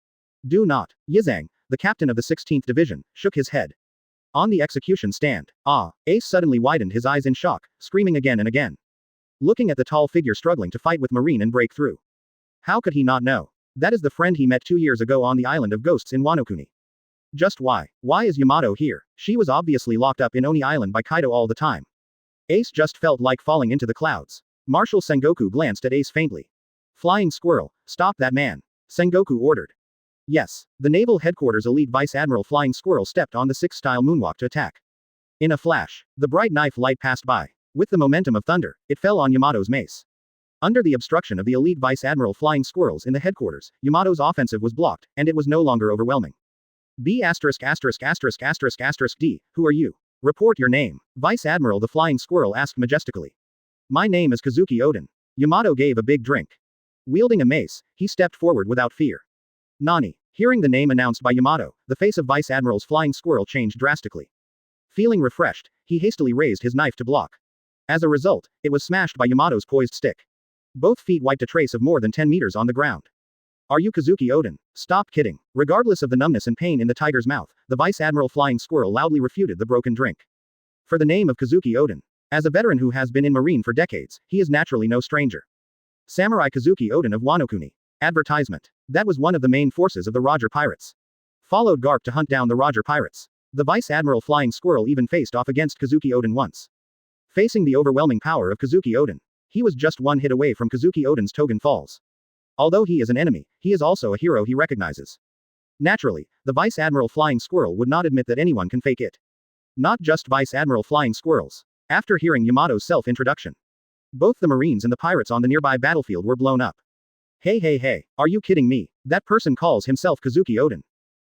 Do not. Yizang, the captain of the 16th Division, shook his head. On the execution stand. Ace suddenly widened his eyes in shock, screaming again and again. Looking at the tall figure struggling to fight with Marine and break through. How could he not know? That is the friend he met 2 years ago on the island of ghosts in Wano Kuni. Just why? Why is Yamato here? She was obviously locked up in Oni Island by Kaido all the time. Ace just felt like falling into the clouds. Marshal Sengoku glanced at Ace faintly. Flying Squirrel, stop that man. Sengoku ordered. Yes, the Naval Headquarters Elite Vice Admiral Flying Squirrel stepped on the 6-style moonwalk to attack. In a flash, the bright knife light passed by. With the momentum of thunder, it fell on Yamato's mace. Under the obstruction of the Elite Vice Admiral Flying Squirrels in the headquarters, Yamato's offensive was blocked, and it was no longer overwhelming. B************ D, who are you? Report your name. Vice Admiral the Flying Squirrel asked majestically. My name is Kazuki Odin. Yamato gave a big drink. Wielding a mace, he stepped forward without fear. Nani. Hearing the name announced by Yamato, the face of Vice Admiral's Flying Squirrel changed drastically. Feeling refreshed, he hastily raised his knife to block. As a result, it was smashed by Yamato's poised stick. Both feet wiped a trace of more than 10 meters on the ground. Are you Kazuki Odin? Stop kidding. Regardless of the numbness and pain in the tiger's mouth, the Vice Admiral Flying Squirrel loudly refuted the broken drink. For the name of Kazuki Odin. As a veteran who has been in Marine for decades, he is naturally no stranger. Samurai Kazuki Odin of Wano Kuni. Advertisement. That was one of the main forces of the Roger Pirates. Followed Garp to hunt down the Roger Pirates. The Vice Admiral Flying Squirrel even faced off against Kazuki Odin once. Facing the overwhelming power of Kazuki Odin, he was just one hit away from Kazuki Odin's Togen Falls. Although he is an enemy, he is also a hero he recognizes. Naturally, the Vice Admiral Flying Squirrel would not admit that anyone can fake it. Not just Vice Admiral Flying Squirrels. After hearing Yamato's self-introduction, both the Marines and the pirates on the nearby battlefield were blown up. Hey, are you kidding me? That person calls himself Kazuki Odin.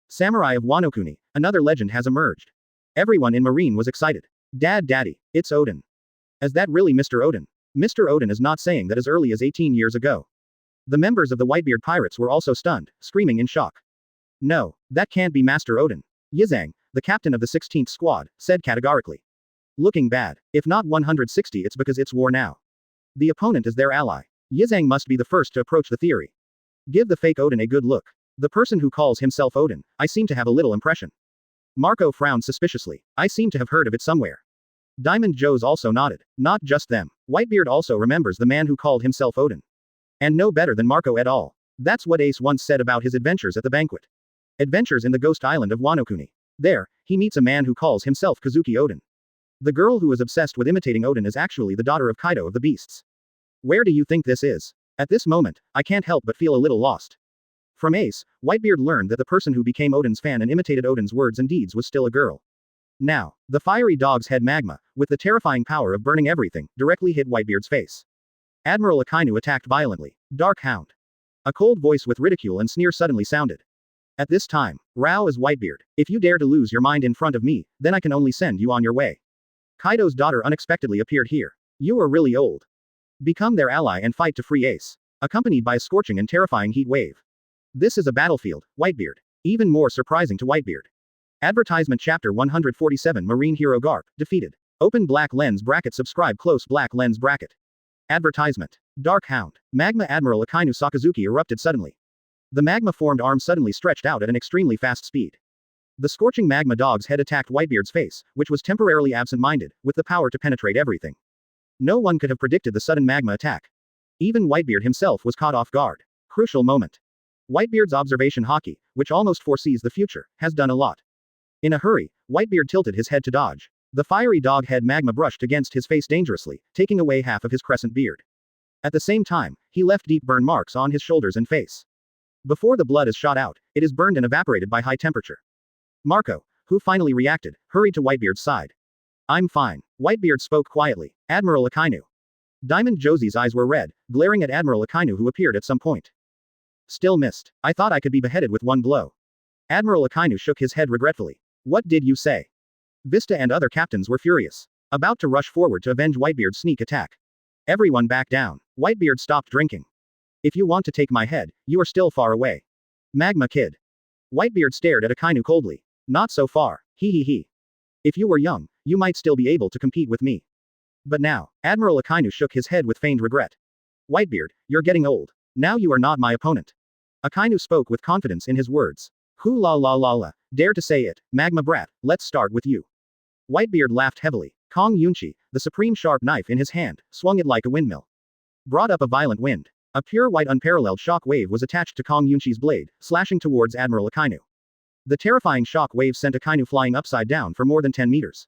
Samurai of Wano Kuni, another legend has emerged. Everyone in Marine was excited. Daddy, it's Odin. Is that really Mr. Odin? Mr. Odin is not saying that as early as 18 years ago. The members of the Whitebeard pirates were also stunned, screaming in shock. No, that can't be Master Odin. Yizang, the captain of the 16th squad, said categorically. Looking bad. If not 160, it's because it's war now. The opponent is their ally. Yizang must be the first to approach the theory. Give the fake Odin a good look. The person who calls himself Odin, I seem to have a little impression. Marco frowned suspiciously. I seem to have heard of it somewhere. Diamond Joe's also nodded. Not just them. Whitebeard also remembers the man who called himself Odin. And no better than Marco et al. That's what Ace once said about his adventures at the banquet. Adventures in the ghost island of Wano Kuni. There, he meets a man who calls himself Kazuki Odin. The girl who is obsessed with imitating Odin is actually the daughter of Kaido of the Beasts. Where do you think this is? At this moment, I can't help but feel a little lost. From Ace, Whitebeard learned that the person who became Odin's fan and imitated Odin's words and deeds was still a girl. Now, the fiery dog's head magma, with the terrifying power of burning everything, directly hit Whitebeard's face. Admiral Akainu attacked violently. Dark Hound. A cold voice with ridicule and sneer suddenly sounded. At this time, Rao is Whitebeard. If you dare to lose your mind in front of me, then I can only send you on your way. Kaido's daughter unexpectedly appeared here. You are really old. Become their ally and fight to free Ace. Accompanied by a scorching and terrifying heat wave. This is a battlefield, Whitebeard. Even more surprising to Whitebeard. Advertisement Chapter 147 Marine Hero Garp, defeated. Open black lens bracket subscribe close black lens bracket. Advertisement. Dark Hound. Magma Admiral Akainu Sakazuki erupted suddenly. The magma-formed arm suddenly stretched out at an extremely fast speed. The scorching magma dog's head attacked Whitebeard's face, which was temporarily absent-minded, with the power to penetrate everything. No one could have predicted the sudden magma attack. Even Whitebeard himself was caught off guard. Crucial moment. Whitebeard's observation hockey, which almost foresees the future, has done a lot. In a hurry, Whitebeard tilted his head to dodge. The fiery dog head magma brushed against his face dangerously, taking away half of his crescent beard. At the same time, he left deep burn marks on his shoulders and face. Before the blood is shot out, it is burned and evaporated by high temperature. Marco, who finally reacted, hurried to Whitebeard's side. I'm fine. Whitebeard spoke quietly. Admiral Akainu. Diamond Josie's eyes were red, glaring at Admiral Akainu who appeared at some point. Still missed. I thought I could be beheaded with one blow. Admiral Akainu shook his head regretfully. What did you say? Vista and other captains were furious. About to rush forward to avenge Whitebeard's sneak attack. Everyone back down. Whitebeard stopped drinking. If you want to take my head, you are still far away. Magma Kid. Whitebeard stared at Akainu coldly. Not so far. He. If you were young, you might still be able to compete with me. But now, Admiral Akainu shook his head with feigned regret. Whitebeard, you're getting old. Now you are not my opponent. Akainu spoke with confidence in his words. Hoo la. Dare to say it, Magma Brat, let's start with you. Whitebeard laughed heavily. Kong Yunchi, the supreme sharp knife in his hand, swung it like a windmill. Brought up a violent wind. A pure white unparalleled shock wave was attached to Kong Yunchi's blade, slashing towards Admiral Akainu. The terrifying shock wave sent Akainu flying upside down for more than 10 meters.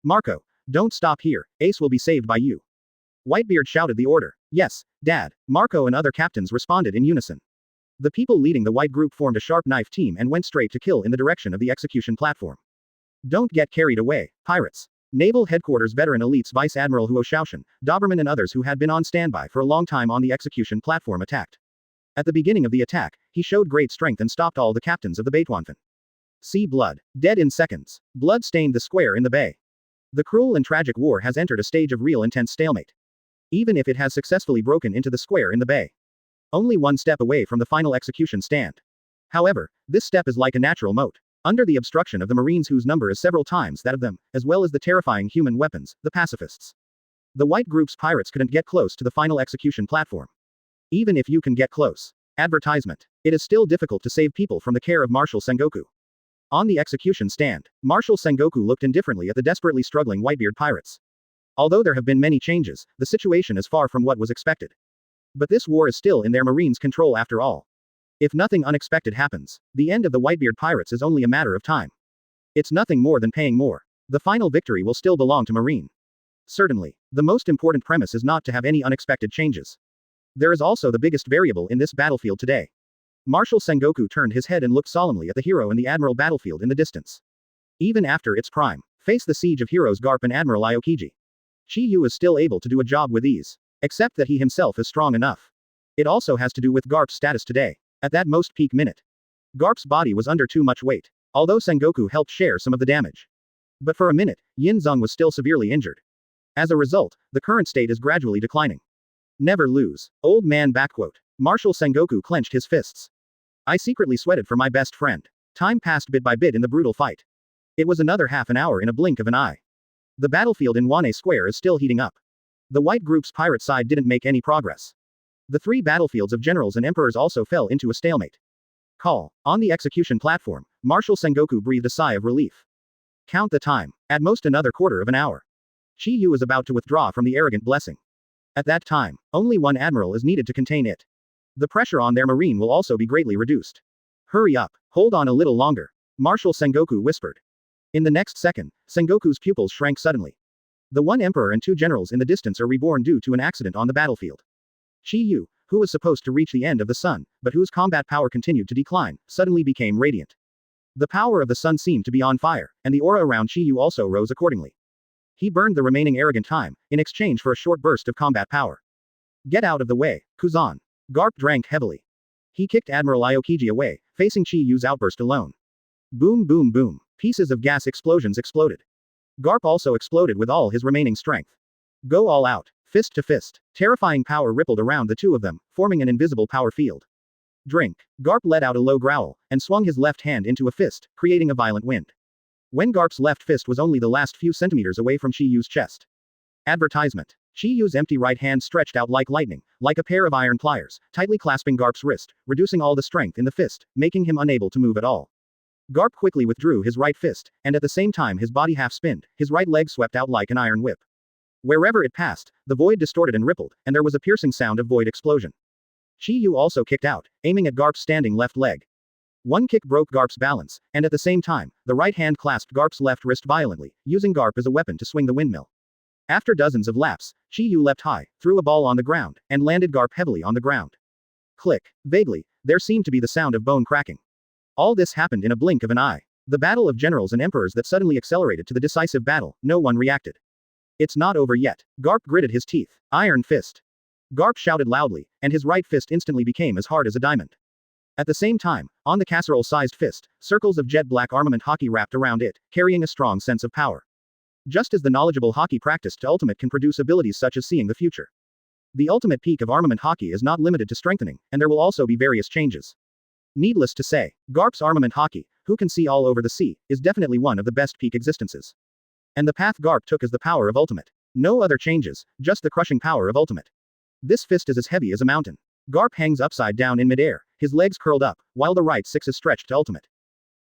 Marco, don't stop here, Ace will be saved by you. Whitebeard shouted the order. Yes, Dad. Marco and other captains responded in unison. The people leading the white group formed a sharp knife team and went straight to kill in the direction of the execution platform. Don't get carried away, pirates. Naval Headquarters veteran elites Vice Admiral Huo Shaoshan, Doberman and others who had been on standby for a long time on the execution platform attacked. At the beginning of the attack, he showed great strength and stopped all the captains of the Baituan. See blood. Dead in seconds. Blood stained the square in the bay. The cruel and tragic war has entered a stage of real intense stalemate. Even if it has successfully broken into the square in the bay. Only one step away from the final execution stand. However, this step is like a natural moat. Under the obstruction of the Marines whose number is several times that of them, as well as the terrifying human weapons, the pacifists. The white group's pirates couldn't get close to the final execution platform. Even if you can get close. Advertisement. It is still difficult to save people from the care of Marshal Sengoku. On the execution stand, Marshal Sengoku looked indifferently at the desperately struggling Whitebeard pirates. Although there have been many changes, the situation is far from what was expected. But this war is still in their Marines' control after all. If nothing unexpected happens, the end of the Whitebeard pirates is only a matter of time. It's nothing more than paying more. The final victory will still belong to Marine. Certainly, the most important premise is not to have any unexpected changes. There is also the biggest variable in this battlefield today. Marshal Sengoku turned his head and looked solemnly at the hero and the Admiral battlefield in the distance. Even after its prime, face the siege of heroes Garp and Admiral Aokiji. Chi-Yu is still able to do a job with ease. Except that he himself is strong enough. It also has to do with Garp's status today. At that most peak minute, Garp's body was under too much weight, although Sengoku helped share some of the damage. But for a minute, Yin Zeng was still severely injured. As a result, the current state is gradually declining. Never lose. Old man backquote. Marshal Sengoku clenched his fists. I secretly sweated for my best friend. Time passed bit by bit in the brutal fight. It was another half an hour in a blink of an eye. The battlefield in Wane Square is still heating up. The White Group's pirate side didn't make any progress. The three battlefields of generals and emperors also fell into a stalemate. Call. On the execution platform, Marshal Sengoku breathed a sigh of relief. Count the time. At most another quarter of an hour. Chi-Yu was about to withdraw from the arrogant blessing. At that time, only one admiral is needed to contain it. The pressure on their marine will also be greatly reduced. Hurry up. Hold on a little longer. Marshal Sengoku whispered. In the next second, Sengoku's pupils shrank suddenly. The one emperor and two generals in the distance are reborn due to an accident on the battlefield. Chi-Yu, who was supposed to reach the end of the sun, but whose combat power continued to decline, suddenly became radiant. The power of the sun seemed to be on fire, and the aura around Chi-Yu also rose accordingly. He burned the remaining arrogant time, in exchange for a short burst of combat power. Get out of the way, Kuzan. Garp drank heavily. He kicked Admiral Aokiji away, facing Chi-Yu's outburst alone. Boom boom boom. Pieces of gas explosions exploded. Garp also exploded with all his remaining strength. Go all out, fist to fist. Terrifying power rippled around the two of them, forming an invisible power field. Drink. Garp let out a low growl, and swung his left hand into a fist, creating a violent wind. When Garp's left fist was only the last few centimeters away from Chi-Yu's chest. Advertisement. Chi-Yu's empty right hand stretched out like lightning, like a pair of iron pliers, tightly clasping Garp's wrist, reducing all the strength in the fist, making him unable to move at all. Garp quickly withdrew his right fist, and at the same time his body half-spinned, his right leg swept out like an iron whip. Wherever it passed, the void distorted and rippled, and there was a piercing sound of void explosion. Chi-Yu also kicked out, aiming at Garp's standing left leg. One kick broke Garp's balance, and at the same time, the right hand clasped Garp's left wrist violently, using Garp as a weapon to swing the windmill. After dozens of laps, Chi-Yu leapt high, threw a ball on the ground, and landed Garp heavily on the ground. Click. Vaguely, there seemed to be the sound of bone cracking. All this happened in a blink of an eye. The battle of generals and emperors that suddenly accelerated to the decisive battle, no one reacted. It's not over yet. Garp gritted his teeth. Iron fist. Garp shouted loudly, and his right fist instantly became as hard as a diamond. At the same time, on the casserole-sized fist, circles of jet-black armament hockey wrapped around it, carrying a strong sense of power. Just as the knowledgeable hockey practiced to ultimate can produce abilities such as seeing the future. The ultimate peak of armament hockey is not limited to strengthening, and there will also be various changes. Needless to say, Garp's armament hockey, who can see all over the sea, is definitely one of the best peak existences. And the path Garp took is the power of ultimate. No other changes, just the crushing power of ultimate. This fist is as heavy as a mountain. Garp hangs upside down in midair, his legs curled up, while the right six is stretched to ultimate.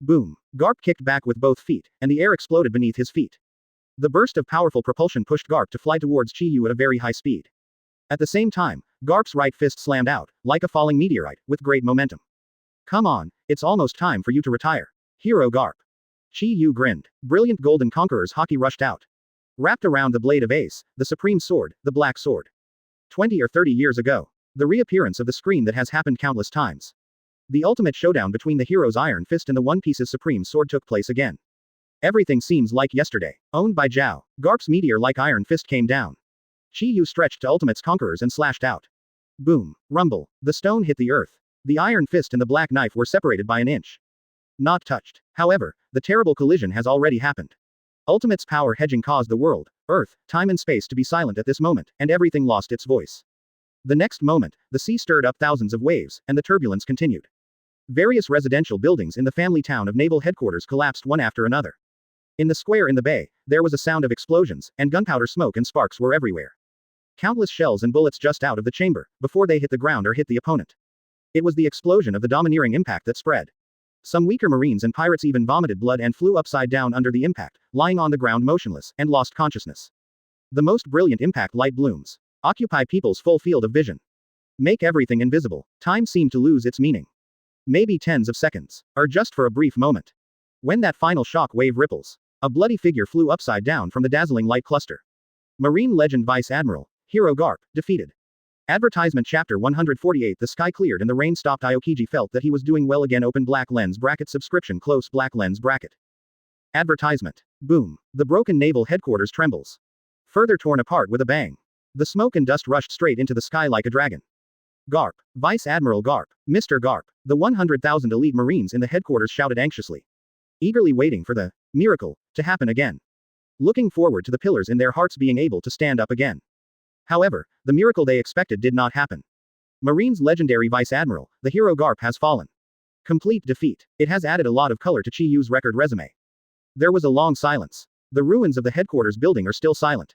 Boom. Garp kicked back with both feet, and the air exploded beneath his feet. The burst of powerful propulsion pushed Garp to fly towards Chi-Yu at a very high speed. At the same time, Garp's right fist slammed out, like a falling meteorite, with great momentum. Come on, it's almost time for you to retire. Hero Garp. Chi-Yu grinned. Brilliant golden conqueror's hockey rushed out. Wrapped around the blade of Ace, the supreme sword, the black sword. 20 or 30 years ago. The reappearance of the screen that has happened countless times. The ultimate showdown between the hero's iron fist and the One Piece's supreme sword took place again. Everything seems like yesterday. Owned by Zhao, Garp's meteor-like iron fist came down. Chi-Yu stretched to ultimate's conquerors and slashed out. Boom. Rumble. The stone hit the earth. The iron fist and the black knife were separated by an inch. Not touched. However, the terrible collision has already happened. Ultimate's power hedging caused the world, earth, time and space to be silent at this moment, and everything lost its voice. The next moment, the sea stirred up thousands of waves, and the turbulence continued. Various residential buildings in the family town of naval headquarters collapsed one after another. In the square in the bay, there was a sound of explosions, and gunpowder smoke and sparks were everywhere. Countless shells and bullets just out of the chamber, before they hit the ground or hit the opponent. It was the explosion of the domineering impact that spread. Some weaker marines and pirates even vomited blood and flew upside down under the impact, lying on the ground motionless, and lost consciousness. The most brilliant impact light blooms. Occupy people's full field of vision. Make everything invisible. Time seemed to lose its meaning. Maybe tens of seconds. Or just for a brief moment. When that final shock wave ripples, a bloody figure flew upside down from the dazzling light cluster. Marine legend Vice Admiral, Hero Garp, defeated. Advertisement Chapter 148. The sky cleared and the rain stopped. Aokiji felt that he was doing well again. Open black lens bracket subscription close black lens bracket. Advertisement. Boom. The broken naval headquarters trembles. Further torn apart with a bang. The smoke and dust rushed straight into the sky like a dragon. Garp. Vice Admiral Garp. Mr. Garp. The 100,000 elite marines in the headquarters shouted anxiously. Eagerly waiting for the miracle to happen again. Looking forward to the pillars in their hearts being able to stand up again. However, the miracle they expected did not happen. Marine's legendary Vice Admiral, the hero Garp, has fallen. Complete defeat. It has added a lot of color to Chi Yu's record resume. There was a long silence. The ruins of the headquarters building are still silent.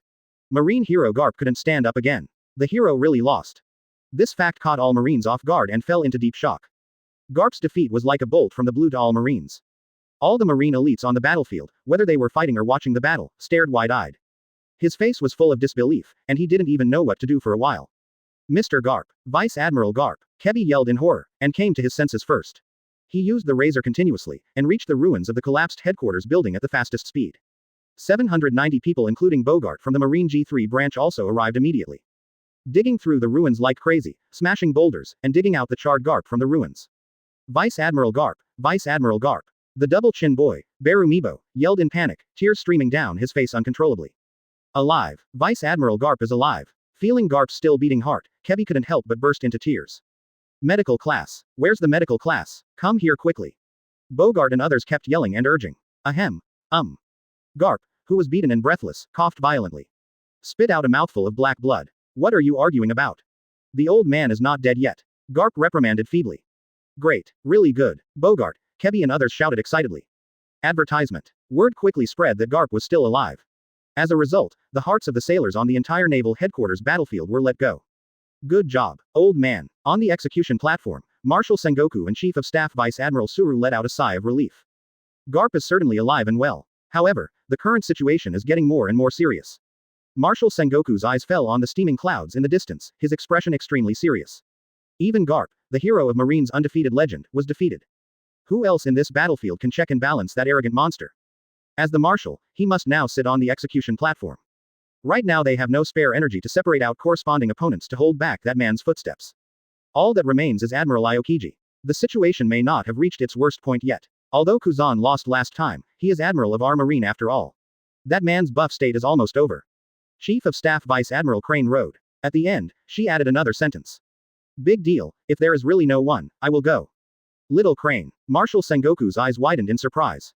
Marine hero Garp couldn't stand up again. The hero really lost. This fact caught all Marines off guard and fell into deep shock. Garp's defeat was like a bolt from the blue to all Marines. All the Marine elites on the battlefield, whether they were fighting or watching the battle, stared wide-eyed. His face was full of disbelief, and he didn't even know what to do for a while. Mr. Garp, Vice Admiral Garp, Kebi yelled in horror, and came to his senses first. He used the razor continuously, and reached the ruins of the collapsed headquarters building at the fastest speed. 790 people including Bogart from the Marine G3 branch also arrived immediately. Digging through the ruins like crazy, smashing boulders, and digging out the charred Garp from the ruins. Vice Admiral Garp, Vice Admiral Garp. The double-chin boy, Barumibo, yelled in panic, tears streaming down his face uncontrollably. Alive. Vice Admiral Garp is alive. Feeling Garp's still beating heart, Kebi couldn't help but burst into tears. Medical class. Where's the medical class? Come here quickly. Bogart and others kept yelling and urging. Ahem. Garp, who was beaten and breathless, coughed violently. Spit out a mouthful of black blood. What are you arguing about? The old man is not dead yet. Garp reprimanded feebly. Great. Really good. Bogart, Kebi and others shouted excitedly. Advertisement. Word quickly spread that Garp was still alive. As a result, the hearts of the sailors on the entire naval headquarters battlefield were let go. Good job, old man. On the execution platform, Marshal Sengoku and Chief of Staff Vice Admiral Suru let out a sigh of relief. Garp is certainly alive and well. However, the current situation is getting more and more serious. Marshal Sengoku's eyes fell on the steaming clouds in the distance, his expression extremely serious. Even Garp, the hero of Marine's undefeated legend, was defeated. Who else in this battlefield can check and balance that arrogant monster? As the marshal, he must now sit on the execution platform. Right now they have no spare energy to separate out corresponding opponents to hold back that man's footsteps. All that remains is Admiral Aokiji. The situation may not have reached its worst point yet. Although Kuzan lost last time, he is Admiral of our Marine after all. That man's buff state is almost over. Chief of Staff Vice Admiral Crane rode. At the end, she added another sentence. Big deal, if there is really no one, I will go. Little Crane. Marshal Sengoku's eyes widened in surprise.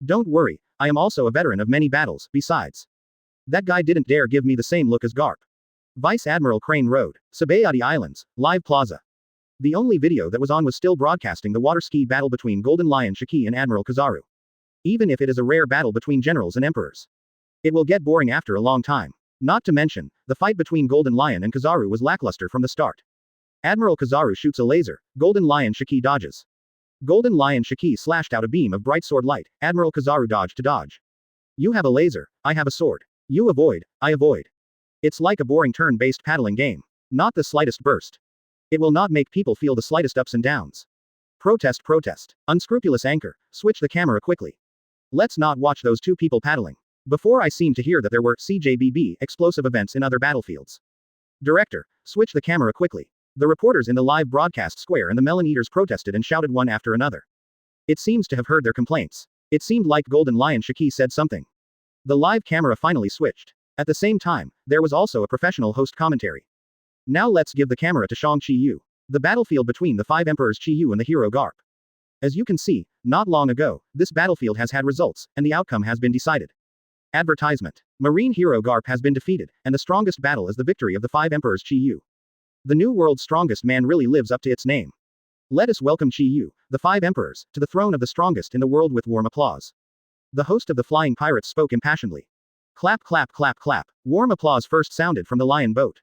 Don't worry, I am also a veteran of many battles, besides. That guy didn't dare give me the same look as Garp. Vice Admiral Crane rode. Sabaody Islands, Live Plaza. The only video that was on was still broadcasting the water ski battle between Golden Lion Shiki and Admiral Kizaru. Even if it is a rare battle between generals and emperors. It will get boring after a long time. Not to mention, the fight between Golden Lion and Kizaru was lackluster from the start. Admiral Kizaru shoots a laser, Golden Lion Shiki dodges. Golden Lion Shiki slashed out a beam of bright sword light, Admiral Kizaru dodged to dodge. You have a laser, I have a sword. You avoid, I avoid. It's like a boring turn-based paddling game. Not the slightest burst. It will not make people feel the slightest ups and downs. Protest, protest. Unscrupulous anchor, switch the camera quickly. Let's not watch those two people paddling. Before I seem to hear that there were CJBB explosive events in other battlefields. Director, switch the camera quickly. The reporters in the live broadcast square and the melon eaters protested and shouted one after another. It seems to have heard their complaints. It seemed like Golden Lion Shiki said something. The live camera finally switched. At the same time, there was also a professional host commentary. Now let's give the camera to Shang Chi Yu. The battlefield between the five emperors Chi Yu and the hero Garp. As you can see, not long ago, this battlefield has had results, and the outcome has been decided. Advertisement. Marine hero Garp has been defeated, and the strongest battle is the victory of the five emperors Chi Yu. The new world's strongest man really lives up to its name. Let us welcome Chi Yu, the five emperors, to the throne of the strongest in the world with warm applause. The host of the Flying Pirates spoke impassionedly. Clap, clap, clap, clap. Warm applause first sounded from the lion boat.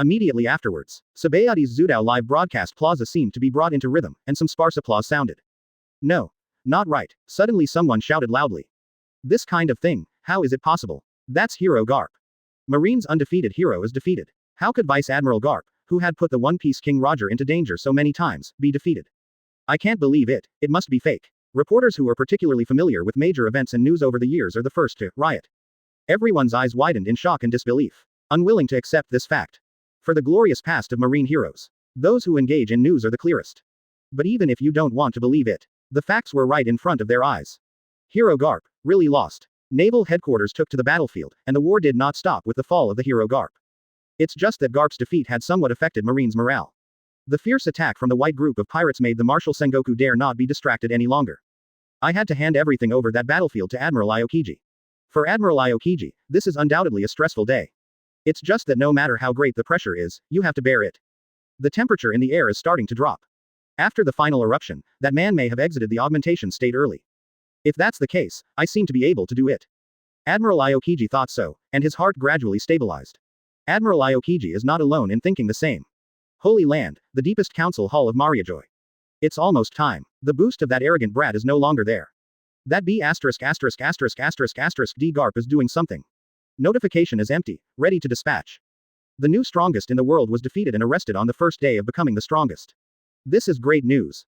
Immediately afterwards, Sabaody's Zudao live broadcast plaza seemed to be brought into rhythm, and some sparse applause sounded. No. Not right. Suddenly someone shouted loudly. This kind of thing, how is it possible? That's Hero Garp. Marine's undefeated hero is defeated. How could Vice Admiral Garp, who had put the One Piece King Roger into danger so many times, be defeated? I can't believe it, it must be fake. Reporters who are particularly familiar with major events and news over the years are the first to riot. Everyone's eyes widened in shock and disbelief, unwilling to accept this fact. For the glorious past of marine heroes, those who engage in news are the clearest. But even if you don't want to believe it, the facts were right in front of their eyes. Hero Garp really lost. Naval headquarters took to the battlefield, and the war did not stop with the fall of the Hero Garp. It's just that Garp's defeat had somewhat affected Marine's morale. The fierce attack from the white group of pirates made the Marshal Sengoku dare not be distracted any longer. I had to hand everything over that battlefield to Admiral Aokiji. For Admiral Aokiji, this is undoubtedly a stressful day. It's just that no matter how great the pressure is, you have to bear it. The temperature in the air is starting to drop. After the final eruption, that man may have exited the augmentation state early. If that's the case, I seem to be able to do it. Admiral Aokiji thought so, and his heart gradually stabilized. Admiral Aokiji is not alone in thinking the same. Holy Land, the deepest council hall of Mariajoy. It's almost time. The boost of that arrogant brat is no longer there. That B************ D Garp is doing something. Notification is empty, ready to dispatch. The new strongest in the world was defeated and arrested on the first day of becoming the strongest. This is great news.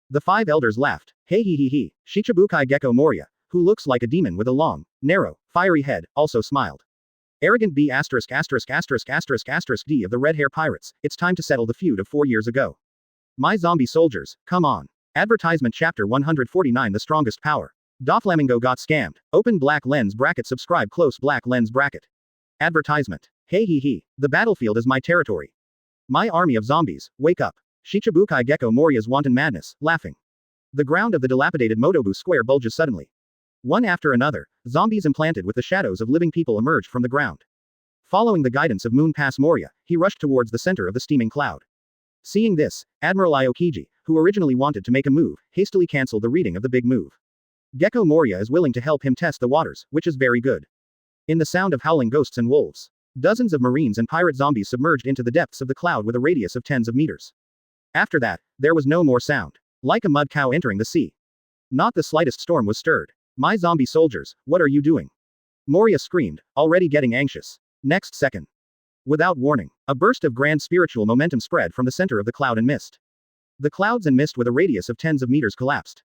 The five elders laughed. Hey he he he, Shichibukai Gecko Moria, who looks like a demon with a long, narrow, fiery head, also smiled. Arrogant B********** D of the Red Hair Pirates, it's time to settle the feud of 4 years ago. My zombie soldiers, come on. Advertisement Chapter 149 The Strongest Power. Doflamingo got scammed. Open black lens bracket subscribe close black lens bracket. Advertisement. Hey he he, the battlefield is my territory. My army of zombies, wake up. Shichibukai Gecko Moria's wanton madness, laughing. The ground of the dilapidated Motobu Square bulges suddenly. One after another, zombies implanted with the shadows of living people emerged from the ground. Following the guidance of Moon Pass Moria, he rushed towards the center of the steaming cloud. Seeing this, Admiral Aokiji, who originally wanted to make a move, hastily cancelled the reading of the big move. Gecko Moria is willing to help him test the waters, which is very good. In the sound of howling ghosts and wolves, dozens of marines and pirate zombies submerged into the depths of the cloud with a radius of tens of meters. After that, there was no more sound. Like a mud cow entering the sea. Not the slightest storm was stirred. My zombie soldiers, what are you doing? Moria screamed, already getting anxious. Next second. Without warning, a burst of grand spiritual momentum spread from the center of the cloud and mist. The clouds and mist with a radius of tens of meters collapsed.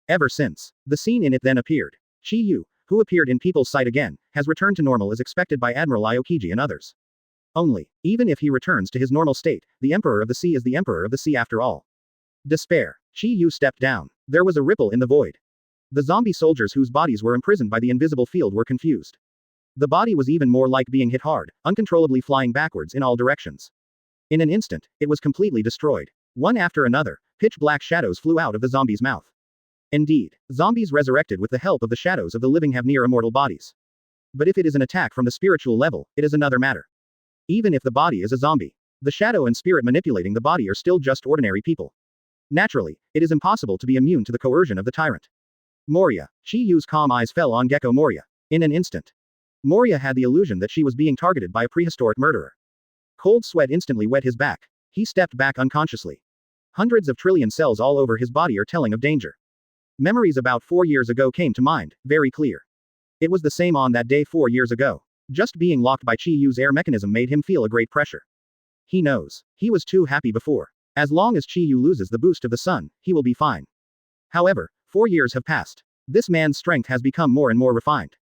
Ever since, the scene in it then appeared. Chi Yu, who appeared in people's sight again, has returned to normal as expected by Admiral Aokiji and others. Only, even if he returns to his normal state, the Emperor of the Sea is the Emperor of the Sea after all. Despair. Chi Yu stepped down. There was a ripple in the void. The zombie soldiers whose bodies were imprisoned by the invisible field were confused. The body was even more like being hit hard, uncontrollably flying backwards in all directions. In an instant, it was completely destroyed. One after another, pitch-black shadows flew out of the zombie's mouth. Indeed, zombies resurrected with the help of the shadows of the living have near-immortal bodies. But if it is an attack from the spiritual level, it is another matter. Even if the body is a zombie, the shadow and spirit manipulating the body are still just ordinary people. Naturally, it is impossible to be immune to the coercion of the tyrant. Moria. Chi Yu's calm eyes fell on Gecko Moria. In an instant. Moria had the illusion that she was being targeted by a prehistoric murderer. Cold sweat instantly wet his back. He stepped back unconsciously. Hundreds of trillion cells all over his body are telling of danger. Memories about 4 years ago came to mind, very clear. It was the same on that day 4 years ago. Just being locked by Chi Yu's air mechanism made him feel a great pressure. He knows. He was too happy before. As long as Chi Yu loses the boost of the sun, he will be fine. However, 4 years have passed. This man's strength has become more and more refined.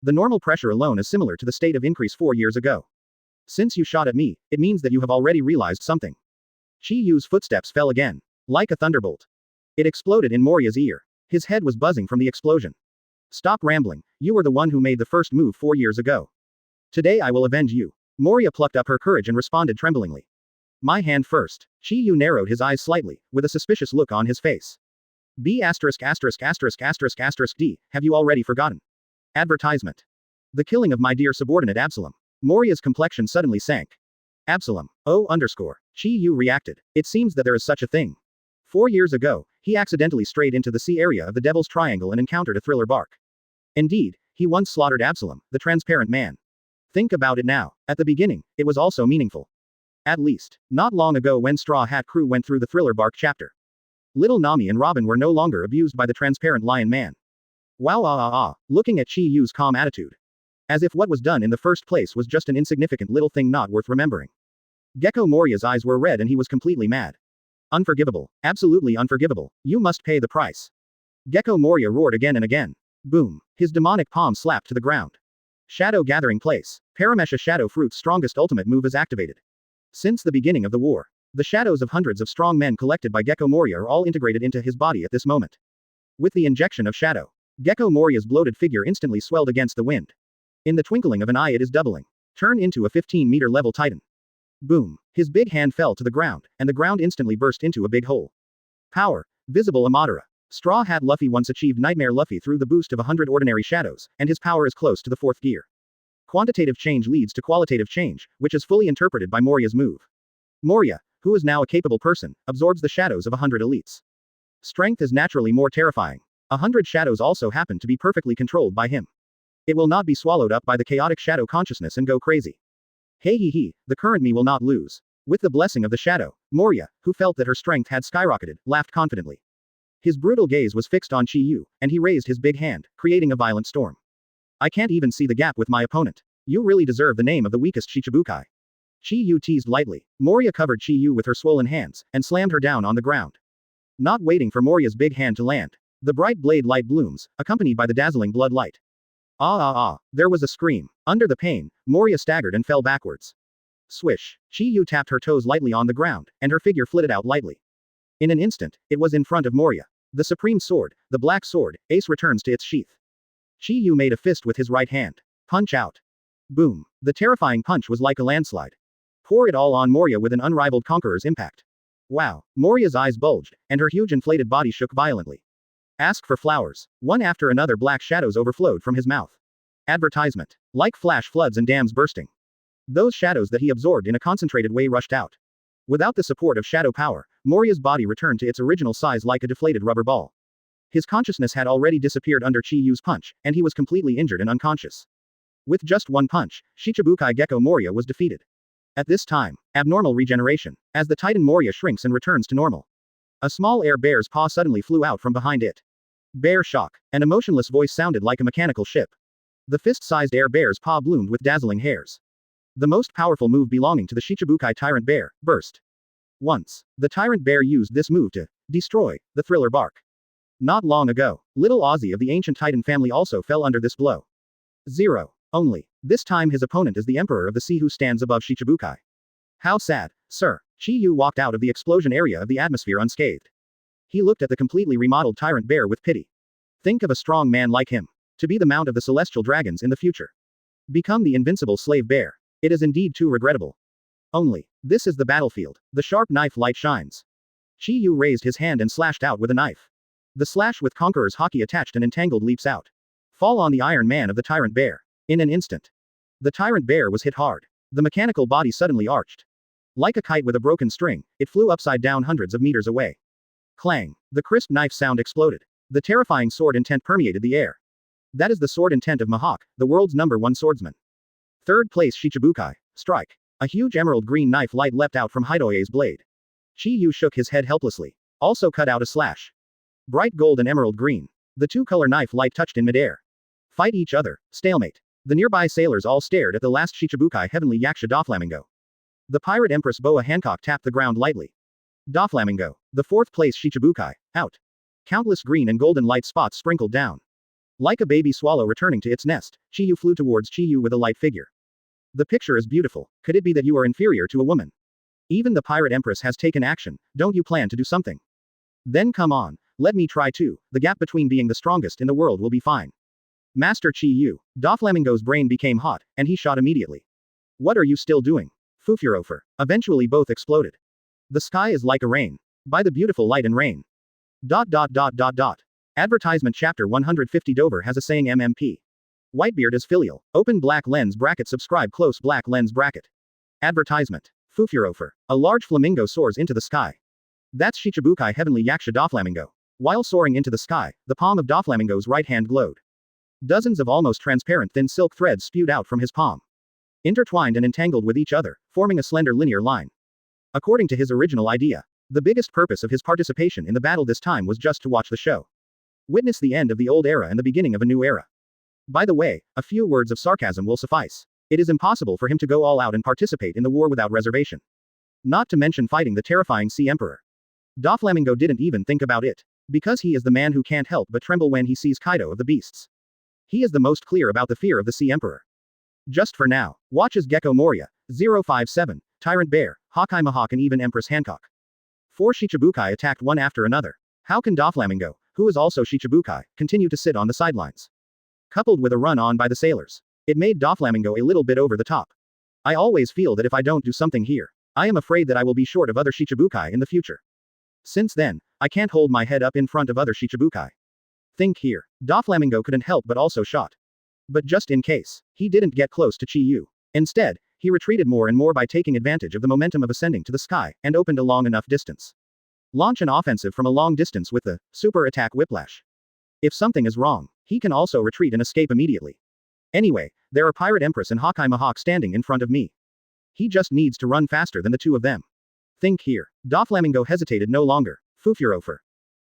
The normal pressure alone is similar to the state of increase 4 years ago. Since you shot at me, it means that you have already realized something. Chi Yu's footsteps fell again. Like a thunderbolt. It exploded in Moria's ear. His head was buzzing from the explosion. Stop rambling, you were the one who made the first move 4 years ago. Today I will avenge you. Moria plucked up her courage and responded tremblingly. My hand first. Chi Yu narrowed his eyes slightly, with a suspicious look on his face. D, have you already forgotten? Advertisement. The killing of my dear subordinate Absalom. Moria's complexion suddenly sank. Absalom. Chi Yu reacted. It seems that there is such a thing. 4 years ago, he accidentally strayed into the sea area of the Devil's Triangle and encountered a thriller bark. Indeed, he once slaughtered Absalom, the transparent man. Think about it now. At the beginning, it was also meaningful. At least, not long ago when Straw Hat Crew went through the Thriller Bark chapter. Little Nami and Robin were no longer abused by the transparent lion man. Wow looking at Chi Yu's calm attitude. As if what was done in the first place was just an insignificant little thing not worth remembering. Gecko Moria's eyes were red and he was completely mad. Unforgivable. Absolutely unforgivable. You must pay the price. Gecko Moria roared again and again. Boom. His demonic palm slapped to the ground. Shadow gathering place. Paramesha Shadow Fruit's strongest ultimate move is activated. Since the beginning of the war, the shadows of hundreds of strong men collected by Gecko Moria are all integrated into his body at this moment. With the injection of shadow, Gecko Moria's bloated figure instantly swelled against the wind. In the twinkling of an eye it is doubling. Turn into a 15-meter level titan. Boom. His big hand fell to the ground, and the ground instantly burst into a big hole. Power. Visible Amadara. Straw Hat Luffy once achieved Nightmare Luffy through the boost of 100 ordinary shadows, and his power is close to the 4th gear. Quantitative change leads to qualitative change, which is fully interpreted by Moria's move. Moria, who is now a capable person, absorbs the shadows of 100 elites. Strength is naturally more terrifying. 100 shadows also happen to be perfectly controlled by him. It will not be swallowed up by the chaotic shadow consciousness and go crazy. Hey he, the current me will not lose. With the blessing of the shadow, Moria, who felt that her strength had skyrocketed, laughed confidently. His brutal gaze was fixed on Chi Yu, and he raised his big hand, creating a violent storm. I can't even see the gap with my opponent. You really deserve the name of the weakest Shichibukai. Chi Yu teased lightly. Moria covered Chi Yu with her swollen hands, and slammed her down on the ground. Not waiting for Moria's big hand to land, the bright blade light blooms, accompanied by the dazzling blood light. There was a scream. Under the pain, Moria staggered and fell backwards. Swish. Chi Yu tapped her toes lightly on the ground, and her figure flitted out lightly. In an instant, it was in front of Moria. The supreme sword, the black sword, Ace returns to its sheath. Chi Yu made a fist with his right hand. Punch out. Boom. The terrifying punch was like a landslide. Pour it all on Moria with an unrivaled conqueror's impact. Wow. Moria's eyes bulged, and her huge inflated body shook violently. Ask for flowers. One after another black shadows overflowed from his mouth. Advertisement. Like flash floods and dams bursting. Those shadows that he absorbed in a concentrated way rushed out. Without the support of shadow power, Moria's body returned to its original size like a deflated rubber ball. His consciousness had already disappeared under Chi Yu's punch, and he was completely injured and unconscious. With just one punch, Shichibukai Gecko Moria was defeated. At this time, abnormal regeneration, as the Titan Moria shrinks and returns to normal. A small air bear's paw suddenly flew out from behind it. Bear shock. An emotionless voice sounded like a mechanical ship. The fist-sized air bear's paw bloomed with dazzling hairs. The most powerful move belonging to the Shichibukai Tyrant Bear, Burst. Once, the Tyrant Bear used this move to destroy the Thriller Bark. Not long ago, little Ozzy of the ancient Titan family also fell under this blow. 0. Only. This time his opponent is the Emperor of the Sea who stands above Shichibukai. How sad, sir. Chi Yu walked out of the explosion area of the atmosphere unscathed. He looked at the completely remodeled Tyrant Bear with pity. Think of a strong man like him. To be the mount of the celestial dragons in the future. Become the invincible slave bear. It is indeed too regrettable. Only. This is the battlefield. The sharp knife light shines. Chi Yu raised his hand and slashed out with a knife. The slash with Conqueror's Haki attached and entangled leaps out. Fall on the Iron Man of the Tyrant Bear. In an instant. The Tyrant Bear was hit hard. The mechanical body suddenly arched. Like a kite with a broken string, it flew upside down hundreds of meters away. Clang. The crisp knife sound exploded. The terrifying sword intent permeated the air. That is the sword intent of Mihawk, the world's #1 swordsman. Third place Shichibukai. Strike. A huge emerald green knife light leapt out from Hidoye's blade. Chi Yu shook his head helplessly. Also cut out a slash. Bright gold and emerald green. The two-color knife light touched in midair. Fight each other. Stalemate. The nearby sailors all stared at the last Shichibukai Heavenly Yaksha Doflamingo. The pirate Empress Boa Hancock tapped the ground lightly. Doflamingo. The 4th place Shichibukai. Out. Countless green and golden light spots sprinkled down. Like a baby swallow returning to its nest, Chi Yu flew towards Chi Yu with a light figure. The picture is beautiful. Could it be that you are inferior to a woman? Even the pirate Empress has taken action. Don't you plan to do something? Then come on. Let me try too. The gap between being the strongest in the world will be fine. Master Chi Yu. Doflamingo's brain became hot, and he shot immediately. What are you still doing? Fufurofer. Eventually both exploded. The sky is like a rain. By the beautiful light and rain. ... Advertisement Chapter 150 Dover has a saying MMP. Whitebeard is filial. Open black lens bracket subscribe close black lens bracket. Advertisement. Fufurofer. A large flamingo soars into the sky. That's Shichibukai Heavenly Yaksha Doflamingo. While soaring into the sky, the palm of Doflamingo's right hand glowed. Dozens of almost transparent thin silk threads spewed out from his palm. Intertwined and entangled with each other, forming a slender linear line. According to his original idea, the biggest purpose of his participation in the battle this time was just to watch the show. Witness the end of the old era and the beginning of a new era. By the way, a few words of sarcasm will suffice. It is impossible for him to go all out and participate in the war without reservation. Not to mention fighting the terrifying Sea Emperor. Doflamingo didn't even think about it. Because he is the man who can't help but tremble when he sees Kaido of the Beasts. He is the most clear about the fear of the Sea Emperor. Just for now, watch as Gecko Moria, 057, Tyrant Bear, Hawkeye Mahawk and even Empress Hancock. 4 Shichibukai attacked one after another. How can Doflamingo, who is also Shichibukai, continue to sit on the sidelines? Coupled with a run-on by the sailors. It made Doflamingo a little bit over the top. I always feel that if I don't do something here, I am afraid that I will be short of other Shichibukai in the future. Since then, I can't hold my head up in front of other Shichibukai. Think here. Doflamingo couldn't help but also shot. But just in case, he didn't get close to Chi-Yu. Instead, he retreated more and more by taking advantage of the momentum of ascending to the sky, and opened a long enough distance. Launch an offensive from a long distance with the super attack whiplash. If something is wrong, he can also retreat and escape immediately. Anyway, there are Pirate Empress and Hawkeye Mahawk standing in front of me. He just needs to run faster than the two of them. Think here. Doflamingo hesitated no longer. Fufurofer.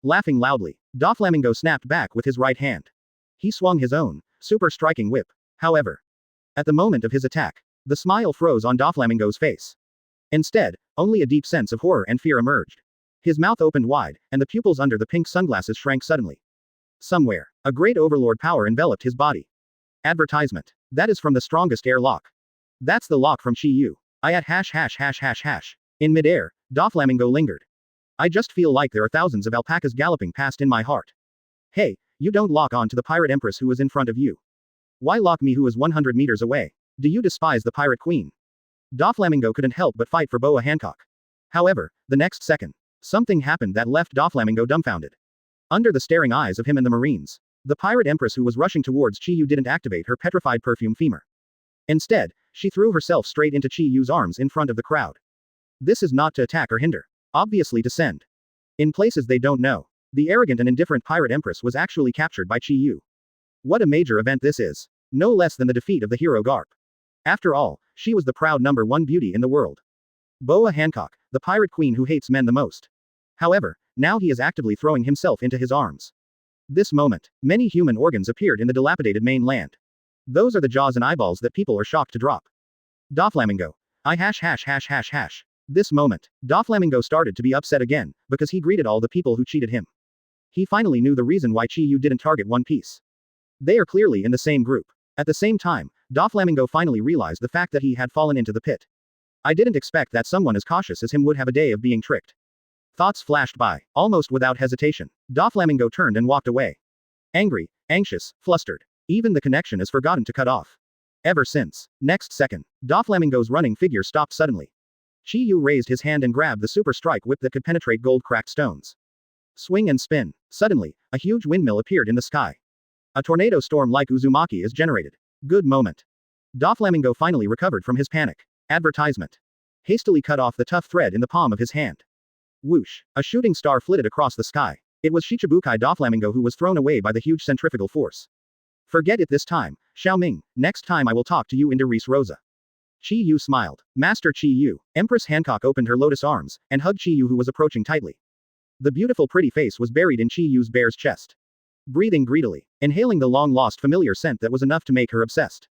Laughing loudly, Doflamingo snapped back with his right hand. He swung his own, super striking whip. However, at the moment of his attack, the smile froze on Doflamingo's face. Instead, only a deep sense of horror and fear emerged. His mouth opened wide, and the pupils under the pink sunglasses shrank suddenly. Somewhere, a great overlord power enveloped his body. Advertisement. That is from the strongest air lock. That's the lock from Chi-Yu. I at #####. In midair, Doflamingo lingered. I just feel like there are thousands of alpacas galloping past in my heart. Hey, you don't lock on to the Pirate Empress who is in front of you. Why lock me who is 100 meters away? Do you despise the Pirate Queen? Doflamingo couldn't help but fight for Boa Hancock. However, the next second, something happened that left Doflamingo dumbfounded. Under the staring eyes of him and the Marines, the Pirate Empress who was rushing towards Chi-Yu didn't activate her petrified perfume femur. Instead, she threw herself straight into Chi-Yu's arms in front of the crowd. This is not to attack or hinder. Obviously to send. In places they don't know, the arrogant and indifferent Pirate Empress was actually captured by Chi-Yu. What a major event this is. No less than the defeat of the hero Garp. After all, she was the proud #1 beauty in the world. Boa Hancock, the Pirate Queen who hates men the most. However, now he is actively throwing himself into his arms. This moment, many human organs appeared in the dilapidated mainland. Those are the jaws and eyeballs that people are shocked to drop. Doflamingo. #####. This moment, Doflamingo started to be upset again, because he greeted all the people who cheated him. He finally knew the reason why Chi-Yu didn't target One Piece. They are clearly in the same group. At the same time, Doflamingo finally realized the fact that he had fallen into the pit. I didn't expect that someone as cautious as him would have a day of being tricked. Thoughts flashed by, almost without hesitation. Doflamingo turned and walked away. Angry, anxious, flustered. Even the connection is forgotten to cut off. Ever since. Next second, Doflamingo's running figure stopped suddenly. Chi-Yu raised his hand and grabbed the super strike whip that could penetrate gold-cracked stones. Swing and spin. Suddenly, a huge windmill appeared in the sky. A tornado storm like Uzumaki is generated. Good moment. Doflamingo finally recovered from his panic. Advertisement. Hastily cut off the tough thread in the palm of his hand. Whoosh. A shooting star flitted across the sky. It was Shichibukai Doflamingo who was thrown away by the huge centrifugal force. Forget it this time, Xiaoming. Next time I will talk to you in Res Rosa. Chi-Yu smiled. Master Chi-Yu. Empress Hancock opened her lotus arms, and hugged Chi-Yu who was approaching tightly. The beautiful pretty face was buried in Chi-Yu's bear's chest. Breathing greedily, inhaling the long-lost familiar scent that was enough to make her obsessed.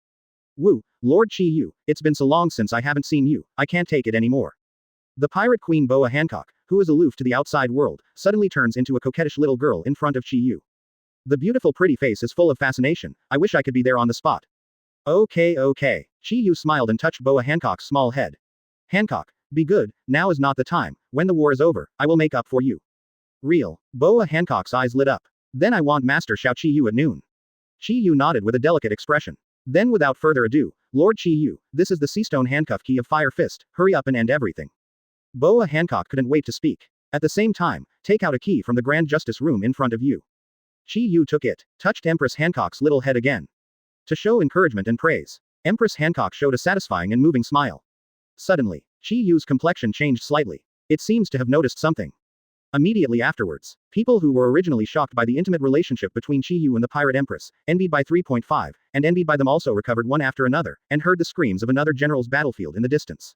Woo, Lord Chi-Yu, it's been so long since I haven't seen you, I can't take it anymore. The Pirate Queen Boa Hancock, who is aloof to the outside world, suddenly turns into a coquettish little girl in front of Chi-Yu. The beautiful pretty face is full of fascination. I wish I could be there on the spot. Okay. Chi-Yu smiled and touched Boa Hancock's small head. Hancock, be good, now is not the time. When the war is over, I will make up for you. Real. Boa Hancock's eyes lit up. Then I want Master Xiao Chi-Yu at noon. Chi-Yu nodded with a delicate expression. Then without further ado, Lord Chi-Yu, this is the Seastone handcuff key of Fire Fist, hurry up and end everything. Boa Hancock couldn't wait to speak. At the same time, take out a key from the Grand Justice room in front of you. Chi-Yu took it, touched Empress Hancock's little head again. To show encouragement and praise, Empress Hancock showed a satisfying and moving smile. Suddenly, Chi-Yu's complexion changed slightly. It seems to have noticed something. Immediately afterwards, people who were originally shocked by the intimate relationship between Chi-Yu and the Pirate Empress, envied by 3.5, and envied by them also recovered one after another, and heard the screams of another general's battlefield in the distance.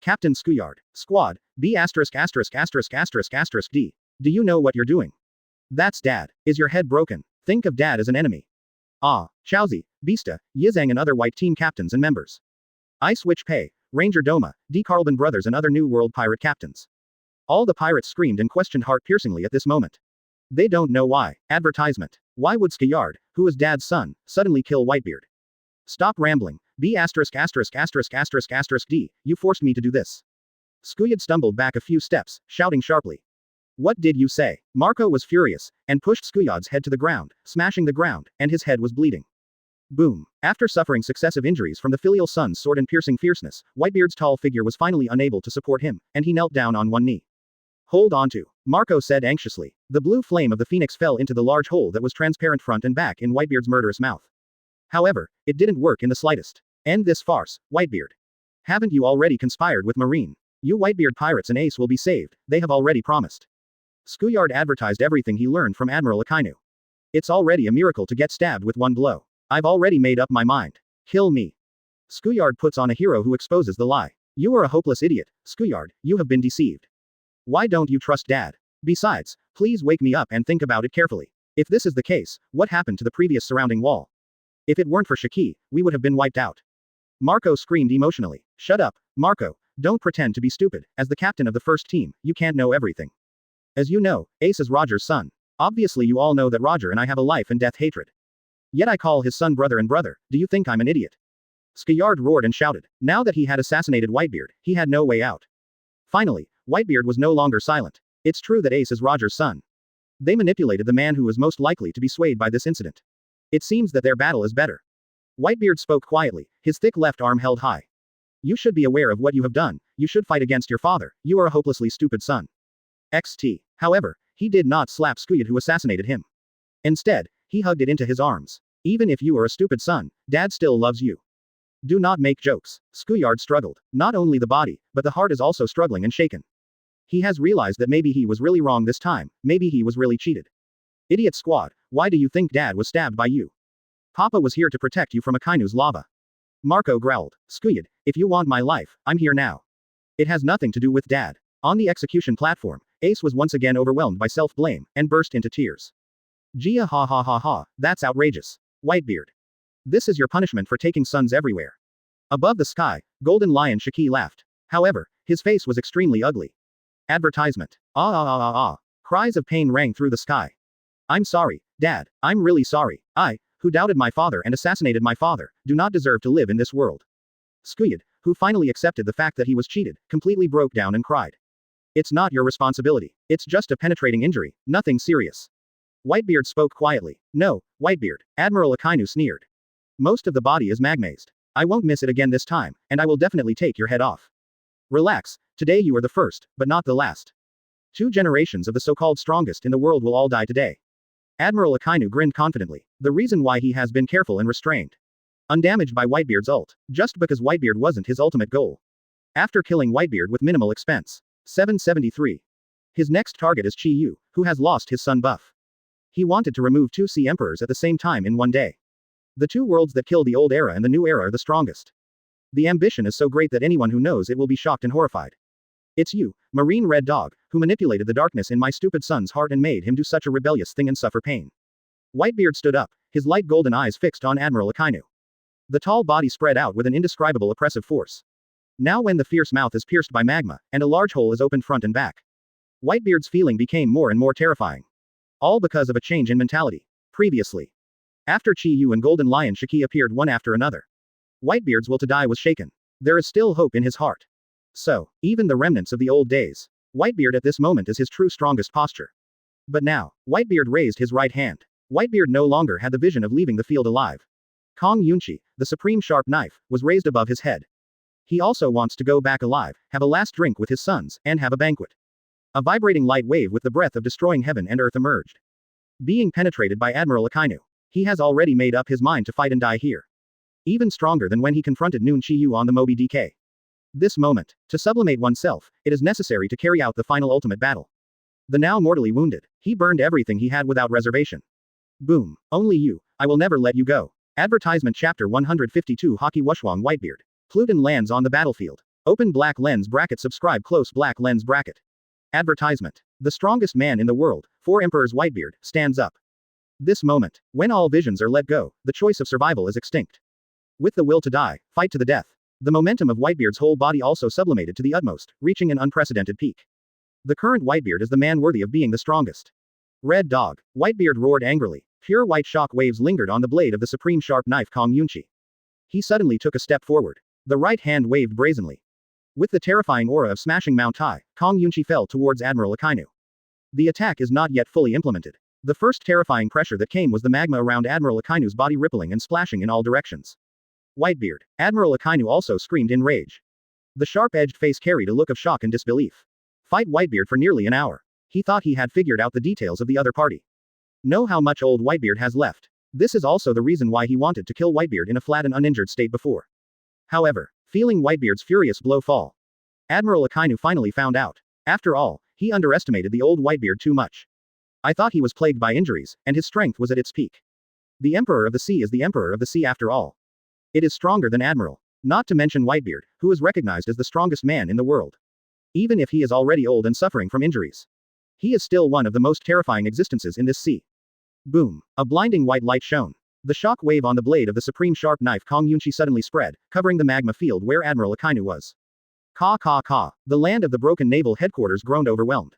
Captain Skuyard. Squad, B asterisk asterisk asterisk asterisk asterisk D. Do you know what you're doing? That's Dad. Is your head broken? Think of Dad as an enemy. Ah, Chaozi, Beasta, Yizang and other white team captains and members. Ice Witch Pei, Ranger Doma, D. Carlban brothers and other New World pirate captains. All the pirates screamed and questioned heart-piercingly at this moment. They don't know why. Advertisement. Why would Skuyard, who is Dad's son, suddenly kill Whitebeard? Stop rambling. B asterisk asterisk asterisk asterisk asterisk D. You forced me to do this. Skuyard stumbled back a few steps, shouting sharply. What did you say? Marco was furious, and pushed Skuyard's head to the ground, smashing the ground, and his head was bleeding. Boom. After suffering successive injuries from the filial son's sword and piercing fierceness, Whitebeard's tall figure was finally unable to support him, and he knelt down on one knee. Hold on to. Marco said anxiously. The blue flame of the phoenix fell into the large hole that was transparent front and back in Whitebeard's murderous mouth. However, it didn't work in the slightest. End this farce, Whitebeard. Haven't you already conspired with Marine? You Whitebeard pirates and Ace will be saved, they have already promised. Skuyard advertised everything he learned from Admiral Akainu. It's already a miracle to get stabbed with one blow. I've already made up my mind. Kill me. Skuyard puts on a hero who exposes the lie. You are a hopeless idiot, Skuyard, you have been deceived. Why don't you trust Dad? Besides, please wake me up and think about it carefully. If this is the case, what happened to the previous surrounding wall? If it weren't for Shiki, we would have been wiped out. Marco screamed emotionally. Shut up, Marco, don't pretend to be stupid. As the captain of the first team, you can't know everything. As you know, Ace is Roger's son. Obviously you all know that Roger and I have a life and death hatred. Yet I call his son brother and brother. Do you think I'm an idiot? Skuyard roared and shouted. Now that he had assassinated Whitebeard, he had no way out. Finally, Whitebeard was no longer silent. It's true that Ace is Roger's son. They manipulated the man who was most likely to be swayed by this incident. It seems that their battle is better. Whitebeard spoke quietly, his thick left arm held high. You should be aware of what you have done, you should fight against your father, you are a hopelessly stupid son. XT. However, he did not slap Skuyard who assassinated him. Instead, he hugged it into his arms. Even if you are a stupid son, Dad still loves you. Do not make jokes. Skuyard struggled. Not only the body, but the heart is also struggling and shaken. He has realized that maybe he was really wrong this time, maybe he was really cheated. Idiot squad, why do you think Dad was stabbed by you? Papa was here to protect you from Akainu's lava. Marco growled. Scuyad, if you want my life, I'm here now. It has nothing to do with Dad. On the execution platform, Ace was once again overwhelmed by self-blame, and burst into tears. Gia ha ha ha ha, that's outrageous. Whitebeard. This is your punishment for taking sons everywhere. Above the sky, Golden Lion Shiki laughed. However, his face was extremely ugly. Advertisement. Ah ah ah ah ah. Cries of pain rang through the sky. I'm sorry, Dad, I'm really sorry. I, who doubted my father and assassinated my father, do not deserve to live in this world. Scuyad, who finally accepted the fact that he was cheated, completely broke down and cried. It's not your responsibility. It's just a penetrating injury, nothing serious. Whitebeard spoke quietly. No, Whitebeard, Admiral Akainu sneered. Most of the body is magmazed. I won't miss it again this time, and I will definitely take your head off. Relax, today you are the first, but not the last. 2 generations of the so-called strongest in the world will all die today. Admiral Akainu grinned confidently, the reason why he has been careful and restrained. Undamaged by Whitebeard's ult, just because Whitebeard wasn't his ultimate goal. After killing Whitebeard with minimal expense. 773. His next target is Chi Yu, who has lost his son buff. He wanted to remove 2 Sea Emperors at the same time in one day. The 2 worlds that kill the old era and the new era are the strongest. The ambition is so great that anyone who knows it will be shocked and horrified. It's you, Marine Red Dog, who manipulated the darkness in my stupid son's heart and made him do such a rebellious thing and suffer pain. Whitebeard stood up, his light golden eyes fixed on Admiral Akainu. The tall body spread out with an indescribable oppressive force. Now when the fierce mouth is pierced by magma, and a large hole is opened front and back. Whitebeard's feeling became more and more terrifying. All because of a change in mentality. Previously. After Chi Yu and Golden Lion Shiki appeared one after another. Whitebeard's will to die was shaken. There is still hope in his heart. So, even the remnants of the old days. Whitebeard at this moment is his true strongest posture. But now, Whitebeard raised his right hand. Whitebeard no longer had the vision of leaving the field alive. Kong Yunchi, the supreme sharp knife, was raised above his head. He also wants to go back alive, have a last drink with his sons, and have a banquet. A vibrating light wave with the breath of destroying heaven and earth emerged. Being penetrated by Admiral Akainu. He has already made up his mind to fight and die here. Even stronger than when he confronted Noon Chi Yu on the Moby DK. This moment, to sublimate oneself, it is necessary to carry out the final ultimate battle. The now mortally wounded, he burned everything he had without reservation. Boom. Only you, I will never let you go. Advertisement Chapter 152 Hockey Wushwang Whitebeard. Pluton lands on the battlefield. Open black lens bracket subscribe close black lens bracket. Advertisement. The strongest man in the world, 4 Emperors Whitebeard, stands up. This moment, when all visions are let go, the choice of survival is extinct. With the will to die, fight to the death. The momentum of Whitebeard's whole body also sublimated to the utmost, reaching an unprecedented peak. The current Whitebeard is the man worthy of being the strongest. Red Dog. Whitebeard roared angrily. Pure white shock waves lingered on the blade of the supreme sharp knife Kong Yunchi. He suddenly took a step forward. The right hand waved brazenly. With the terrifying aura of smashing Mount Tai, Kong Yunchi fell towards Admiral Akainu. The attack is not yet fully implemented. The first terrifying pressure that came was the magma around Admiral Akainu's body rippling and splashing in all directions. Whitebeard. Admiral Akainu also screamed in rage. The sharp-edged face carried a look of shock and disbelief. Fight Whitebeard for nearly an hour. He thought he had figured out the details of the other party. Know how much old Whitebeard has left. This is also the reason why he wanted to kill Whitebeard in a flat and uninjured state before. However, feeling Whitebeard's furious blow fall, Admiral Akainu finally found out. After all, he underestimated the old Whitebeard too much. I thought he was plagued by injuries, and his strength was at its peak. The Emperor of the Sea is the Emperor of the Sea after all. It is stronger than Admiral. Not to mention Whitebeard, who is recognized as the strongest man in the world. Even if he is already old and suffering from injuries. He is still one of the most terrifying existences in this sea. Boom. A blinding white light shone. The shock wave on the blade of the supreme sharp knife Kong Yunchi suddenly spread, covering the magma field where Admiral Akainu was. Ka ka ka. The land of the broken naval headquarters groaned overwhelmed.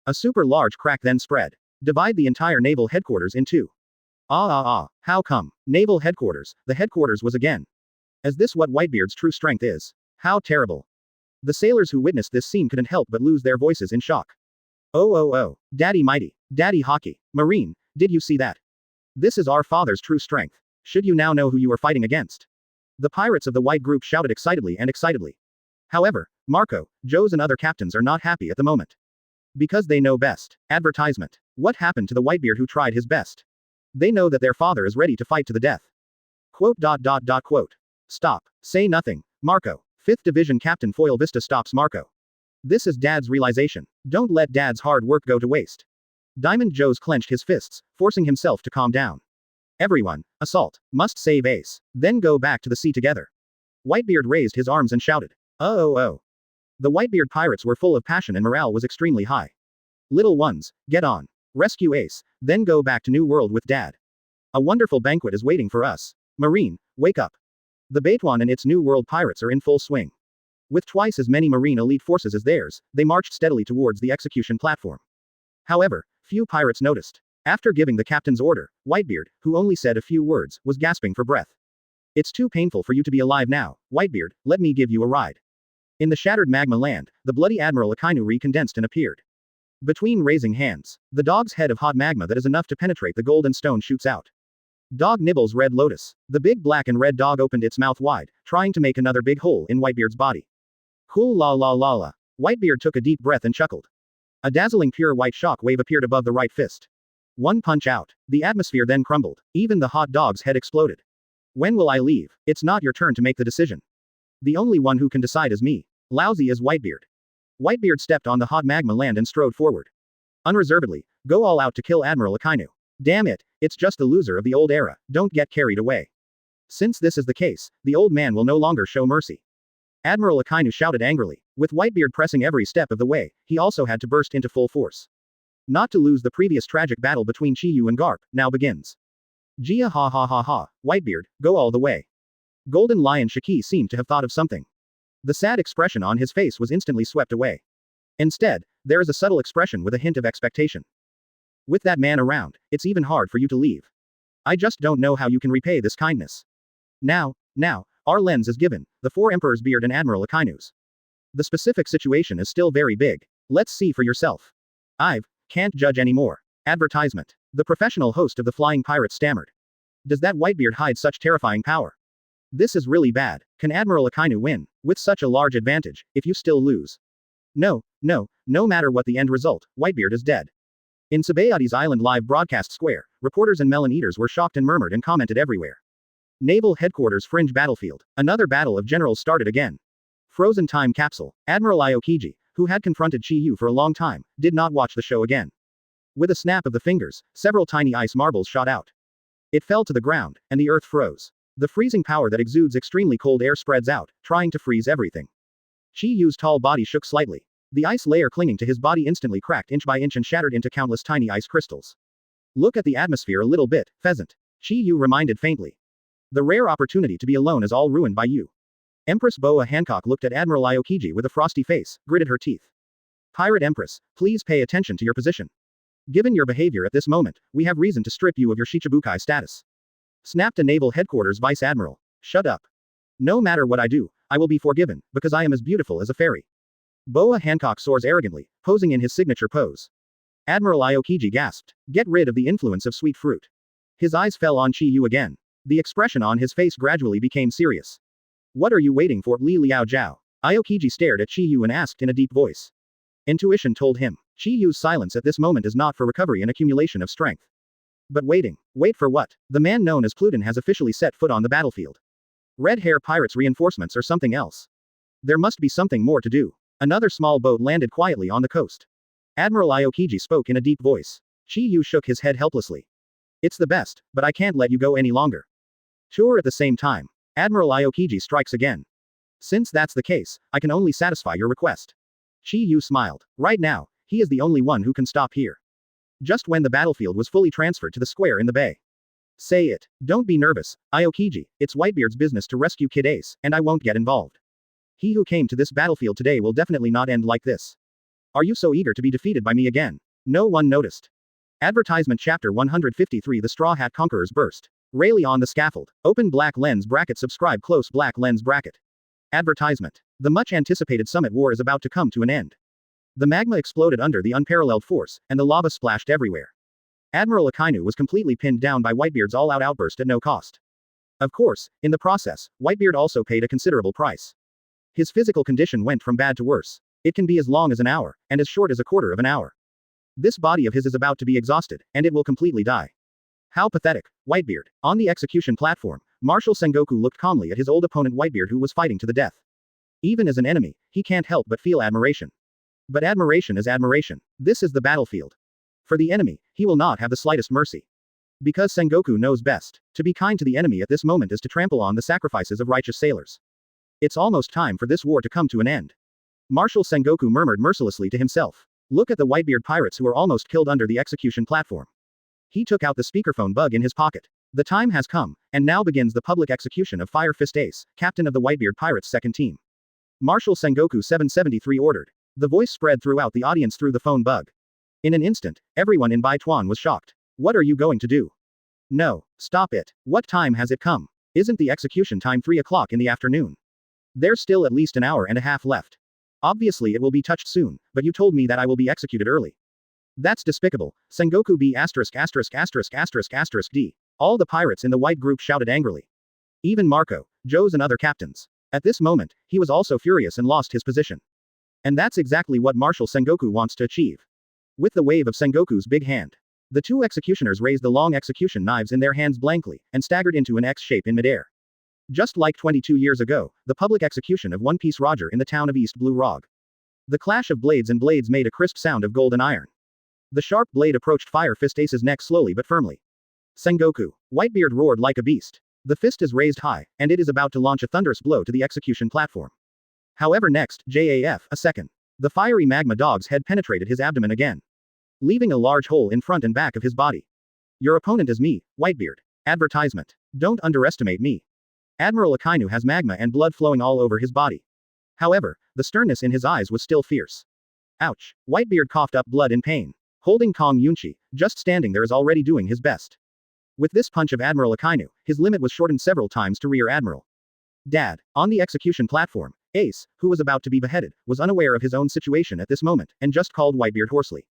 A super large crack then spread. Divide the entire naval headquarters in two. How come? Naval headquarters, the headquarters was again. Is this what Whitebeard's true strength is? How terrible. The sailors who witnessed this scene couldn't help but lose their voices in shock. Oh. Daddy Mighty. Daddy Hockey. Marine, did you see that? This is our father's true strength. Should you now know who you are fighting against? The pirates of the White Group shouted excitedly. However, Marco, Joes and other captains are not happy at the moment. Because they know best. Advertisement. What happened to the Whitebeard who tried his best? They know that their father is ready to fight to the death. Quote. Stop. Say nothing, Marco. 5th Division Captain Foil Vista stops Marco. This is Dad's realization. Don't let Dad's hard work go to waste. Diamond Joes clenched his fists, forcing himself to calm down. Everyone, assault. Must save Ace. Then go back to the sea together. Whitebeard raised his arms and shouted. Oh. The Whitebeard pirates were full of passion and morale was extremely high. Little ones, get on. Rescue Ace, then go back to New World with Dad. A wonderful banquet is waiting for us. Marine, wake up. The Baituan and its New World pirates are in full swing. With twice as many Marine elite forces as theirs, they marched steadily towards the execution platform. However, few pirates noticed. After giving the captain's order, Whitebeard, who only said a few words, was gasping for breath. It's too painful for you to be alive now, Whitebeard, let me give you a ride. In the shattered magma land, the bloody Admiral Akainu recondensed and appeared. Between raising hands, the dog's head of hot magma that is enough to penetrate the golden stone shoots out. Dog nibbles red lotus. The big black and red dog opened its mouth wide, trying to make another big hole in Whitebeard's body. Cool la la la la. Whitebeard took a deep breath and chuckled. A dazzling pure white shock wave appeared above the right fist. One punch out. The atmosphere then crumbled. Even the hot dog's head exploded. When will I leave? It's not your turn to make the decision. The only one who can decide is me. Lousy is Whitebeard. Whitebeard stepped on the hot magma land and strode forward. Unreservedly, go all out to kill Admiral Akainu. Damn it, it's just the loser of the old era, don't get carried away. Since this is the case, the old man will no longer show mercy. Admiral Akainu shouted angrily. With Whitebeard pressing every step of the way, he also had to burst into full force. Not to lose the previous tragic battle between Chiyu and Garp, now begins. Gia ha ha ha ha, Whitebeard, go all the way. Golden Lion Shiki seemed to have thought of something. The sad expression on his face was instantly swept away. Instead, there is a subtle expression with a hint of expectation. With that man around, it's even hard for you to leave. I just don't know how you can repay this kindness. Now, our lens is given, the four Emperor's beard and Admiral Akainu's. The specific situation is still very big. Let's see for yourself. Can't judge anymore. Advertisement. The professional host of the Flying Pirates stammered. Does that Whitebeard hide such terrifying power? This is really bad. Can Admiral Akainu win, with such a large advantage, if you still lose? No matter what the end result, Whitebeard is dead. In Sabaody's island live broadcast square, reporters and melon eaters were shocked and murmured and commented everywhere. Naval Headquarters Fringe Battlefield. Another battle of generals started again. Frozen Time Capsule. Admiral Aokiji, who had confronted Chiyu for a long time, did not watch the show again. With a snap of the fingers, several tiny ice marbles shot out. It fell to the ground, and the earth froze. The freezing power that exudes extremely cold air spreads out, trying to freeze everything. Chiyu's tall body shook slightly. The ice layer clinging to his body instantly cracked inch by inch and shattered into countless tiny ice crystals. Look at the atmosphere a little bit, pheasant. Chiyu reminded faintly. The rare opportunity to be alone is all ruined by you. Empress Boa Hancock looked at Admiral Aokiji with a frosty face, gritted her teeth. Pirate Empress, please pay attention to your position. Given your behavior at this moment, we have reason to strip you of your Shichibukai status. Snapped a Naval Headquarters Vice Admiral. Shut up. No matter what I do, I will be forgiven, because I am as beautiful as a fairy. Boa Hancock soars arrogantly, posing in his signature pose. Admiral Aokiji gasped. Get rid of the influence of sweet fruit. His eyes fell on Chiyu again. The expression on his face gradually became serious. What are you waiting for, Li Liao Jiao? Aokiji stared at Chiyu and asked in a deep voice. Intuition told him. Chiyu's silence at this moment is not for recovery and accumulation of strength. But waiting. Wait for what? The man known as Pluton has officially set foot on the battlefield. Red Hair Pirates reinforcements or something else. There must be something more to do. Another small boat landed quietly on the coast. Admiral Aokiji spoke in a deep voice. Chiyu shook his head helplessly. It's the best, but I can't let you go any longer. Tour at the same time. Admiral Aokiji strikes again. Since that's the case, I can only satisfy your request. Chiyu smiled. Right now, he is the only one who can stop here. Just when the battlefield was fully transferred to the square in the bay. Say it. Don't be nervous, Aokiji, it's Whitebeard's business to rescue Kid Ace, and I won't get involved. He who came to this battlefield today will definitely not end like this. Are you so eager to be defeated by me again? No one noticed. Advertisement Chapter 153 The Straw Hat Conquerors Burst. Rayleigh on the scaffold. Open black lens bracket. Subscribe close black lens bracket. Advertisement. The much anticipated summit war is about to come to an end. The magma exploded under the unparalleled force, and the lava splashed everywhere. Admiral Akainu was completely pinned down by Whitebeard's all-out outburst at no cost. Of course, in the process, Whitebeard also paid a considerable price. His physical condition went from bad to worse. It can be as long as an hour, and as short as a quarter of an hour. This body of his is about to be exhausted, and it will completely die. How pathetic, Whitebeard. On the execution platform, Marshal Sengoku looked calmly at his old opponent Whitebeard, who was fighting to the death. Even as an enemy, he can't help but feel admiration. But admiration is admiration. This is the battlefield. For the enemy, he will not have the slightest mercy. Because Sengoku knows best. To be kind to the enemy at this moment is to trample on the sacrifices of righteous sailors. It's almost time for this war to come to an end. Marshal Sengoku murmured mercilessly to himself. Look at the Whitebeard pirates who are almost killed under the execution platform. He took out the speakerphone bug in his pocket. The time has come, and now begins the public execution of Fire Fist Ace, captain of the Whitebeard Pirates' second team. Marshal Sengoku 773 ordered. The voice spread throughout the audience through the phone bug. In an instant, everyone in Baituan was shocked. What are you going to do? No, stop it. What time has it come? Isn't the execution time 3 o'clock in the afternoon? There's still at least an hour and a half left. Obviously it will be touched soon, but you told me that I will be executed early. That's despicable. Sengoku B*****************. All the pirates in the white group shouted angrily. Even Marco, Joe's and other captains. At this moment, he was also furious and lost his position. And that's exactly what Marshal Sengoku wants to achieve. With the wave of Sengoku's big hand, the two executioners raised the long execution knives in their hands blankly, and staggered into an X shape in midair. Just like 22 years ago, the public execution of One Piece Roger in the town of East Blue Rog. The clash of blades and blades made a crisp sound of gold and iron. The sharp blade approached Fire Fist Ace's neck slowly but firmly. Sengoku. Whitebeard roared like a beast. The fist is raised high, and it is about to launch a thunderous blow to the execution platform. However next, a second. The fiery magma dog's head penetrated his abdomen again, leaving a large hole in front and back of his body. Your opponent is me, Whitebeard. Advertisement. Don't underestimate me. Admiral Akainu has magma and blood flowing all over his body. However, the sternness in his eyes was still fierce. Ouch. Whitebeard coughed up blood in pain. Holding Kong Yunchi, just standing there is already doing his best. With this punch of Admiral Akainu, his limit was shortened several times to Rear Admiral. Dad. On the execution platform, Ace, who was about to be beheaded, was unaware of his own situation at this moment, and just called Whitebeard hoarsely.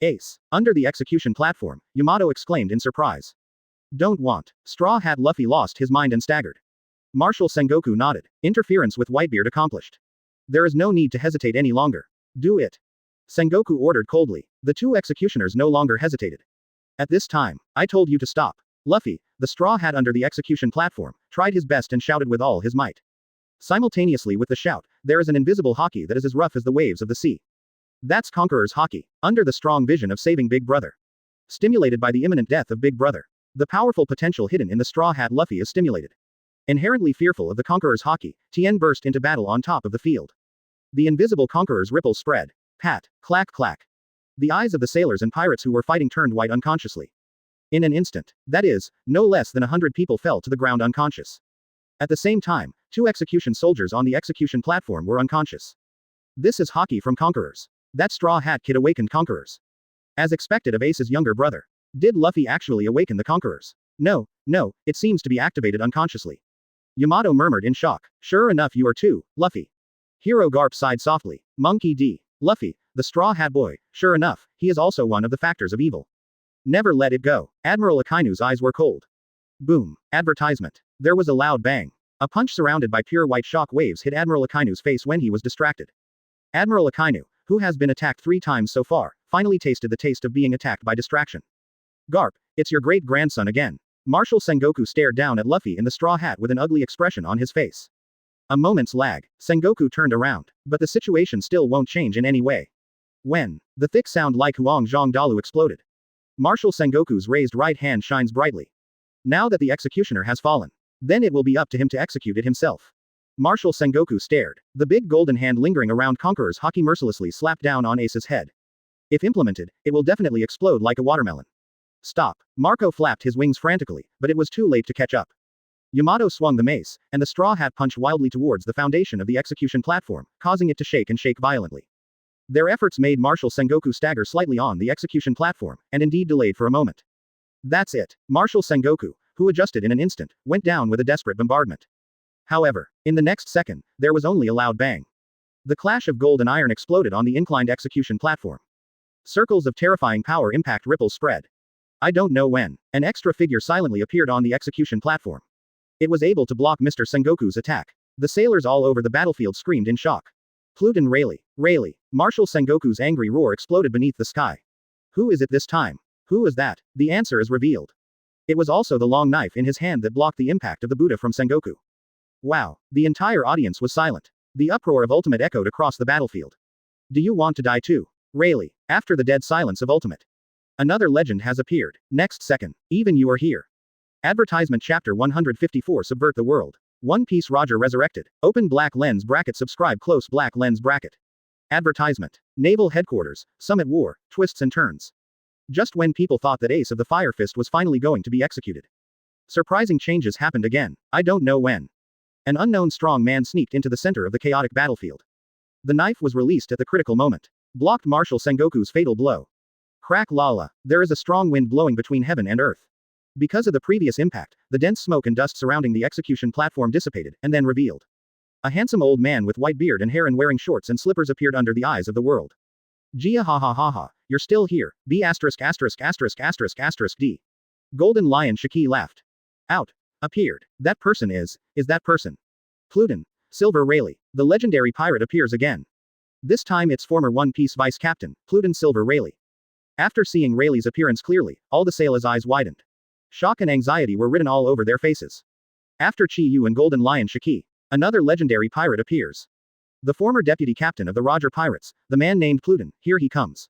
Ace. Under the execution platform, Yamato exclaimed in surprise. Don't want. Straw Hat Luffy lost his mind and staggered. Marshal Sengoku nodded. Interference with Whitebeard accomplished. There is no need to hesitate any longer. Do it. Sengoku ordered coldly. The two executioners no longer hesitated. At this time, I told you to stop. Luffy, the straw hat under the execution platform, tried his best and shouted with all his might. Simultaneously with the shout, there is an invisible haki that is as rough as the waves of the sea. That's Conqueror's haki, under the strong vision of saving Big Brother. Stimulated by the imminent death of Big Brother. The powerful potential hidden in the straw hat Luffy is stimulated. Inherently fearful of the Conqueror's haki, Tien burst into battle on top of the field. The invisible Conqueror's ripples spread. Pat, clack clack. The eyes of the sailors and pirates who were fighting turned white unconsciously. In an instant, that is, no less than 100 people fell to the ground unconscious. At the same time, 2 execution soldiers on the execution platform were unconscious. This is haki from Conquerors. That straw hat kid awakened Conquerors. As expected of Ace's younger brother. Did Luffy actually awaken the Conquerors? No, it seems to be activated unconsciously. Yamato murmured in shock. Sure enough you are too, Luffy. Hero Garp sighed softly. Monkey D. Luffy, the straw hat boy, sure enough, he is also one of the factors of evil. Never let it go. Admiral Akainu's eyes were cold. Boom. Advertisement. There was a loud bang. A punch surrounded by pure white shock waves hit Admiral Akainu's face when he was distracted. Admiral Akainu, who has been attacked 3 times so far, finally tasted the taste of being attacked by distraction. Garp, it's your great-grandson again. Marshal Sengoku stared down at Luffy in the straw hat with an ugly expression on his face. A moment's lag, Sengoku turned around, but the situation still won't change in any way. When the thick sound like Huang Zhang Dalu exploded. Marshal Sengoku's raised right hand shines brightly. Now that the executioner has fallen, then it will be up to him to execute it himself. Marshal Sengoku stared. The big golden hand lingering around Conqueror's haki mercilessly slapped down on Ace's head. If implemented, it will definitely explode like a watermelon. Stop. Marco flapped his wings frantically, but it was too late to catch up. Yamato swung the mace, and the straw hat punched wildly towards the foundation of the execution platform, causing it to shake and shake violently. Their efforts made Marshal Sengoku stagger slightly on the execution platform, and indeed delayed for a moment. That's it. Marshal Sengoku, who adjusted in an instant, went down with a desperate bombardment. However, in the next second, there was only a loud bang. The clash of gold and iron exploded on the inclined execution platform. Circles of terrifying power impact ripples spread. I don't know when. An extra figure silently appeared on the execution platform. It was able to block Mr. Sengoku's attack. The sailors all over the battlefield screamed in shock. Pluton Rayleigh. Marshal Sengoku's angry roar exploded beneath the sky. Who is it this time? Who is that? The answer is revealed. It was also the long knife in his hand that blocked the impact of the Buddha from Sengoku. Wow. The entire audience was silent. The uproar of Ultimate echoed across the battlefield. Do you want to die too? Rayleigh. After the dead silence of Ultimate. Another legend has appeared. Next second. Even you are here. Advertisement Chapter 154 Subvert the World. One Piece Roger resurrected. Open black lens bracket subscribe close black lens bracket. Advertisement. Naval Headquarters, Summit War, twists and turns. Just when people thought that Ace of the Fire Fist was finally going to be executed. Surprising changes happened again, I don't know when. An unknown strong man sneaked into the center of the chaotic battlefield. The knife was released at the critical moment. Blocked Marshal Sengoku's fatal blow. Crack lala, there is a strong wind blowing between heaven and earth. Because of the previous impact, the dense smoke and dust surrounding the execution platform dissipated, and then revealed. A handsome old man with white beard and hair and wearing shorts and slippers appeared under the eyes of the world. Gia ha ha ha ha, you're still here, B asterisk asterisk asterisk asterisk asterisk D. Golden Lion Shiki laughed. Out. Appeared. That person is that person. Pluton. Silver Rayleigh. The legendary pirate appears again. This time it's former One Piece Vice Captain, Pluton Silver Rayleigh. After seeing Rayleigh's appearance clearly, all the sailors' eyes widened. Shock and anxiety were written all over their faces. After Chi Yu and Golden Lion Shiki, another legendary pirate appears. The former deputy captain of the Roger Pirates, the man named Pluton, here he comes.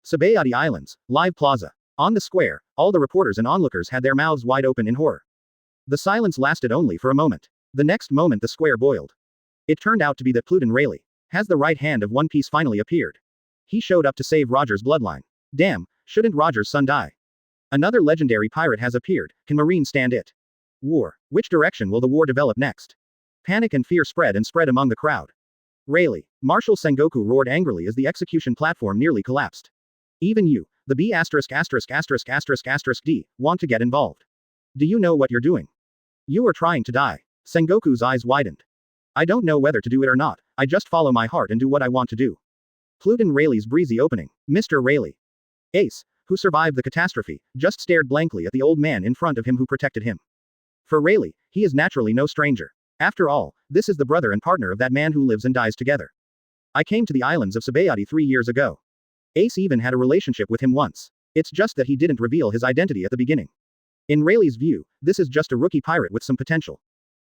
Sabaody Islands, Live Plaza. On the square, all the reporters and onlookers had their mouths wide open in horror. The silence lasted only for a moment. The next moment the square boiled. It turned out to be that Pluton Rayleigh has the right hand of One Piece finally appeared. He showed up to save Roger's bloodline. Damn, shouldn't Roger's son die? Another legendary pirate has appeared, can Marine stand it? War. Which direction will the war develop next? Panic and fear spread among the crowd. Rayleigh. Marshal Sengoku roared angrily as the execution platform nearly collapsed. Even you, the B asterisk asterisk asterisk asterisk asterisk D, want to get involved. Do you know what you're doing? You are trying to die. Sengoku's eyes widened. I don't know whether to do it or not, I just follow my heart and do what I want to do. Pluton Rayleigh's breezy opening. Mr. Rayleigh. Ace, who survived the catastrophe, just stared blankly at the old man in front of him who protected him. For Rayleigh, he is naturally no stranger. After all, this is the brother and partner of that man who lives and dies together. I came to the islands of Sabaody 3 years ago. Ace even had a relationship with him once. It's just that he didn't reveal his identity at the beginning. In Rayleigh's view, this is just a rookie pirate with some potential.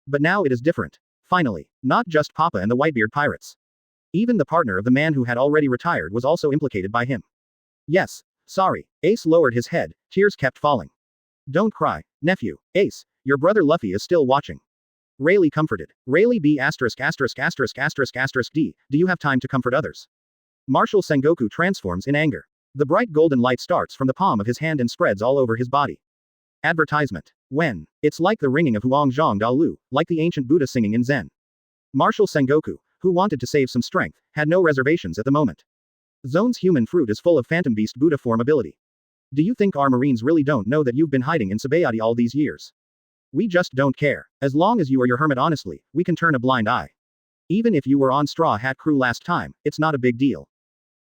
But now it is different. Finally, not just Papa and the Whitebeard pirates. Even the partner of the man who had already retired was also implicated by him. Yes. Sorry. Ace lowered his head, tears kept falling. Don't cry, nephew. Ace, your brother Luffy is still watching. Rayleigh comforted. Rayleigh B asterisk asterisk asterisk asterisk asterisk D, do you have time to comfort others? Marshal Sengoku transforms in anger. The bright golden light starts from the palm of his hand and spreads all over his body. Advertisement. When. It's like the ringing of Huang Zhang Da Lu, like the ancient Buddha singing in Zen. Marshal Sengoku, who wanted to save some strength, had no reservations at the moment. Zone's human fruit is full of phantom beast Buddha form ability. Do you think our Marines really don't know that you've been hiding in Sabaody all these years? We just don't care. As long as you are your hermit honestly, we can turn a blind eye. Even if you were on Straw Hat Crew last time, it's not a big deal.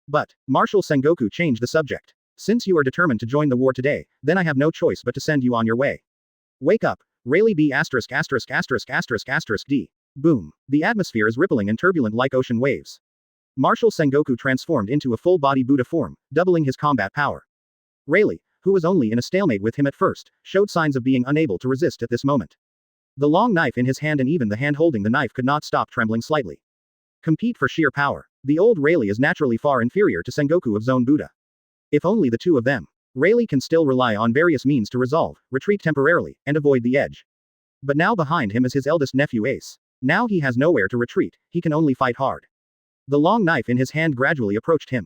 But, Marshal Sengoku changed the subject. Since you are determined to join the war today, then I have no choice but to send you on your way. Wake up. Rayleigh B asterisk asterisk asterisk asterisk asterisk D. Boom. The atmosphere is rippling and turbulent like ocean waves. Marshal Sengoku transformed into a full-body Buddha form, doubling his combat power. Rayleigh, who was only in a stalemate with him at first, showed signs of being unable to resist at this moment. The long knife in his hand and even the hand holding the knife could not stop trembling slightly. Compete for sheer power. The old Rayleigh is naturally far inferior to Sengoku of Zone Buddha. If only the two of them. Rayleigh can still rely on various means to resolve, retreat temporarily, and avoid the edge. But now behind him is his eldest nephew Ace. Now he has nowhere to retreat, he can only fight hard. The long knife in his hand gradually approached him.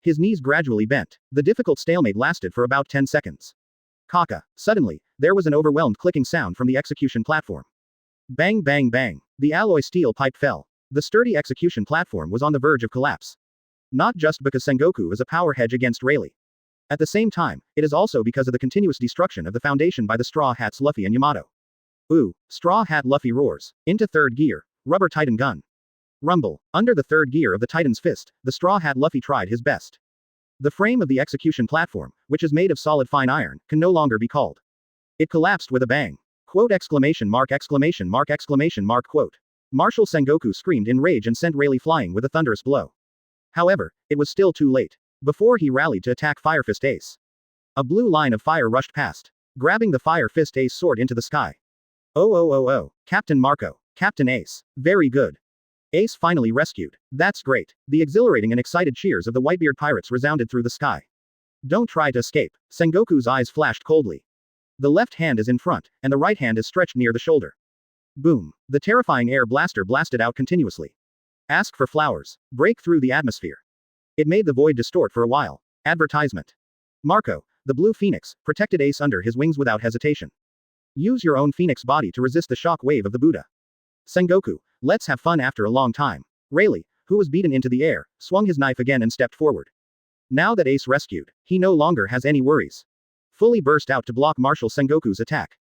His knees gradually bent. The difficult stalemate lasted for about 10 seconds. Kaka. Suddenly, there was an overwhelmed clicking sound from the execution platform. Bang bang bang. The alloy steel pipe fell. The sturdy execution platform was on the verge of collapse. Not just because Sengoku is a power hedge against Rayleigh. At the same time, it is also because of the continuous destruction of the Foundation by the Straw Hats Luffy and Yamato. Ooh, Straw Hat Luffy roars. Into third gear. Rubber Titan gun. Rumble. Under the third gear of the Titan's fist, the Straw Hat Luffy tried his best. The frame of the execution platform, which is made of solid fine iron, can no longer be called. It collapsed with a bang. Quote exclamation mark exclamation mark exclamation mark quote. Marshal Sengoku screamed in rage and sent Rayleigh flying with a thunderous blow. However, it was still too late. Before he rallied to attack Fire Fist Ace. A blue line of fire rushed past. Grabbing the Fire Fist Ace soared into the sky. Oh, Captain Marco. Captain Ace. Very good. Ace finally rescued. That's great. The exhilarating and excited cheers of the Whitebeard pirates resounded through the sky. Don't try to escape. Sengoku's eyes flashed coldly. The left hand is in front, and the right hand is stretched near the shoulder. Boom. The terrifying air blaster blasted out continuously. Ask for flowers. Break through the atmosphere. It made the void distort for a while. Advertisement. Marco, the blue phoenix, protected Ace under his wings without hesitation. Use your own phoenix body to resist the shock wave of the Buddha. Sengoku, let's have fun after a long time. Rayleigh, who was beaten into the air, swung his knife again and stepped forward. Now that Ace rescued, he no longer has any worries. Fully burst out to block Marshal Sengoku's attack.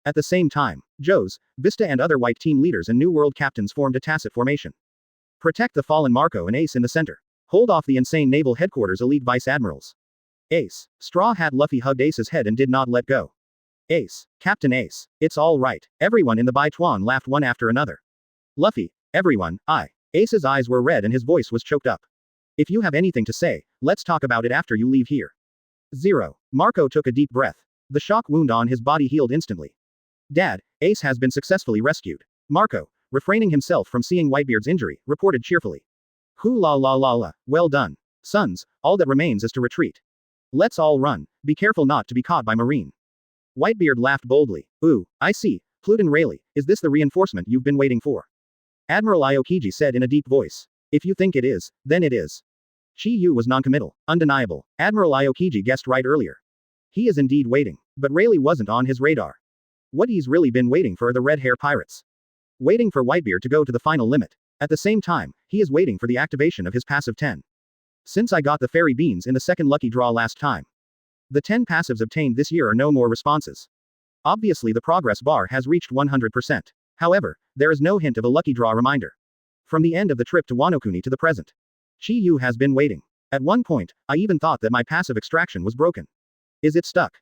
At the same time, Joe's, Vista and other white team leaders and New World captains formed a tacit formation. Protect the fallen Marco and Ace in the center. Hold off the insane naval headquarters elite vice admirals. Ace. Straw Hat Luffy hugged Ace's head and did not let go. Ace. Captain Ace. It's all right. Everyone in the Baituan laughed one after another. Luffy. Everyone, Ace's eyes were red and his voice was choked up. If you have anything to say, let's talk about it after you leave here. 0. Marco took a deep breath. The shock wound on his body healed instantly. Dad, Ace has been successfully rescued. Marco, refraining himself from seeing Whitebeard's injury, reported cheerfully. Hoo la la la la, well done. Sons, all that remains is to retreat. Let's all run, be careful not to be caught by Marine. Whitebeard laughed boldly. Ooh, I see, Pluton Rayleigh, is this the reinforcement you've been waiting for? Admiral Aokiji said in a deep voice. If you think it is, then it is. Chi Yu was noncommittal, undeniable. Admiral Aokiji guessed right earlier. He is indeed waiting, but Rayleigh wasn't on his radar. What he's really been waiting for are the red hair pirates. Waiting for Whitebeard to go to the final limit. At the same time, he is waiting for the activation of his passive 10. Since I got the fairy beans in the second lucky draw last time. The 10 passives obtained this year are no more responses. Obviously the progress bar has reached 100%. However, there is no hint of a lucky draw reminder. From the end of the trip to Wanokuni to the present. Chi Yu has been waiting. At one point, I even thought that my passive extraction was broken. Is it stuck?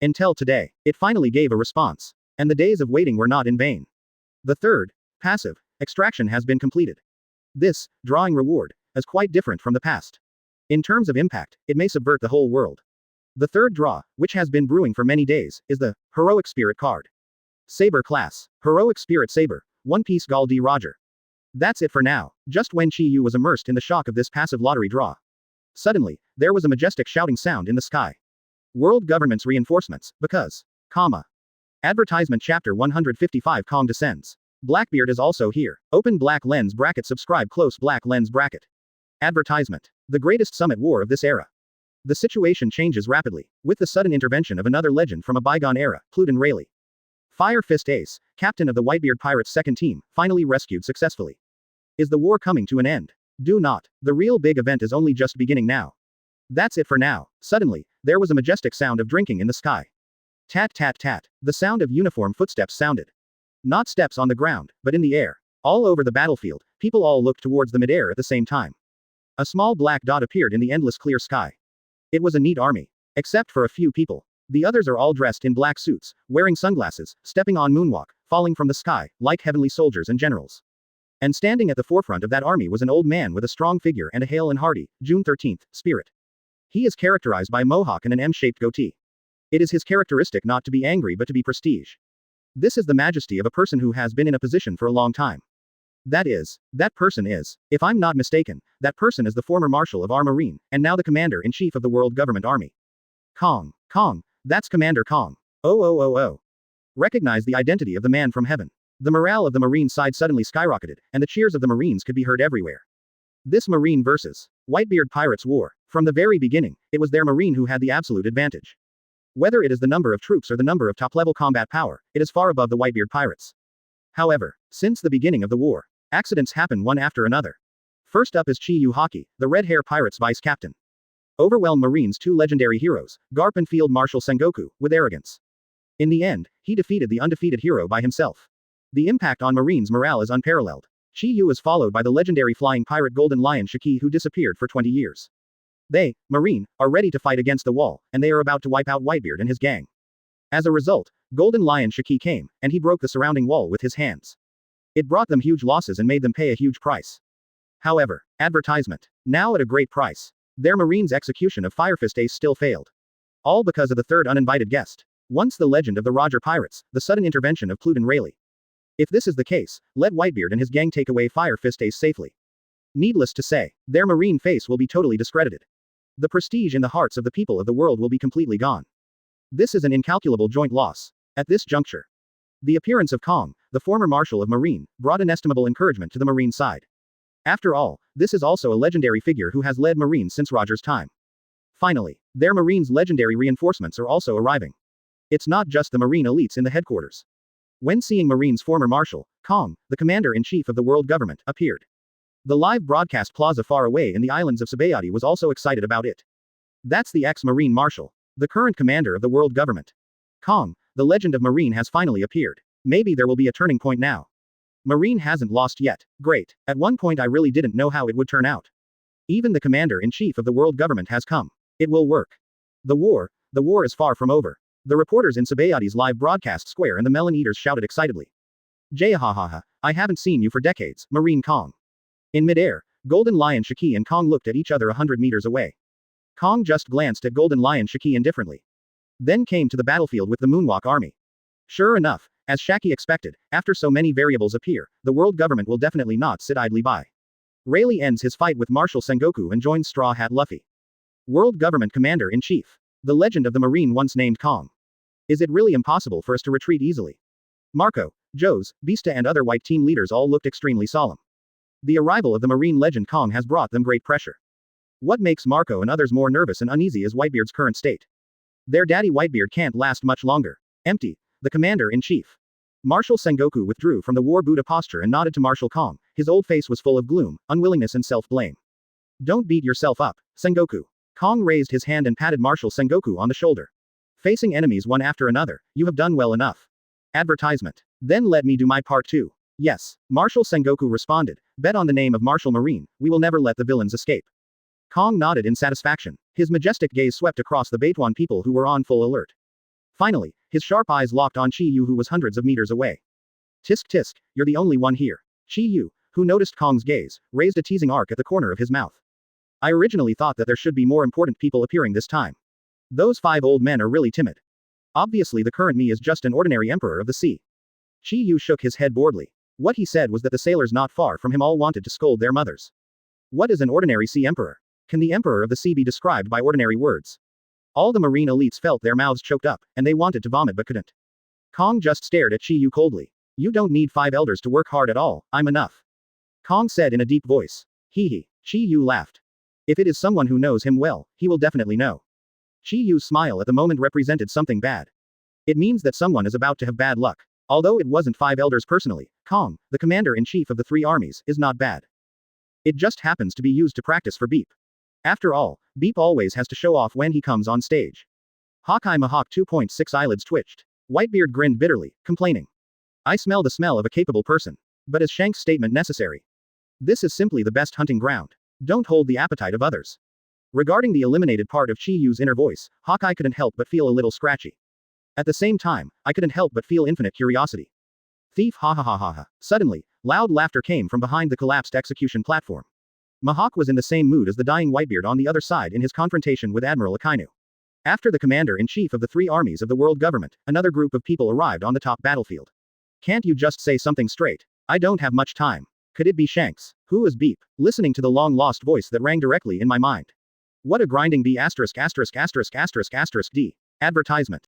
Until today, it finally gave a response. And the days of waiting were not in vain. The third, passive, extraction has been completed. This, drawing reward, is quite different from the past. In terms of impact, it may subvert the whole world. The third draw, which has been brewing for many days, is the Heroic Spirit card. Saber class, Heroic Spirit Saber, One Piece Gall D. Roger. That's it for now. Just when Chi Yu was immersed in the shock of this passive lottery draw. Suddenly, there was a majestic shouting sound in the sky. World government's reinforcements, because, Advertisement chapter 155 Kong descends. Blackbeard is also here. Open black lens bracket subscribe close black lens bracket. Advertisement. The greatest summit war of this era. The situation changes rapidly, with the sudden intervention of another legend from a bygone era, Pluton Rayleigh. Fire Fist Ace, captain of the Whitebeard Pirates' second team, finally rescued successfully. Is the war coming to an end? Do not. The real big event is only just beginning now. That's it for now. Suddenly, there was a majestic sound of drinking in the sky. Tat tat tat. The sound of uniform footsteps sounded. Not steps on the ground, but in the air. All over the battlefield, people all looked towards the midair at the same time. A small black dot appeared in the endless clear sky. It was a neat army. Except for a few people. The others are all dressed in black suits, wearing sunglasses, stepping on moonwalk, falling from the sky, like heavenly soldiers and generals. And standing at the forefront of that army was an old man with a strong figure and a hale and hearty, June 13th, spirit. He is characterized by a mohawk and an M-shaped goatee. It is his characteristic not to be angry but to be prestige. This is the majesty of a person who has been in a position for a long time. That person is, if I'm not mistaken, that person is the former marshal of our marine, and now the commander-in-chief of the world government army. Kong, that's Commander Kong. Oh. Recognize the identity of the man from heaven. The morale of the marine side suddenly skyrocketed, and the cheers of the marines could be heard everywhere. This marine versus Whitebeard Pirates war. From the very beginning, it was their marine who had the absolute advantage. Whether it is the number of troops or the number of top-level combat power, it is far above the Whitebeard Pirates. However, since the beginning of the war, accidents happen one after another. First up is Chi Yu Hockey, the Red Hair Pirates vice captain. Overwhelmed Marines' two legendary heroes, Garp and Field Marshal Sengoku, with arrogance. In the end, he defeated the undefeated hero by himself. The impact on Marines' morale is unparalleled. Chi Yu is followed by the legendary flying pirate Golden Lion Shiki who disappeared for 20 years. They, Marine, are ready to fight against the wall, and they are about to wipe out Whitebeard and his gang. As a result, Golden Lion Shiki came, and he broke the surrounding wall with his hands. It brought them huge losses and made them pay a huge price. However, advertisement. Now at a great price. Their Marine's execution of Firefist Ace still failed. All because of the third uninvited guest. Once the legend of the Roger Pirates, the sudden intervention of Pluton Rayleigh. If this is the case, let Whitebeard and his gang take away Firefist Ace safely. Needless to say, their Marine face will be totally discredited. The prestige in the hearts of the people of the world will be completely gone. This is an incalculable joint loss. At this juncture, the appearance of Kong, the former Marshal of Marine, brought inestimable encouragement to the Marine side. After all, this is also a legendary figure who has led Marines since Roger's time. Finally, their Marines' legendary reinforcements are also arriving. It's not just the Marine elites in the headquarters. When seeing Marine's former Marshal, Kong, the Commander-in-Chief of the world government, appeared. The live broadcast plaza far away in the islands of Sabaody was also excited about it. That's the ex-Marine Marshal, the current commander of the world government. Kong, the legend of Marine, has finally appeared. Maybe there will be a turning point now. Marine hasn't lost yet. Great. At one point I really didn't know how it would turn out. Even the Commander-in-Chief of the world government has come. It will work. The war is far from over. The reporters in Sabaody's live broadcast square and the melon eaters shouted excitedly. Jahahaha, I haven't seen you for decades, Marine Kong. In midair, Golden Lion Shiki and Kong looked at each other 100 meters away. Kong just glanced at Golden Lion Shiki indifferently. Then came to the battlefield with the Moonwalk army. Sure enough, as Shaki expected, after so many variables appear, the world government will definitely not sit idly by. Rayleigh ends his fight with Marshal Sengoku and joins Straw Hat Luffy. World Government Commander-in-Chief. The legend of the Marine once named Kong. Is it really impossible for us to retreat easily? Marco, Joes, Beasta and other white team leaders all looked extremely solemn. The arrival of the Marine legend Kong has brought them great pressure. What makes Marco and others more nervous and uneasy is Whitebeard's current state. Their daddy Whitebeard can't last much longer. Empty. The Commander-in-Chief. Marshal Sengoku withdrew from the war Buddha posture and nodded to Marshal Kong. His old face was full of gloom, unwillingness and self-blame. Don't beat yourself up, Sengoku. Kong raised his hand and patted Marshal Sengoku on the shoulder. Facing enemies one after another, you have done well enough. Advertisement. Then let me do my part too. Yes, Marshal Sengoku responded. Bet on the name of Marshal Marine, we will never let the villains escape. Kong nodded in satisfaction. His majestic gaze swept across the Baituan people who were on full alert. Finally, his sharp eyes locked on Chi Yu, who was hundreds of meters away. Tisk tisk, you're the only one here. Chi Yu, who noticed Kong's gaze, raised a teasing arc at the corner of his mouth. I originally thought that there should be more important people appearing this time. Those 5 old men are really timid. Obviously the current me is just an ordinary emperor of the sea. Chi Yu shook his head boredly. What he said was that the sailors not far from him all wanted to scold their mothers. What is an ordinary sea emperor? Can the emperor of the sea be described by ordinary words? All the Marine elites felt their mouths choked up, and they wanted to vomit but couldn't. Kong just stared at Chi Yu coldly. You don't need 5 elders to work hard at all, I'm enough. Kong said in a deep voice. Hee hee. Chi Yu laughed. If it is someone who knows him well, he will definitely know. Chi Yu's smile at the moment represented something bad. It means that someone is about to have bad luck. Although it wasn't 5 elders personally, Kong, the commander-in-chief of the 3 armies, is not bad. It just happens to be used to practice for Beep. After all, Beep always has to show off when he comes on stage. Hawkeye Mahawk 2.6 eyelids twitched. Whitebeard grinned bitterly, complaining. I smell the smell of a capable person. But is Shank's statement necessary? This is simply the best hunting ground. Don't hold the appetite of others. Regarding the eliminated part of Chi Yu's inner voice, Hawkeye couldn't help but feel a little scratchy. At the same time, I couldn't help but feel infinite curiosity. Thief ha ha ha ha ha. Suddenly, loud laughter came from behind the collapsed execution platform. Mahawk was in the same mood as the dying Whitebeard on the other side in his confrontation with Admiral Akainu. After the commander-in-chief of the 3 armies of the world government, another group of people arrived on the top battlefield. Can't you just say something straight? I don't have much time. Could it be Shanks? Who is Beep? Listening to the long-lost voice that rang directly in my mind. What a grinding B****************. D. Advertisement.